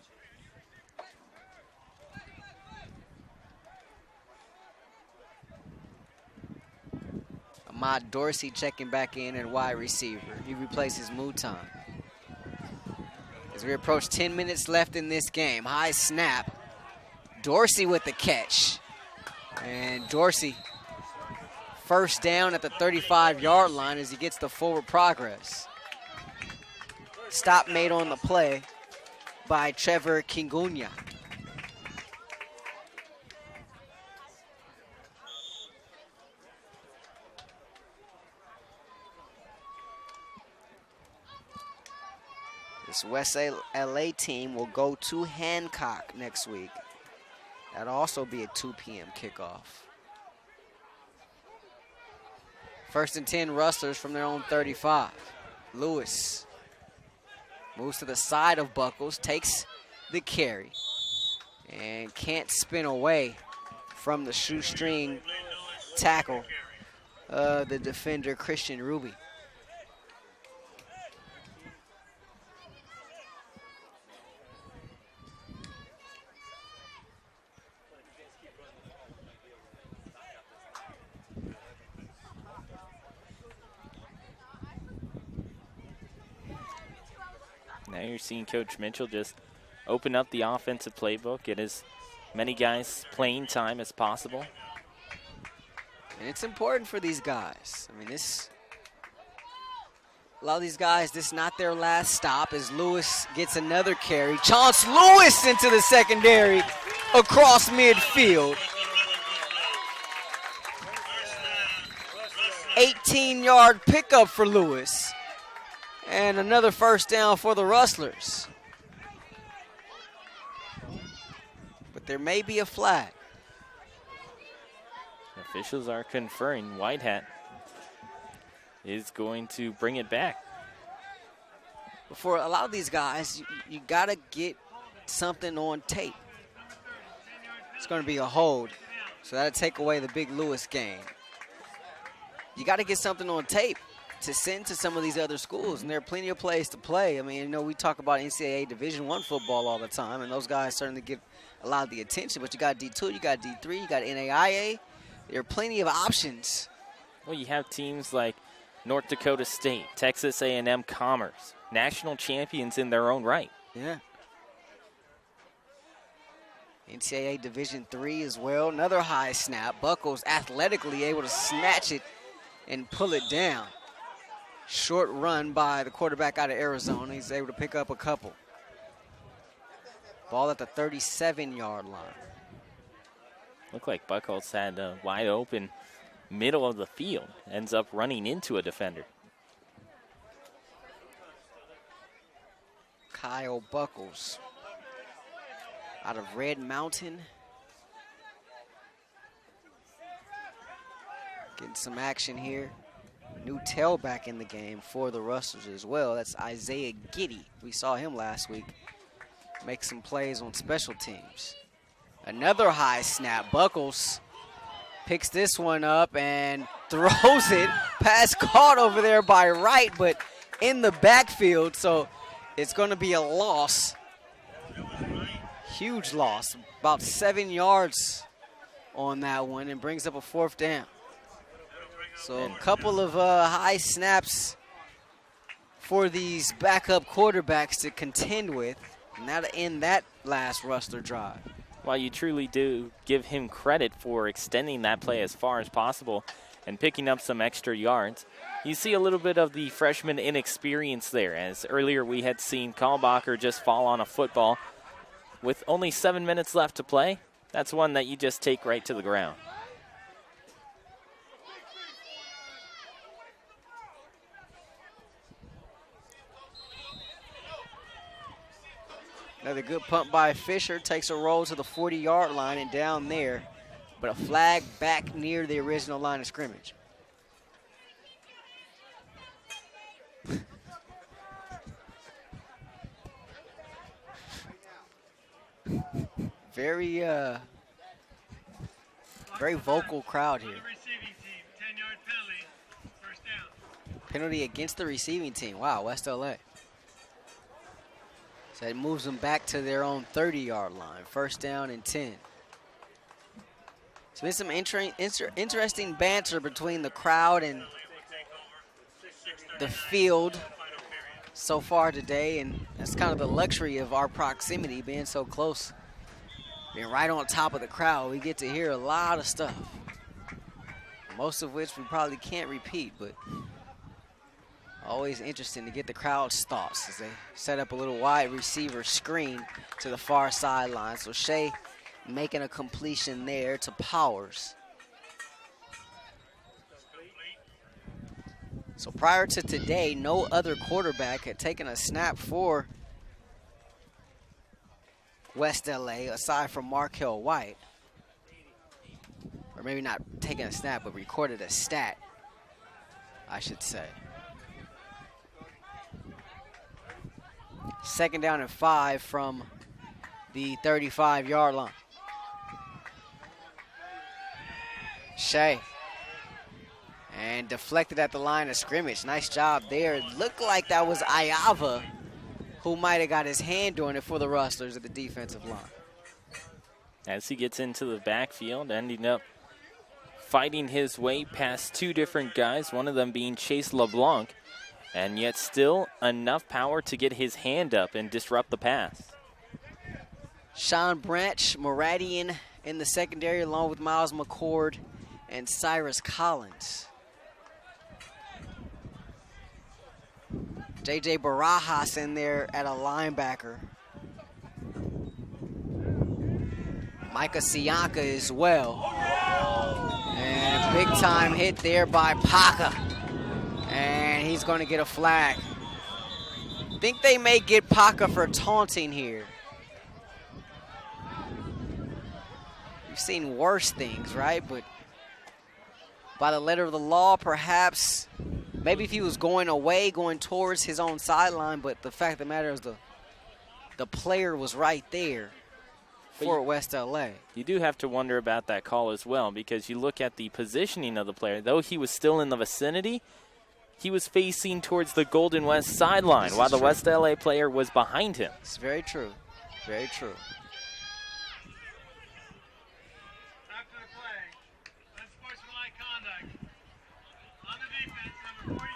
Ahmad Dorsey checking back in at wide receiver. He replaces Mouton. As we approach 10 minutes left in this game, high snap. Dorsey with the catch. And Dorsey first down at the 35-yard line as he gets the forward progress. Stop made on the play by Trevor Kingunya. This West LA team will go to Hancock next week. That'll also be a 2 p.m. kickoff. 1st and 10 Rustlers from their own 35. Lewis moves to the side of Buckles, takes the carry, and can't spin away from the shoestring tackle of the defender, Christian Ruby. Now you're seeing Coach Mitchell just open up the offensive playbook, get as many guys playing time as possible. And it's important for these guys. I mean, a lot of these guys, this is not their last stop as Lewis gets another carry. Chance Lewis into the secondary across midfield. 18-yard pickup for Lewis. And another first down for the Rustlers. But there may be a flag. Officials are conferring. White Hat is going to bring it back. For a lot of these guys, you got to get something on tape. It's going to be a hold, so that'll take away the big Lewis game. You got to get something on tape to send to some of these other schools, and there are plenty of plays to play. I mean, you know, we talk about NCAA Division I football all the time, and those guys certainly get a lot of the attention, but you got D2, you got D3, you got NAIA. There are plenty of options. Well, you have teams like North Dakota State, Texas A&M Commerce, national champions in their own right. Yeah. NCAA Division III as well. Another high snap. Buckles athletically able to snatch it and pull it down. Short run by the quarterback out of Arizona. He's able to pick up a couple. Ball at the 37-yard line. Looked like Buckholz had a wide open middle of the field. Ends up running into a defender. Kyle Buckles out of Red Mountain. Getting some action here. New tailback in the game for the Rustlers as well. That's Isaiah Giddy. We saw him last week make some plays on special teams. Another high snap. Buckles picks this one up and throws it. Pass caught over there by Wright, but in the backfield, so it's going to be a loss. Huge loss. About 7 yards on that one, and brings up a 4th down. So a couple of high snaps for these backup quarterbacks to contend with, and that'll end that last Rustler drive. While you truly do give him credit for extending that play as far as possible and picking up some extra yards, you see a little bit of the freshman inexperience there, as earlier we had seen Kalbacher just fall on a football. With only 7 minutes left to play, that's one that you just take right to the ground. Another good punt by Fisher. Takes a roll to the 40-yard line and down there, but a flag back near the original line of scrimmage. Very vocal crowd here. Receiving team, 10-yard penalty, first down. Penalty against the receiving team. Wow, West LA. So it moves them back to their own 30-yard line. First down and 10. So there's some interesting banter between the crowd and the field so far today, and that's kind of the luxury of our proximity, being so close, being right on top of the crowd. We get to hear a lot of stuff, most of which we probably can't repeat, but always interesting to get the crowd's thoughts as they set up a little wide receiver screen to the far sideline. So Shea making a completion there to Powers. So prior to today, no other quarterback had taken a snap for West LA aside from Markel White. Or maybe not taking a snap, but recorded a stat, I should say. 2nd down and 5 from the 35-yard line. Shea. And deflected at the line of scrimmage. Nice job there. It looked like that was Ayava who might have got his hand on it for the Rustlers at the defensive line. As he gets into the backfield, ending up fighting his way past 2 different guys, one of them being Chase LeBlanc, and yet still enough power to get his hand up and disrupt the pass. Sean Branch, Moradian in the secondary along with Miles McCord and Cyrus Collins. J.J. Barajas in there at a linebacker. Micah Sianka as well. And a big time hit there by Paca. And he's going to get a flag. Think they may get Paca for taunting here. We've seen worse things, right? But by the letter of the law, perhaps, maybe if he was going away, going towards his own sideline, but the fact of the matter is the player was right there for West LA. You do have to wonder about that call as well, because you look at the positioning of the player. Though he was still in the vicinity, he was facing towards the Golden West sideline while the West LA player was behind him. It's very true. Very true. After the play, unsportsmanlike conduct. On the defense, number 43,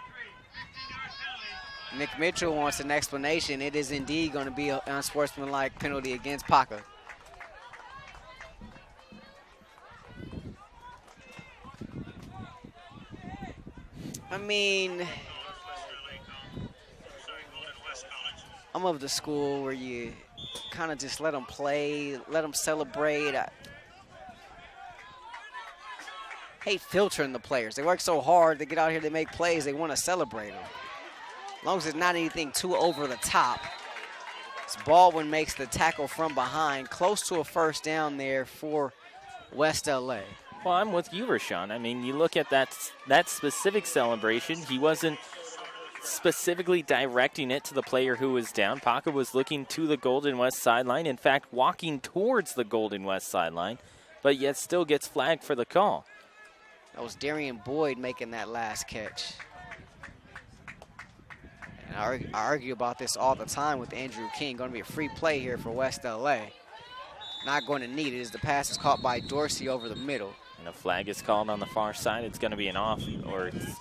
15-yard penalty. Nick Mitchell wants an explanation. It is indeed going to be an unsportsmanlike penalty against Paca. I mean, I'm of the school where you kind of just let them play, let them celebrate. I hate filtering the players. They work so hard. They get out here, they make plays. They want to celebrate them. As long as it's not anything too over the top. As Baldwin makes the tackle from behind, close to a first down there for West LA. Well, I'm with you, Rahshaun. I mean, you look at that specific celebration. He wasn't specifically directing it to the player who was down. Paca was looking to the Golden West sideline. In fact, walking towards the Golden West sideline, but yet still gets flagged for the call. That was Darian Boyd making that last catch. And I argue about this all the time with Andrew King. Going to be a free play here for West LA. Not going to need it as the pass is caught by Dorsey over the middle. And a flag is called on the far side. It's going to be an off, or it's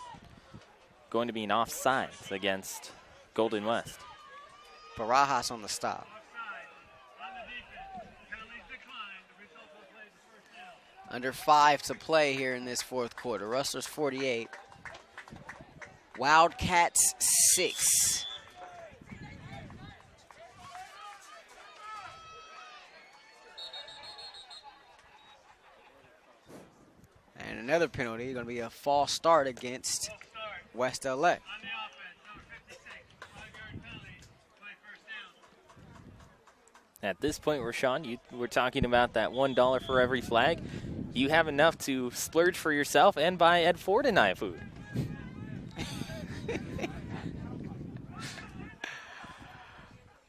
going to be an offside against Golden West. Barajas on the stop. Under 5 to play here in this fourth quarter. Rustlers 48. Wildcats 6. And another penalty, going to be a false start against West LA. At this point, Rahshaun, we're talking about that $1 for every flag. You have enough to splurge for yourself and buy Ed Ford and I food.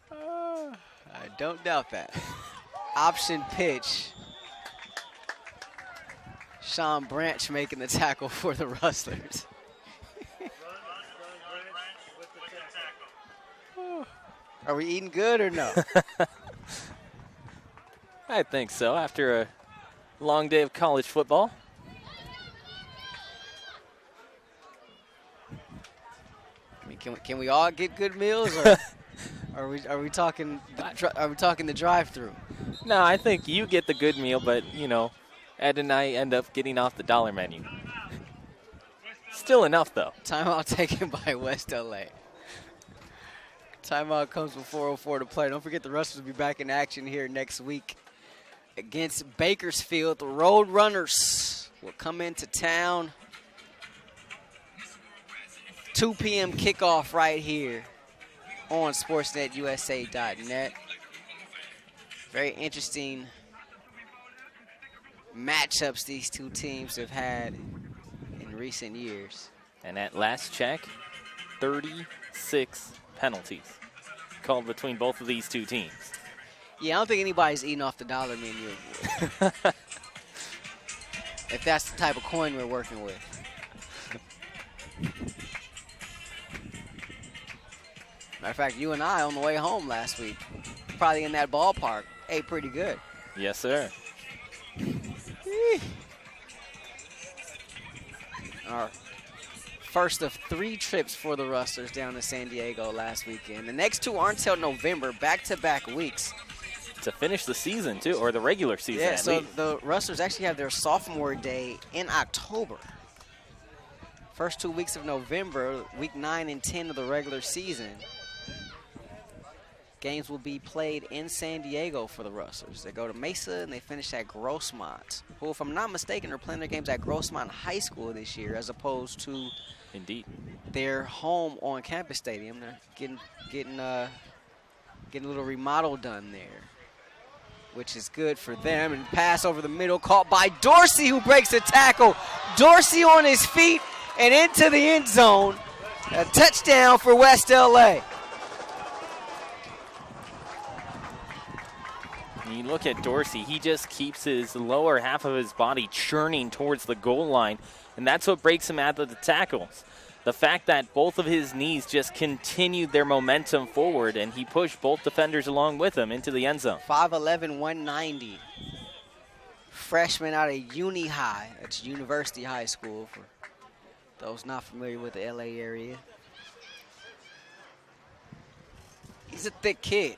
I don't doubt that. Option pitch. Sean Branch making the tackle for the Rustlers. Are we eating good or no? I think so, after a long day of college football. I mean, can we all get good meals, or are we talking the drive-through? No, I think you get the good meal, but you know, Ed and I end up getting off the dollar menu. Still enough, though. Timeout taken by West LA. Timeout comes with 4:04 to play. Don't forget the Rustlers will be back in action here next week against Bakersfield. The Road Runners will come into town. 2 p.m. kickoff right here on SportsNetUSA.net. Very interesting matchups these two teams have had in recent years. And at last check, 36 penalties called between both of these two teams. Yeah, I don't think anybody's eating off the dollar menu. If that's the type of coin we're working with. Matter of fact, you and I on the way home last week, probably in that ballpark, ate pretty good. Yes, sir. Our first of 3 trips for the Rustlers down to San Diego last weekend. The next 2 aren't till November, back-to-back weeks. To finish the season, too, or the regular season, Yeah, so least. the Rustlers actually have their sophomore day in October. First 2 weeks of November, week 9 and 10 of the regular season. Games will be played in San Diego for the Rustlers. They go to Mesa and they finish at Grossmont, who, if I'm not mistaken, are playing their games at Grossmont High School this year as opposed to Indeed. their home on campus stadium. They're getting a little remodel done there, which is good for them. And pass over the middle caught by Dorsey, who breaks the tackle. Dorsey on his feet and into the end zone. A touchdown for West LA. You look at Dorsey, he just keeps his lower half of his body churning towards the goal line, and that's what breaks him out of the tackles. The fact that both of his knees just continued their momentum forward, and he pushed both defenders along with him into the end zone. 5'11", 190. Freshman out of Uni High. That's University High School for those not familiar with the LA area. He's a thick kid.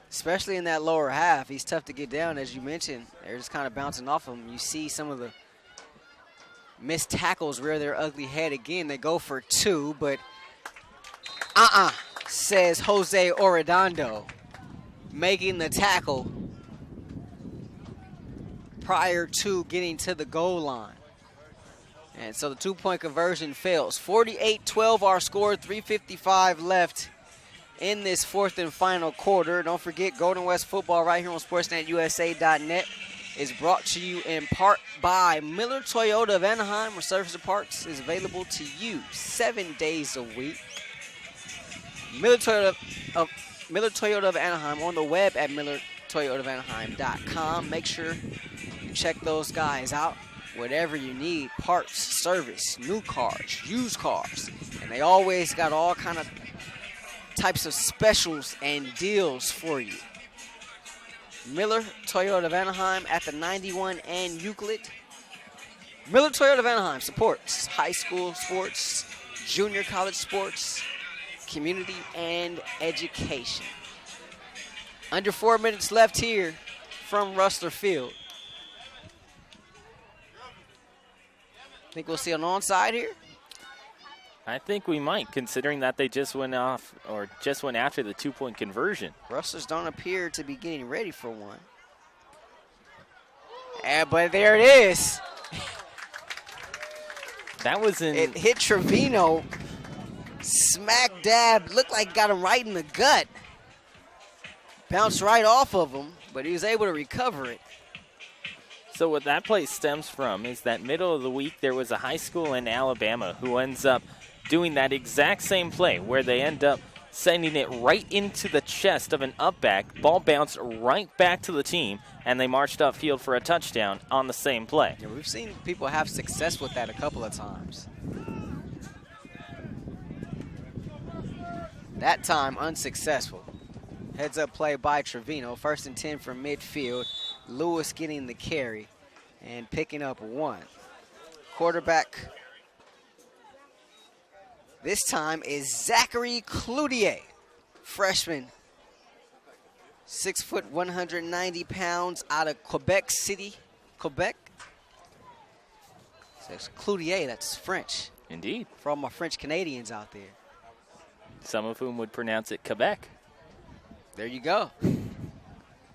Especially in that lower half. He's tough to get down, as you mentioned. They're just kind of bouncing off him. You see some of the Missed tackles rear their ugly head again. They go for 2, but says Jose Orredondo, making the tackle prior to getting to the goal line. And so the 2-point conversion fails. 48-12 our score, 3:55 left in this fourth and final quarter. Don't forget, Golden West football right here on SportsNetUSA.net is brought to you in part by Miller Toyota of Anaheim, where service and parts is available to you 7 days a week. Miller Toyota of Anaheim on the web at millertoyotaofanaheim.com. Make sure you check those guys out. Whatever you need, parts, service, new cars, used cars, and they always got all kind of types of specials and deals for you. Miller Toyota of Anaheim at the 91 and Euclid. Miller Toyota of Anaheim supports high school sports, junior college sports, community, and education. Under 4 minutes left here from Rustler Field. Think we'll see an onside here? I think we might, considering that they just went off, or just went after the 2-point conversion. Rustlers don't appear to be getting ready for one. But there it is. That was in... It hit Trevino. Smack dab. Looked like got him right in the gut. Bounced right off of him, but he was able to recover it. So what that play stems from is that middle of the week there was a high school in Alabama who ends up doing that exact same play where they end up sending it right into the chest of an up back. Ball bounced right back to the team, and they marched upfield for a touchdown on the same play. Yeah, we've seen people have success with that a couple of times. That time unsuccessful. Heads up play by Trevino. 1st and 10 from midfield. Lewis getting the carry and picking up 1. Quarterback this time is Zachary Cloutier, freshman, 6 foot, 190 pounds, out of Quebec City, Quebec. So it's Cloutier, that's French. Indeed. For all my French Canadians out there. Some of whom would pronounce it Quebec. There you go.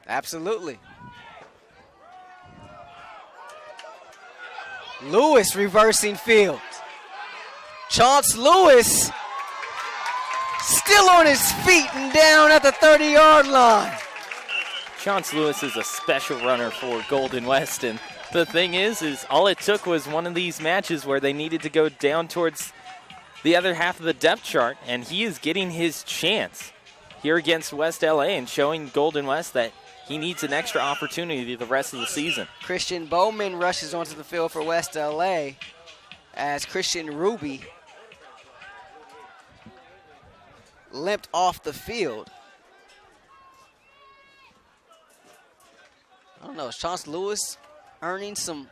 Absolutely. Lewis reversing field. Chance Lewis still on his feet and down at the 30-yard line. Chance Lewis is a special runner for Golden West, and the thing is all it took was one of these matches where they needed to go down towards the other half of the depth chart, and he is getting his chance here against West LA and showing Golden West that he needs an extra opportunity the rest of the season. Christian Bowman rushes onto the field for West LA as Christian Ruby limped off the field. I don't know, is Chance Lewis earning some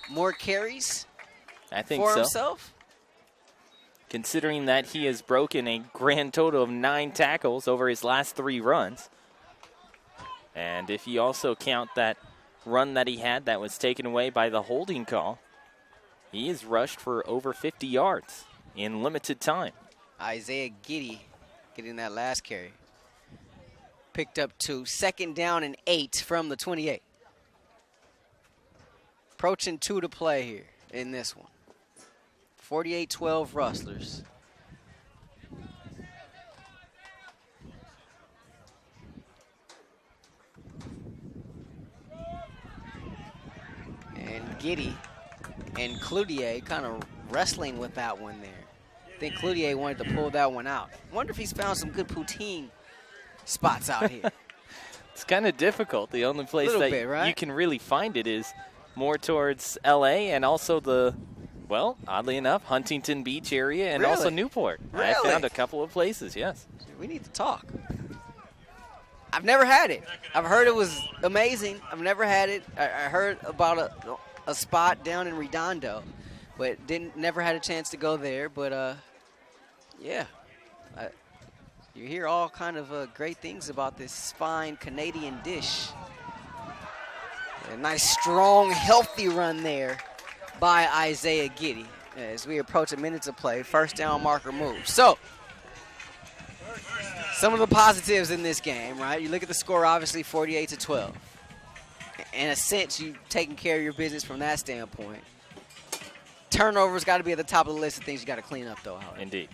more carries I think for so. himself? Considering that he has broken a grand total of 9 tackles over his last 3 runs. And if you also count that run that he had that was taken away by the holding call, he is rushed for over 50 yards in limited time. Isaiah Giddy getting that last carry. Picked up 2, 2nd down and 8 from the 28. Approaching 2 to play here in this one. 48-12 Rustlers. And Giddy and Cloutier kind of wrestling with that one there. I think Cloutier wanted to pull that one out. Wonder if he's found some good poutine spots out here. It's kind of difficult. The only place that you can really find it is more towards LA and also the, well, oddly enough, Huntington Beach area and also Newport. Really? I found a couple of places, yes. We need to talk. I've never had it. I've heard it was amazing. I've never had it. I heard about a spot down in Redondo, but never had a chance to go there. But yeah, you hear all kind of great things about this fine Canadian dish. A nice, strong, healthy run there by Isaiah Giddy as we approach a minute to play. First down marker move. So, some of the positives in this game, right? You look at the score, obviously 48-12. In a sense, you've taken care of your business from that standpoint. Turnovers got to be at the top of the list of things you got to clean up, though, Howard. Indeed.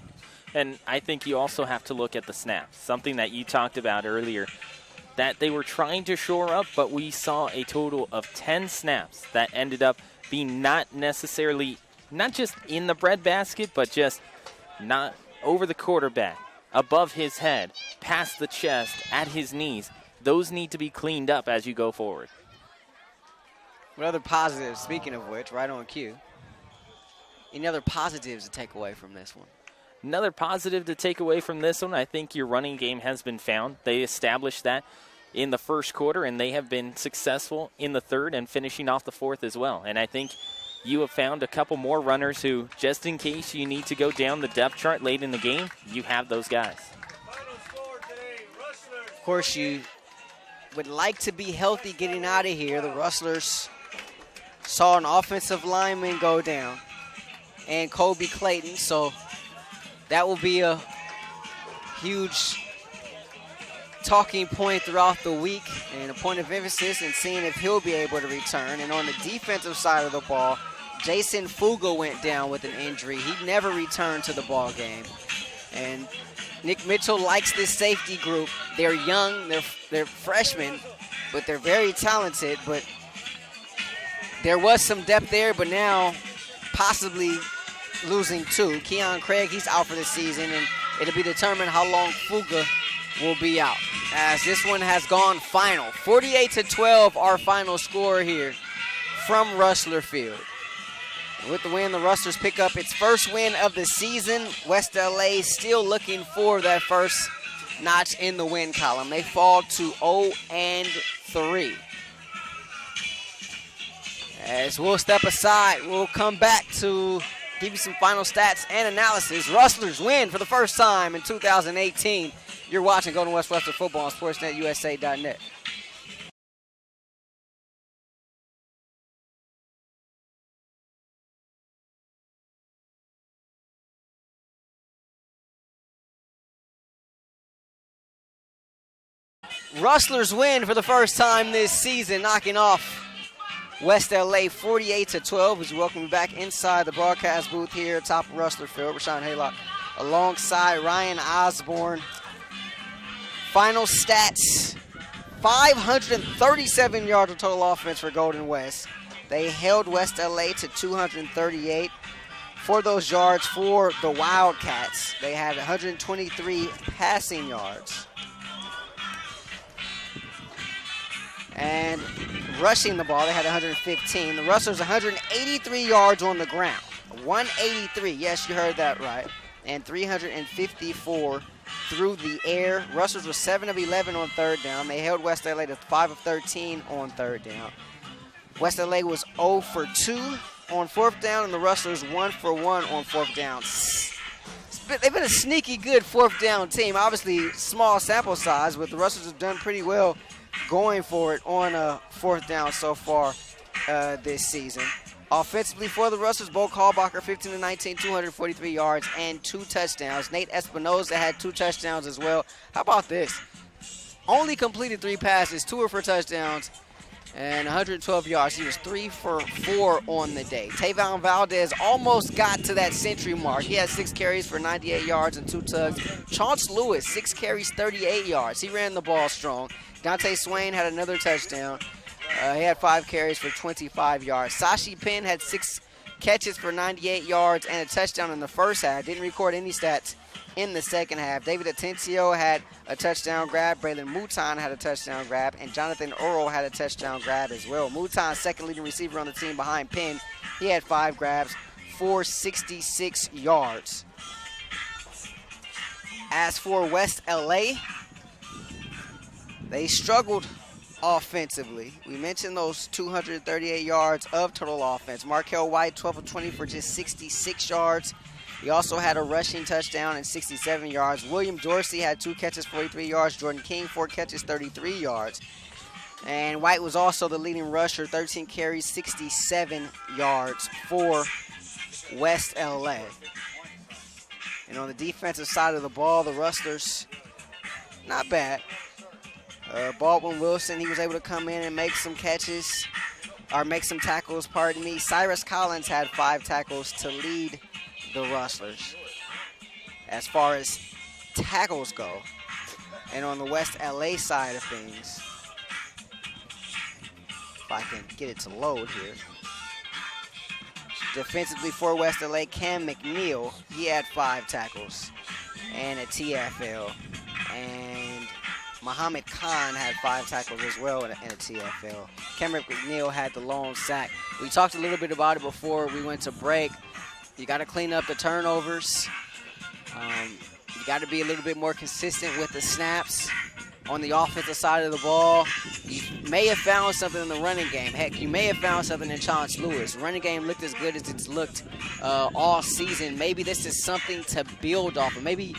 And I think you also have to look at the snaps, something that you talked about earlier, that they were trying to shore up, but we saw a total of 10 snaps that ended up being not necessarily, not just in the breadbasket, but just not over the quarterback, above his head, past the chest, at his knees. Those need to be cleaned up as you go forward. What other positives, speaking of which, right on cue, any other positives to take away from this one? Another positive to take away from this one, I think your running game has been found. They established that in the first quarter, and they have been successful in the third and finishing off the fourth as well. And I think you have found a couple more runners who, just in case you need to go down the depth chart late in the game, you have those guys. Of course, you would like to be healthy getting out of here. The Rustlers saw an offensive lineman go down, and Kobe Clayton, so that will be a huge talking point throughout the week and a point of emphasis in seeing if he'll be able to return. And on the defensive side of the ball, Jason Fuga went down with an injury. He never returned to the ball game. And Nick Mitchell likes this safety group. They're young, they're freshmen, but they're very talented. But there was some depth there, but now possibly losing two. Keon Craig, he's out for the season, and it'll be determined how long Fuga will be out. As this one has gone final. 48-12, our final score here from Rustler Field. And with the win, the Rustlers pick up its first win of the season. West LA still looking for that first notch in the win column. They fall to 0-3. As we'll step aside, we'll come back to give you some final stats and analysis. Rustlers win for the first time in 2018. You're watching Golden West Rustlers football on SportsNetUSA.net. Rustlers win for the first time this season, knocking off West LA 48-12. As we welcome you back inside the broadcast booth here atop of Rustler Field. Rahshaun Haylock alongside Ryan Osborn. Final stats, 537 yards of total offense for Golden West. They held West LA to 238. For those yards for the Wildcats, they had 123 passing yards. And rushing the ball, they had 115. The Rustlers 183 yards on the ground. 183, yes, you heard that right. And 354 through the air. Rustlers were 7 of 11 on third down. They held West LA to 5 of 13 on third down. West LA was 0 for 2 on fourth down, and the Rustlers 1 for 1 on fourth down. They've been a sneaky good fourth down team. Obviously, small sample size, but the Rustlers have done pretty well going for it on a fourth down so far this season. Offensively for the Rustlers, Bo Kalbacher, 15-19, 243 yards and 2 touchdowns. Nate Espinoza had 2 touchdowns as well. How about this? Only completed 3 passes, 2 were for touchdowns, and 112 yards. He was 3 for 4 on the day. Tavon Valdez almost got to that century mark. He had 6 carries for 98 yards and 2 tugs. Chauncey Lewis, 6 carries, 38 yards. He ran the ball strong. Dante Swain had another touchdown. He had 5 carries for 25 yards. Sashi Penn had 6 catches for 98 yards and a touchdown in the first half. Didn't record any stats in the second half. David Atencio had a touchdown grab. Braylon Mouton had a touchdown grab. And Jonathan Earl had a touchdown grab as well. Mouton, second leading receiver on the team behind Penn. He had 5 grabs for 66 yards. As for West LA, they struggled offensively. We mentioned those 238 yards of total offense. Markel White, 12 of 20 for just 66 yards. He also had a rushing touchdown and 67 yards. William Dorsey had 2 catches, 43 yards. Jordan King, 4 catches, 33 yards. And White was also the leading rusher, 13 carries, 67 yards for West LA. And on the defensive side of the ball, the Rustlers, not bad. Baldwin Wilson, he was able to come in and make some catches, or make some tackles, pardon me. Cyrus Collins had 5 tackles to lead the Rustlers as far as tackles go. And on the West LA side of things, if I can get it to load here. Defensively for West LA, Cam McNeil, he had 5 tackles and a TFL. And Muhammad Khan had 5 tackles as well and a TFL. Cameron McNeil had the lone sack. We talked a little bit about it before we went to break. You got to clean up the turnovers. You got to be a little bit more consistent with the snaps on the offensive side of the ball. You may have found something in the running game. Heck, you may have found something in Chance Lewis. Running game looked as good as it's looked all season. Maybe this is something to build off of. Maybe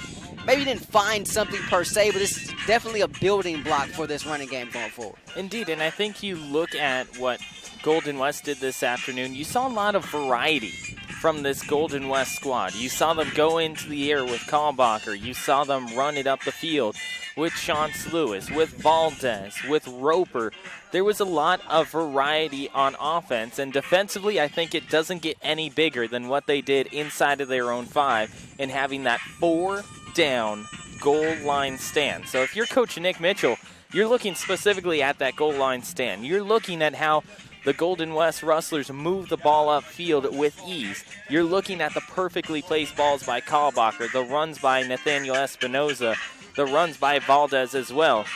you didn't find something per se, but this is definitely a building block for this running game going forward. Indeed, and I think you look at what Golden West did this afternoon, you saw a lot of variety from this Golden West squad. You saw them go into the air with Kalbacher. You saw them run it up the field with Chance Lewis, with Valdez, with Roper. There was a lot of variety on offense, and defensively, I think it doesn't get any bigger than what they did inside of their own 5 and having that 4-down goal line stand. So if you're Coach Nick Mitchell, you're looking specifically at that goal line stand. You're looking at how the Golden West Rustlers move the ball upfield with ease. You're looking at the perfectly placed balls by Kalbacher, the runs by Nathaniel Espinoza, the runs by Valdez as well.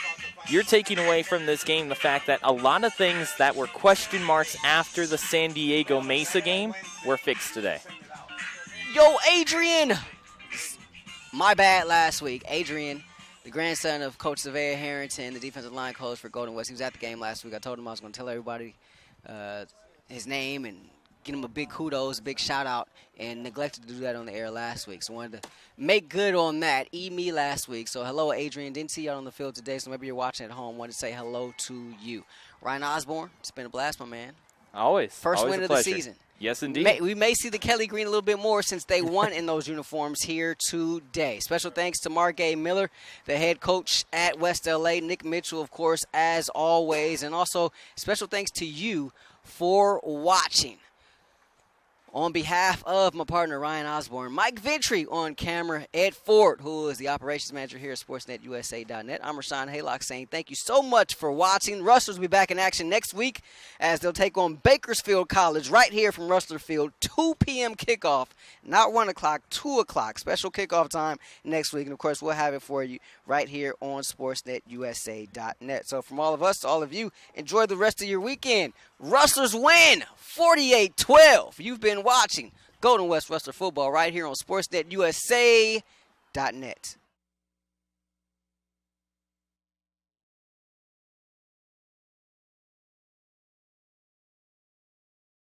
You're taking away from this game the fact that a lot of things that were question marks after the San Diego Mesa game were fixed today. Yo, Adrian! My bad last week. Adrian, the grandson of Coach Savea Harrington, the defensive line coach for Golden West. He was at the game last week. I told him I was going to tell everybody his name and give him a big kudos, a big shout out, and neglected to do that on the air last week. So wanted to make good on that. Me last week. So hello, Adrian. Didn't see you out on the field today, so maybe you're watching at home. Wanted to say hello to you. Ryan Osborn, it's been a blast, my man. Always. First always win a of the pleasure. season. Yes, indeed. We may see the Kelly Green a little bit more since they won in those uniforms here today. Special thanks to Mark A. Miller, the head coach at West LA, Nick Mitchell, of course, as always. And also special thanks to you for watching. On behalf of my partner, Ryan Osborn, Mike Ventry on camera, Ed Ford, who is the operations manager here at SportsNetUSA.net. I'm Rahshaun Haylock saying thank you so much for watching. Rustlers will be back in action next week as they'll take on Bakersfield College right here from Rustler Field, 2 p.m. kickoff, not 1 o'clock, 2 o'clock. Special kickoff time next week. And, of course, we'll have it for you right here on SportsNetUSA.net. So from all of us to all of you, enjoy the rest of your weekend. Rustlers win 48-12. You've been watching Golden West Rustler football right here on SportsNetUSA.net.